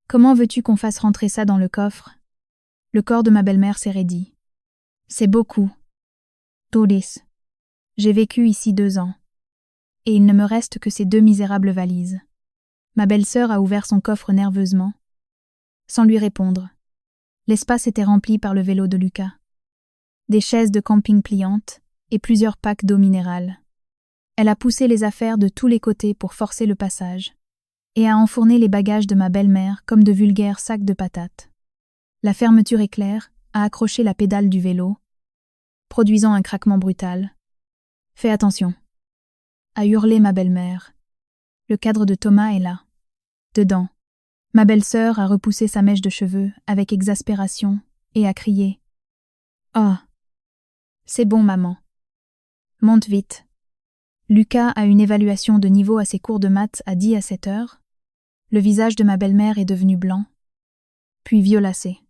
Comment veux-tu qu'on fasse rentrer ça dans le coffre ?» Le corps de ma belle-mère s'est raidi. « C'est beaucoup. Doris. J'ai vécu ici 2 ans. Et il ne me reste que ces 2 misérables valises. » Ma belle-sœur a ouvert son coffre nerveusement, sans lui répondre. L'espace était rempli par le vélo de Lucas, des chaises de camping pliantes et plusieurs packs d'eau minérale. Elle a poussé les affaires de tous les côtés pour forcer le passage et a enfourné les bagages de ma belle-mère comme de vulgaires sacs de patates. La fermeture éclair a accroché la pédale du vélo, produisant un craquement brutal. « Fais attention !» a hurlé ma belle-mère. Le cadre de Thomas est là. Dedans. Ma belle-sœur a repoussé sa mèche de cheveux avec exaspération et a crié. « Oh, c'est bon, maman. Monte vite. » Lucas a une évaluation de niveau à ses cours de maths à 10 à 7 heures. Le visage de ma belle-mère est devenu blanc, puis violacé.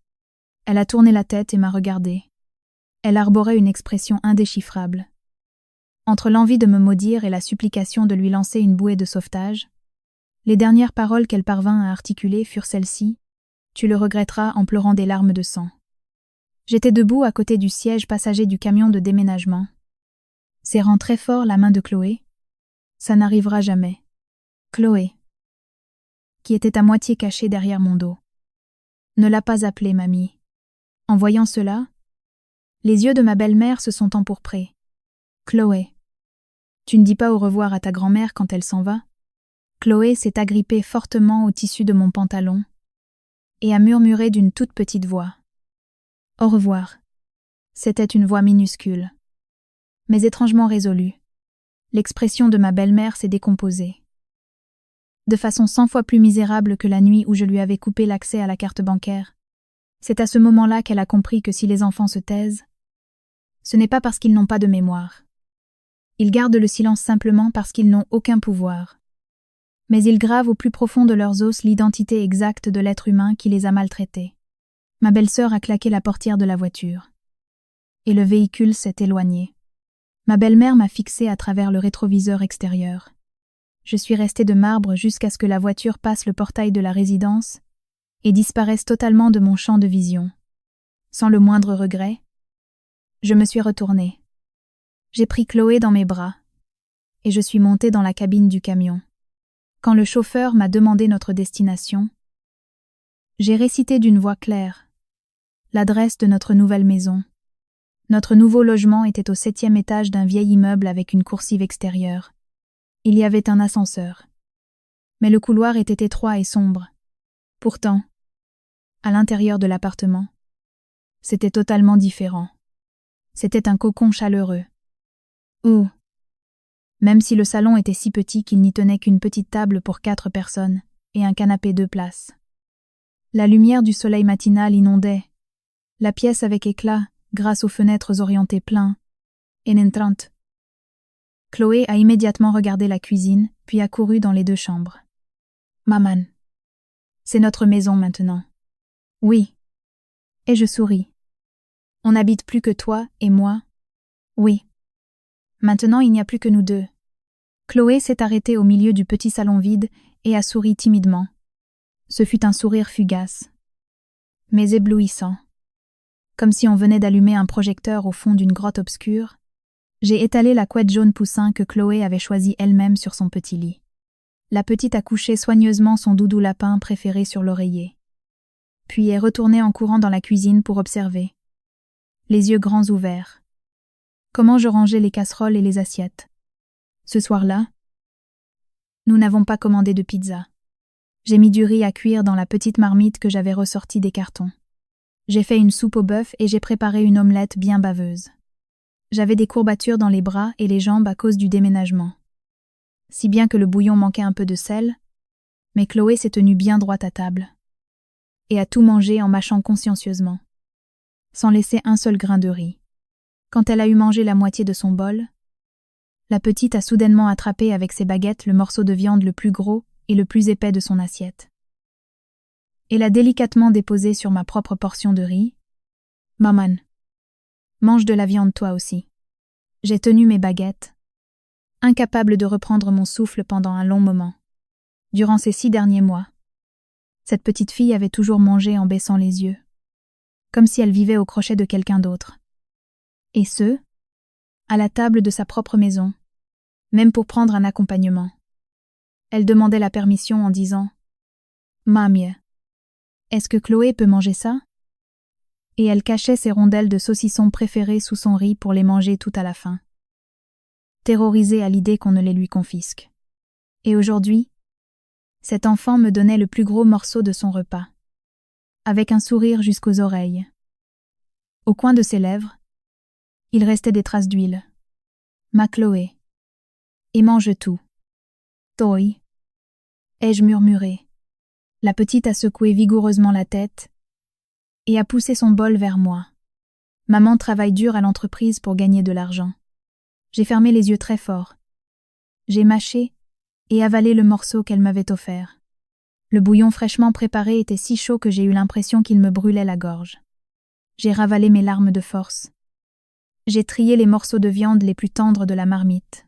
Elle a tourné la tête et m'a regardé. Elle arborait une expression indéchiffrable. Entre l'envie de me maudire et la supplication de lui lancer une bouée de sauvetage, les dernières paroles qu'elle parvint à articuler furent celles-ci: « Tu le regretteras en pleurant des larmes de sang. » J'étais debout à côté du siège passager du camion de déménagement. Serrant très fort la main de Chloé. « Ça n'arrivera jamais. » Chloé, qui était à moitié cachée derrière mon dos. Ne l'a pas appelée, mamie. En voyant cela, les yeux de ma belle-mère se sont empourprés. « Chloé, tu ne dis pas au revoir à ta grand-mère quand elle s'en va ?» Chloé s'est agrippée fortement au tissu de mon pantalon et a murmuré d'une toute petite voix. « Au revoir. » C'était une voix minuscule, mais étrangement résolue. L'expression de ma belle-mère s'est décomposée. De façon 100 fois plus misérable que la nuit où je lui avais coupé l'accès à la carte bancaire. C'est à ce moment-là qu'elle a compris que si les enfants se taisent, ce n'est pas parce qu'ils n'ont pas de mémoire. Ils gardent le silence simplement parce qu'ils n'ont aucun pouvoir. Mais ils gravent au plus profond de leurs os l'identité exacte de l'être humain qui les a maltraités. Ma belle-sœur a claqué la portière de la voiture. Et le véhicule s'est éloigné. Ma belle-mère m'a fixé à travers le rétroviseur extérieur. Je suis restée de marbre jusqu'à ce que la voiture passe le portail de la résidence et disparaisse totalement de mon champ de vision. Sans le moindre regret, je me suis retournée. J'ai pris Chloé dans mes bras et je suis montée dans la cabine du camion. Quand le chauffeur m'a demandé notre destination, j'ai récité d'une voix claire l'adresse de notre nouvelle maison. Notre nouveau logement était au 7e étage d'un vieil immeuble avec une coursive extérieure. Il y avait un ascenseur. Mais le couloir était étroit et sombre. Pourtant, à l'intérieur de l'appartement, c'était totalement différent. C'était un cocon chaleureux. Où, même si le salon était si petit qu'il n'y tenait qu'une petite table pour 4 personnes et un canapé 2 places. La lumière du soleil matinal inondait la pièce avec éclat grâce aux fenêtres orientées plein et entrantes. Chloé a immédiatement regardé la cuisine, puis a couru dans les 2 chambres. « Maman, c'est notre maison maintenant. » « Oui. » Et je souris. « On n'habite plus que toi et moi. » « Oui. » Maintenant, il n'y a plus que nous 2. Chloé s'est arrêtée au milieu du petit salon vide et a souri timidement. Ce fut un sourire fugace, mais éblouissant. Comme si on venait d'allumer un projecteur au fond d'une grotte obscure, j'ai étalé la couette jaune poussin que Chloé avait choisie elle-même sur son petit lit. La petite a couché soigneusement son doudou lapin préféré sur l'oreiller, puis est retournée en courant dans la cuisine pour observer, les yeux grands ouverts, comment je rangeais les casseroles et les assiettes. Ce soir-là, nous n'avons pas commandé de pizza. J'ai mis du riz à cuire dans la petite marmite que j'avais ressortie des cartons. J'ai fait une soupe au bœuf et j'ai préparé une omelette bien baveuse. J'avais des courbatures dans les bras et les jambes à cause du déménagement. Si bien que le bouillon manquait un peu de sel, mais Chloé s'est tenue bien droite à table et a tout mangé en mâchant consciencieusement, sans laisser un seul grain de riz. Quand elle a eu mangé la moitié de son bol, la petite a soudainement attrapé avec ses baguettes le morceau de viande le plus gros et le plus épais de son assiette. et l'a délicatement déposée sur ma propre portion de riz. « Maman, mange de la viande toi aussi. » J'ai tenu mes baguettes, incapable de reprendre mon souffle pendant un long moment. Durant ces 6 derniers mois, cette petite fille avait toujours mangé en baissant les yeux, comme si elle vivait au crochet de quelqu'un d'autre. Et ce, à la table de sa propre maison, même pour prendre un accompagnement. Elle demandait la permission en disant « Mamie, est-ce que Chloé peut manger ça ?» Et elle cachait ses rondelles de saucisson préférées sous son riz pour les manger tout à la fin, terrorisée à l'idée qu'on ne les lui confisque. Et aujourd'hui, cet enfant me donnait le plus gros morceau de son repas, avec un sourire jusqu'aux oreilles. Au coin de ses lèvres, il restait des traces d'huile. « Ma Chloé. Et mange tout. »« Toi. » ai-je murmuré. La petite a secoué vigoureusement la tête et a poussé son bol vers moi. Maman travaille dur à l'entreprise pour gagner de l'argent. J'ai fermé les yeux très fort. J'ai mâché et avalé le morceau qu'elle m'avait offert. Le bouillon fraîchement préparé était si chaud que j'ai eu l'impression qu'il me brûlait la gorge. J'ai ravalé mes larmes de force. J'ai trié les morceaux de viande les plus tendres de la marmite.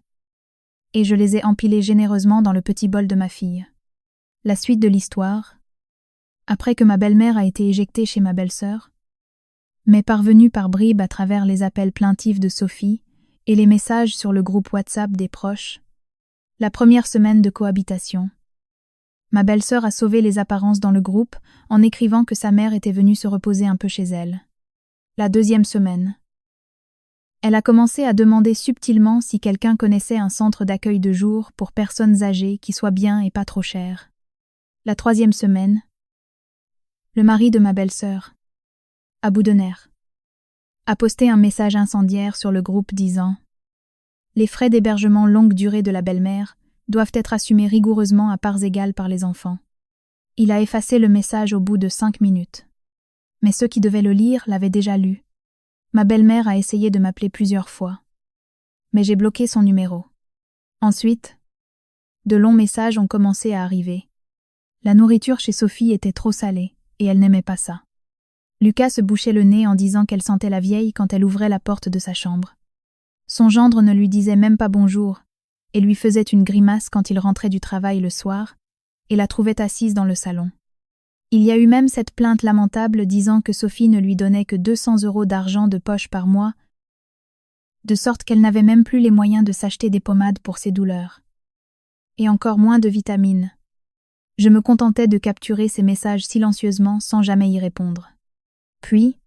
Et je les ai empilés généreusement dans le petit bol de ma fille. La suite de l'histoire, après que ma belle-mère a été éjectée chez ma belle-sœur, m'est parvenue par bribes à travers les appels plaintifs de Sophie et les messages sur le groupe WhatsApp des proches. La première semaine de cohabitation, ma belle-sœur a sauvé les apparences dans le groupe en écrivant que sa mère était venue se reposer un peu chez elle. La deuxième semaine, elle a commencé à demander subtilement si quelqu'un connaissait un centre d'accueil de jour pour personnes âgées qui soit bien et pas trop cher. La troisième semaine, le mari de ma belle-sœur, à bout de nerfs, a posté un message incendiaire sur le groupe disant « Les frais d'hébergement longue durée de la belle-mère doivent être assumés rigoureusement à parts égales par les enfants. » Il a effacé le message au bout de 5 minutes. Mais ceux qui devaient le lire l'avaient déjà lu. Ma belle-mère a essayé de m'appeler plusieurs fois, mais j'ai bloqué son numéro. Ensuite, de longs messages ont commencé à arriver. La nourriture chez Sophie était trop salée, et elle n'aimait pas ça. Lucas se bouchait le nez en disant qu'elle sentait la vieille quand elle ouvrait la porte de sa chambre. Son gendre ne lui disait même pas bonjour, et lui faisait une grimace quand il rentrait du travail le soir, et la trouvait assise dans le salon. Il y a eu même cette plainte lamentable disant que Sophie ne lui donnait que 200 € d'argent de poche par mois, de sorte qu'elle n'avait même plus les moyens de s'acheter des pommades pour ses douleurs. Et encore moins de vitamines. Je me contentais de capturer ces messages silencieusement sans jamais y répondre. Puis,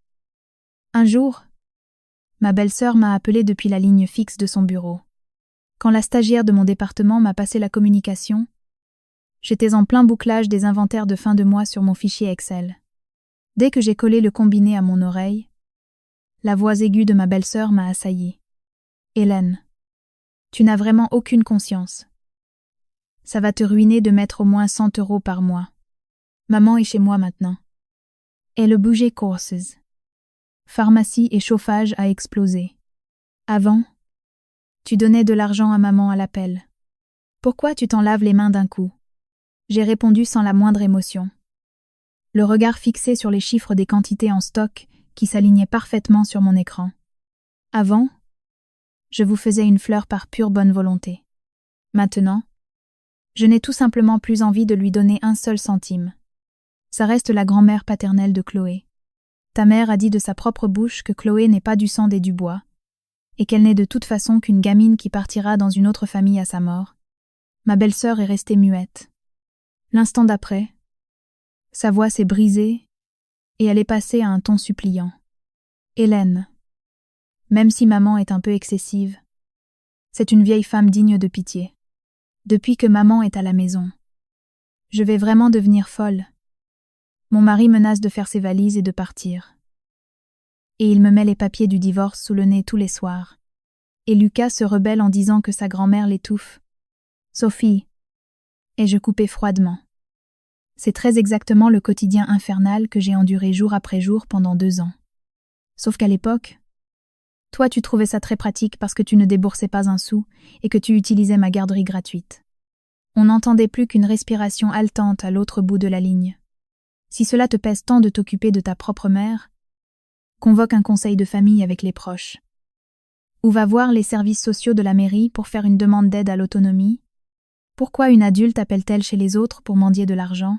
un jour, ma belle-sœur m'a appelé depuis la ligne fixe de son bureau. Quand la stagiaire de mon département m'a passé la communication, j'étais en plein bouclage des inventaires de fin de mois sur mon fichier Excel. Dès que j'ai collé le combiné à mon oreille, la voix aiguë de ma belle-sœur m'a assailli. « Hélène, tu n'as vraiment aucune conscience. Ça va te ruiner de mettre au moins 100 € par mois. Maman est chez moi maintenant. » Et le budget courses. Pharmacie et chauffage a explosé. Avant, tu donnais de l'argent à maman à l'appel. Pourquoi tu t'en laves les mains d'un coup? J'ai répondu sans la moindre émotion. Le regard fixé sur les chiffres des quantités en stock qui s'alignaient parfaitement sur mon écran. Avant, je vous faisais une fleur par pure bonne volonté. Maintenant, je n'ai tout simplement plus envie de lui donner un seul centime. Ça reste la grand-mère paternelle de Chloé. Ta mère a dit de sa propre bouche que Chloé n'est pas du sang des Dubois, et qu'elle n'est de toute façon qu'une gamine qui partira dans une autre famille à sa mort. Ma belle-sœur est restée muette. L'instant d'après, sa voix s'est brisée, et elle est passée à un ton suppliant. Hélène, même si maman est un peu excessive, c'est une vieille femme digne de pitié. Depuis que maman est à la maison, je vais vraiment devenir folle. Mon mari menace de faire ses valises et de partir. Et il me met les papiers du divorce sous le nez tous les soirs. Et Lucas se rebelle en disant que sa grand-mère l'étouffe. Sophie. Et je coupais froidement. C'est très exactement le quotidien infernal que j'ai enduré jour après jour pendant 2 ans. Sauf qu'à l'époque, toi tu trouvais ça très pratique parce que tu ne déboursais pas un sou et que tu utilisais ma garderie gratuite. On n'entendait plus qu'une respiration haletante à l'autre bout de la ligne. Si cela te pèse tant de t'occuper de ta propre mère, convoque un conseil de famille avec les proches. Ou va voir les services sociaux de la mairie pour faire une demande d'aide à l'autonomie. Pourquoi une adulte appelle-t-elle chez les autres pour mendier de l'argent?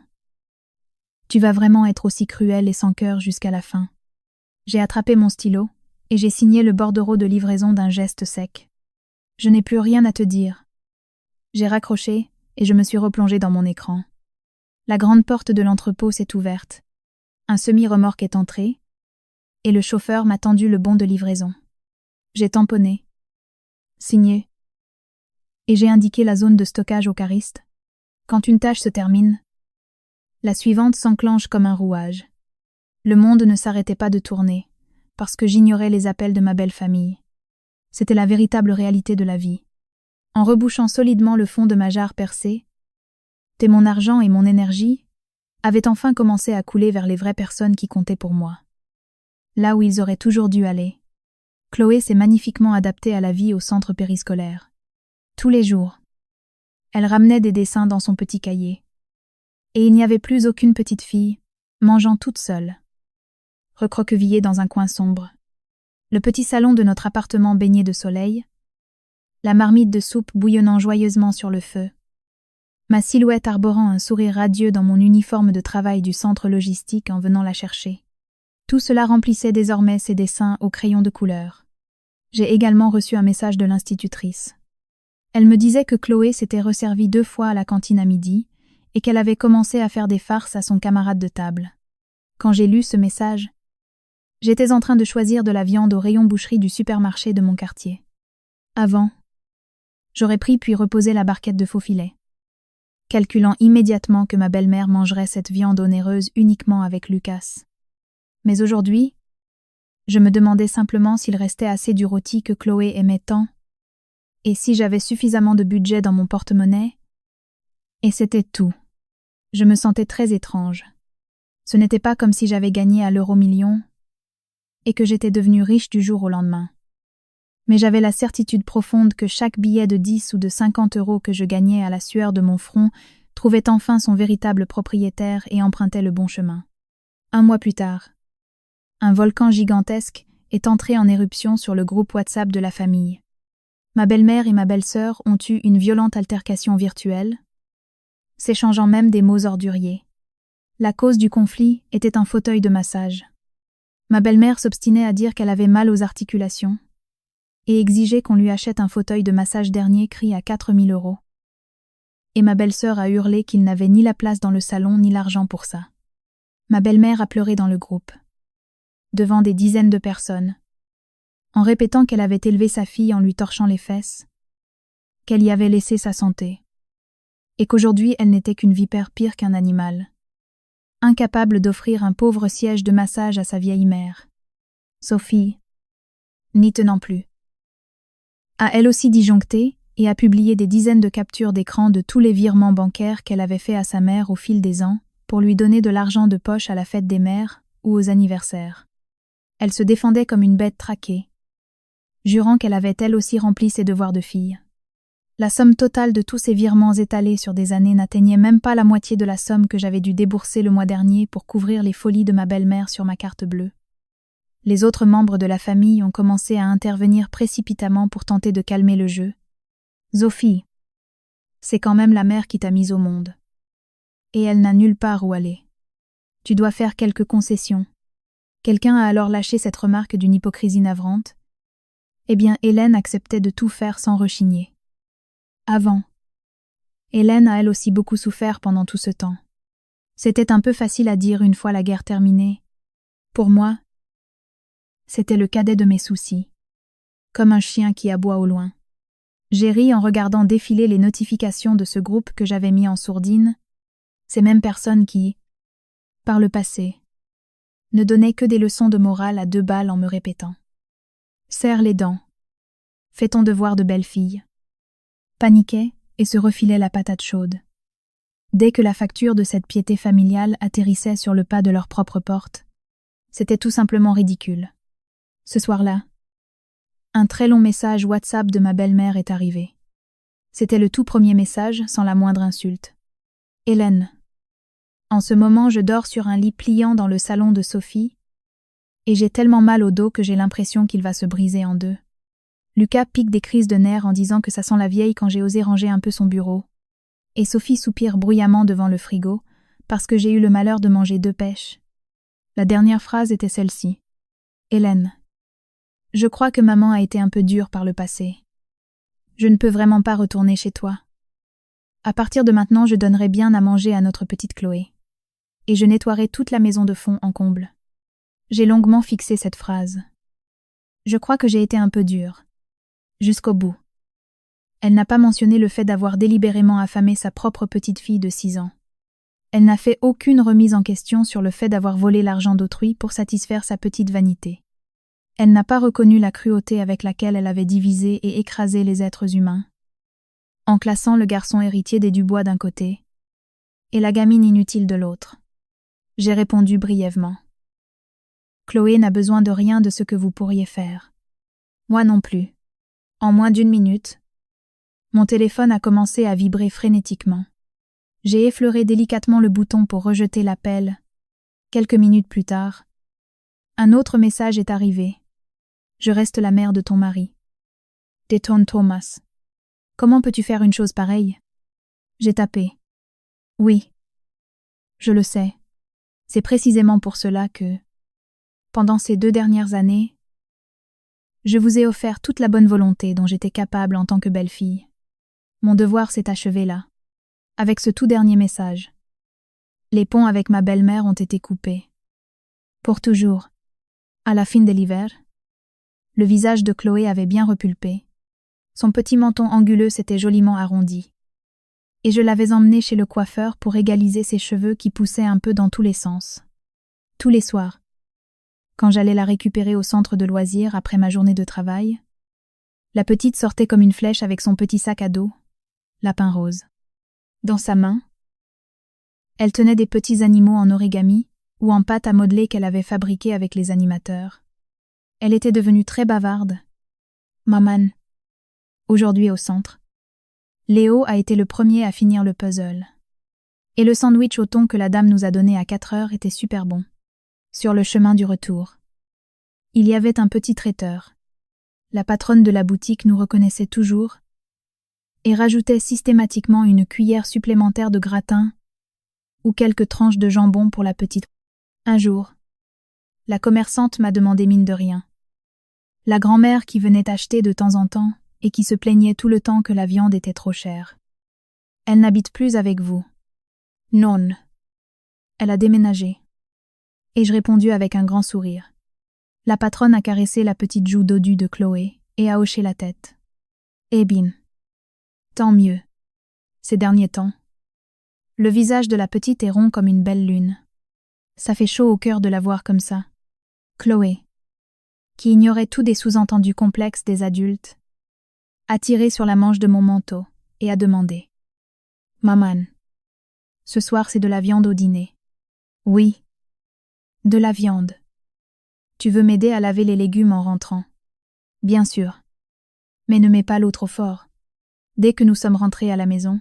Tu vas vraiment être aussi cruel et sans cœur jusqu'à la fin. J'ai attrapé mon stylo et j'ai signé le bordereau de livraison d'un geste sec. Je n'ai plus rien à te dire. J'ai raccroché et je me suis replongée dans mon écran. La grande porte de l'entrepôt s'est ouverte. Un semi-remorque est entré et le chauffeur m'a tendu le bon de livraison. J'ai tamponné, signé et j'ai indiqué la zone de stockage au cariste. Quand une tâche se termine, la suivante s'enclenche comme un rouage. Le monde ne s'arrêtait pas de tourner, parce que j'ignorais les appels de ma belle famille. C'était la véritable réalité de la vie. En rebouchant solidement le fond de ma jarre percée, mon argent et mon énergie avaient enfin commencé à couler vers les vraies personnes qui comptaient pour moi. Là où ils auraient toujours dû aller. Chloé s'est magnifiquement adaptée à la vie au centre périscolaire. Tous les jours, elle ramenait des dessins dans son petit cahier. Et il n'y avait plus aucune petite fille, mangeant toute seule, recroquevillée dans un coin sombre. Le petit salon de notre appartement baigné de soleil, la marmite de soupe bouillonnant joyeusement sur le feu, ma silhouette arborant un sourire radieux dans mon uniforme de travail du centre logistique en venant la chercher. Tout cela remplissait désormais ses dessins au crayon de couleur. J'ai également reçu un message de l'institutrice. Elle me disait que Chloé s'était resservie 2 fois à la cantine à midi et qu'elle avait commencé à faire des farces à son camarade de table. Quand j'ai lu ce message, j'étais en train de choisir de la viande au rayon boucherie du supermarché de mon quartier. Avant, j'aurais pris puis reposé la barquette de faux filets, calculant immédiatement que ma belle-mère mangerait cette viande onéreuse uniquement avec Lucas. Mais aujourd'hui, je me demandais simplement s'il restait assez du rôti que Chloé aimait tant, et si j'avais suffisamment de budget dans mon porte-monnaie, et c'était tout. Je me sentais très étrange. Ce n'était pas comme si j'avais gagné à l'euro-million et que j'étais devenue riche du jour au lendemain. Mais j'avais la certitude profonde que chaque billet de 10 ou de 50 euros que je gagnais à la sueur de mon front trouvait enfin son véritable propriétaire et empruntait le bon chemin. 1 mois plus tard, un volcan gigantesque est entré en éruption sur le groupe WhatsApp de la famille. Ma belle-mère et ma belle-sœur ont eu une violente altercation virtuelle, s'échangeant même des mots orduriers. La cause du conflit était un fauteuil de massage. Ma belle-mère s'obstinait à dire qu'elle avait mal aux articulations et exigeait qu'on lui achète un fauteuil de massage dernier cri à 4 000 euros. Et ma belle-sœur a hurlé qu'il n'avait ni la place dans le salon ni l'argent pour ça. Ma belle-mère a pleuré dans le groupe, devant des dizaines de personnes, en répétant qu'elle avait élevé sa fille en lui torchant les fesses, qu'elle y avait laissé sa santé, et qu'aujourd'hui elle n'était qu'une vipère pire qu'un animal, incapable d'offrir un pauvre siège de massage à sa vieille mère. Sophie, n'y tenant plus, a elle aussi disjoncté et a publié des dizaines de captures d'écran de tous les virements bancaires qu'elle avait fait à sa mère au fil des ans pour lui donner de l'argent de poche à la fête des mères ou aux anniversaires. Elle se défendait comme une bête traquée, jurant qu'elle avait elle aussi rempli ses devoirs de fille. La somme totale de tous ces virements étalés sur des années n'atteignait même pas la moitié de la somme que j'avais dû débourser le mois dernier pour couvrir les folies de ma belle-mère sur ma carte bleue. Les autres membres de la famille ont commencé à intervenir précipitamment pour tenter de calmer le jeu. Sophie, c'est quand même la mère qui t'a mise au monde. Et elle n'a nulle part où aller. Tu dois faire quelques concessions. Quelqu'un a alors lâché cette remarque d'une hypocrisie navrante. Eh bien, Hélène acceptait de tout faire sans rechigner. Avant. Hélène a elle aussi beaucoup souffert pendant tout ce temps. C'était un peu facile à dire une fois la guerre terminée. Pour moi, c'était le cadet de mes soucis. Comme un chien qui aboie au loin. J'ai ri en regardant défiler les notifications de ce groupe que j'avais mis en sourdine, ces mêmes personnes qui, par le passé, ne donnaient que des leçons de morale à 2 balles en me répétant « Serre les dents. Fais ton devoir de belle fille. » Paniquaient et se refilaient la patate chaude. Dès que la facture de cette piété familiale atterrissait sur le pas de leur propre porte, c'était tout simplement ridicule. Ce soir-là, un très long message WhatsApp de ma belle-mère est arrivé. C'était le tout premier message sans la moindre insulte. « Hélène, En ce moment, je dors sur un lit pliant dans le salon de Sophie, et j'ai tellement mal au dos que j'ai l'impression qu'il va se briser en deux. Lucas pique des crises de nerfs en disant que ça sent la vieille quand j'ai osé ranger un peu son bureau. Et Sophie soupire bruyamment devant le frigo, parce que j'ai eu le malheur de manger 2 pêches. La dernière phrase était celle-ci. Hélène. Je crois que maman a été un peu dure par le passé. Je ne peux vraiment pas retourner chez toi. À partir de maintenant, je donnerai bien à manger à notre petite Chloé. Et je nettoierai toute la maison de fond en comble. J'ai longuement fixé cette phrase. Je crois que j'ai été un peu dure. Jusqu'au bout. Elle n'a pas mentionné le fait d'avoir délibérément affamé sa propre petite fille de 6 ans. Elle n'a fait aucune remise en question sur le fait d'avoir volé l'argent d'autrui pour satisfaire sa petite vanité. Elle n'a pas reconnu la cruauté avec laquelle elle avait divisé et écrasé les êtres humains, en classant le garçon héritier des Dubois d'un côté et la gamine inutile de l'autre. J'ai répondu brièvement. Chloé n'a besoin de rien de ce que vous pourriez faire. Moi non plus. En moins d'1 minute, mon téléphone a commencé à vibrer frénétiquement. J'ai effleuré délicatement le bouton pour rejeter l'appel. Quelques minutes plus tard, un autre message est arrivé. Je reste la mère de ton mari. Détonne Thomas. Comment peux-tu faire une chose pareille? J'ai tapé. Oui. Je le sais. C'est précisément pour cela que, pendant ces 2 dernières années, je vous ai offert toute la bonne volonté dont j'étais capable en tant que belle-fille. Mon devoir s'est achevé là, avec ce tout dernier message. Les ponts avec ma belle-mère ont été coupés. Pour toujours. À la fin de l'hiver, le visage de Chloé avait bien repulpé. Son petit menton anguleux s'était joliment arrondi. Et je l'avais emmenée chez le coiffeur pour égaliser ses cheveux qui poussaient un peu dans tous les sens. Tous les soirs, quand j'allais la récupérer au centre de loisirs après ma journée de travail, la petite sortait comme une flèche avec son petit sac à dos, lapin rose. Dans sa main, elle tenait des petits animaux en origami ou en pâte à modeler qu'elle avait fabriqués avec les animateurs. Elle était devenue très bavarde. Maman. Aujourd'hui au centre, Léo a été le premier à finir le puzzle. Et le sandwich au thon que la dame nous a donné à 4 heures était super bon. Sur le chemin du retour, il y avait un petit traiteur. La patronne de la boutique nous reconnaissait toujours et rajoutait systématiquement une cuillère supplémentaire de gratin ou quelques tranches de jambon pour la petite. Un jour, la commerçante m'a demandé mine de rien. La grand-mère qui venait acheter de temps en temps et qui se plaignait tout le temps que la viande était trop chère. Elle n'habite plus avec vous. Non. Elle a déménagé. Et je répondis avec un grand sourire. La patronne a caressé la petite joue dodue de Chloé et a hoché la tête. Eh bien. Tant mieux. Ces derniers temps. Le visage de la petite est rond comme une belle lune. Ça fait chaud au cœur de la voir comme ça. Chloé, qui ignorait tous des sous-entendus complexes des adultes, a tiré sur la manche de mon manteau et a demandé. Maman, ce soir c'est de la viande au dîner. Oui. De la viande. Tu veux m'aider à laver les légumes en rentrant? Bien sûr. Mais ne mets pas l'eau trop fort. Dès que nous sommes rentrés à la maison,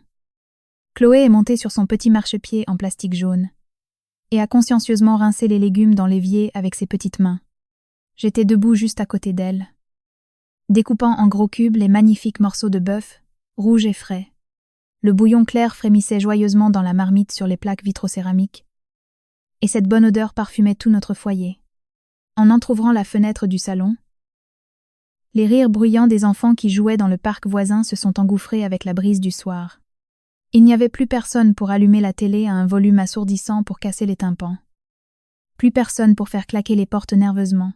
Chloé est montée sur son petit marchepied en plastique jaune et a consciencieusement rincé les légumes dans l'évier avec ses petites mains. J'étais debout juste à côté d'elle, découpant en gros cubes les magnifiques morceaux de bœuf, rouges et frais. Le bouillon clair frémissait joyeusement dans la marmite sur les plaques vitrocéramiques, et cette bonne odeur parfumait tout notre foyer. En entr'ouvrant la fenêtre du salon, les rires bruyants des enfants qui jouaient dans le parc voisin se sont engouffrés avec la brise du soir. Il n'y avait plus personne pour allumer la télé à un volume assourdissant pour casser les tympans. Plus personne pour faire claquer les portes nerveusement.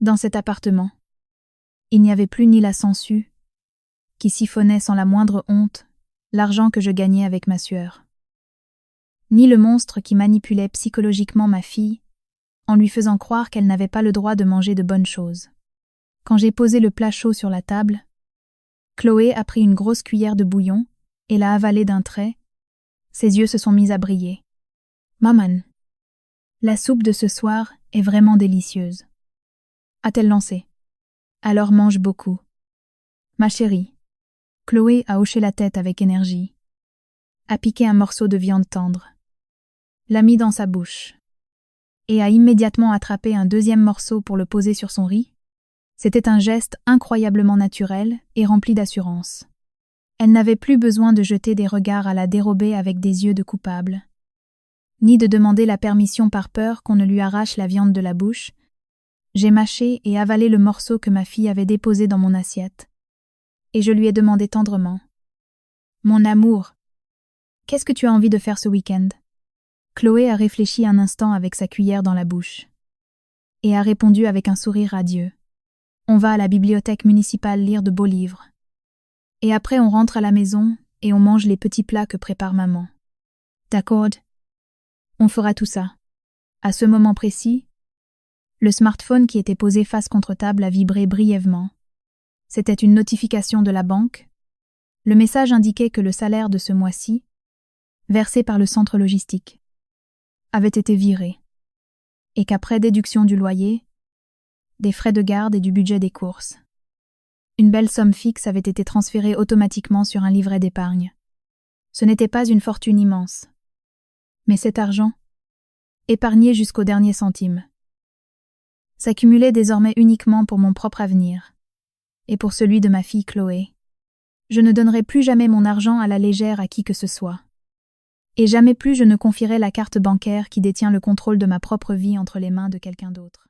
Dans cet appartement, il n'y avait plus ni la sangsue, qui siphonnait sans la moindre honte l'argent que je gagnais avec ma sueur, ni le monstre qui manipulait psychologiquement ma fille en lui faisant croire qu'elle n'avait pas le droit de manger de bonnes choses. Quand j'ai posé le plat chaud sur la table, Chloé a pris une grosse cuillère de bouillon et l'a avalé d'un trait. Ses yeux se sont mis à briller. « Maman, la soupe de ce soir est vraiment délicieuse. » A-t-elle lancé. « Alors mange beaucoup. » Ma chérie. Chloé a hoché la tête avec énergie. A piqué un morceau de viande tendre. l'a mis dans sa bouche et a immédiatement attrapé un deuxième morceau pour le poser sur son riz. C'était un geste incroyablement naturel et rempli d'assurance. Elle n'avait plus besoin de jeter des regards à la dérobée avec des yeux de coupable, ni de demander la permission par peur qu'on ne lui arrache la viande de la bouche. J'ai mâché et avalé le morceau que ma fille avait déposé dans mon assiette, et je lui ai demandé tendrement: « Mon amour, qu'est-ce que tu as envie de faire ce week-end » Chloé a réfléchi un instant avec sa cuillère dans la bouche, et a répondu avec un sourire radieux: « On va à la bibliothèque municipale lire de beaux livres. Et après on rentre à la maison et on mange les petits plats que prépare maman. » D'accord. On fera tout ça. À ce moment précis, le smartphone qui était posé face contre table a vibré brièvement. C'était une notification de la banque. Le message indiquait que le salaire de ce mois-ci, versé par le centre logistique, avait été viré, et qu'après déduction du loyer, des frais de garde et du budget des courses, une belle somme fixe avait été transférée automatiquement sur un livret d'épargne. Ce n'était pas une fortune immense, mais cet argent, épargné jusqu'au dernier centime, s'accumulait désormais uniquement pour mon propre avenir et pour celui de ma fille Chloé. Je ne donnerai plus jamais mon argent à la légère à qui que ce soit. Et jamais plus je ne confierai la carte bancaire qui détient le contrôle de ma propre vie entre les mains de quelqu'un d'autre.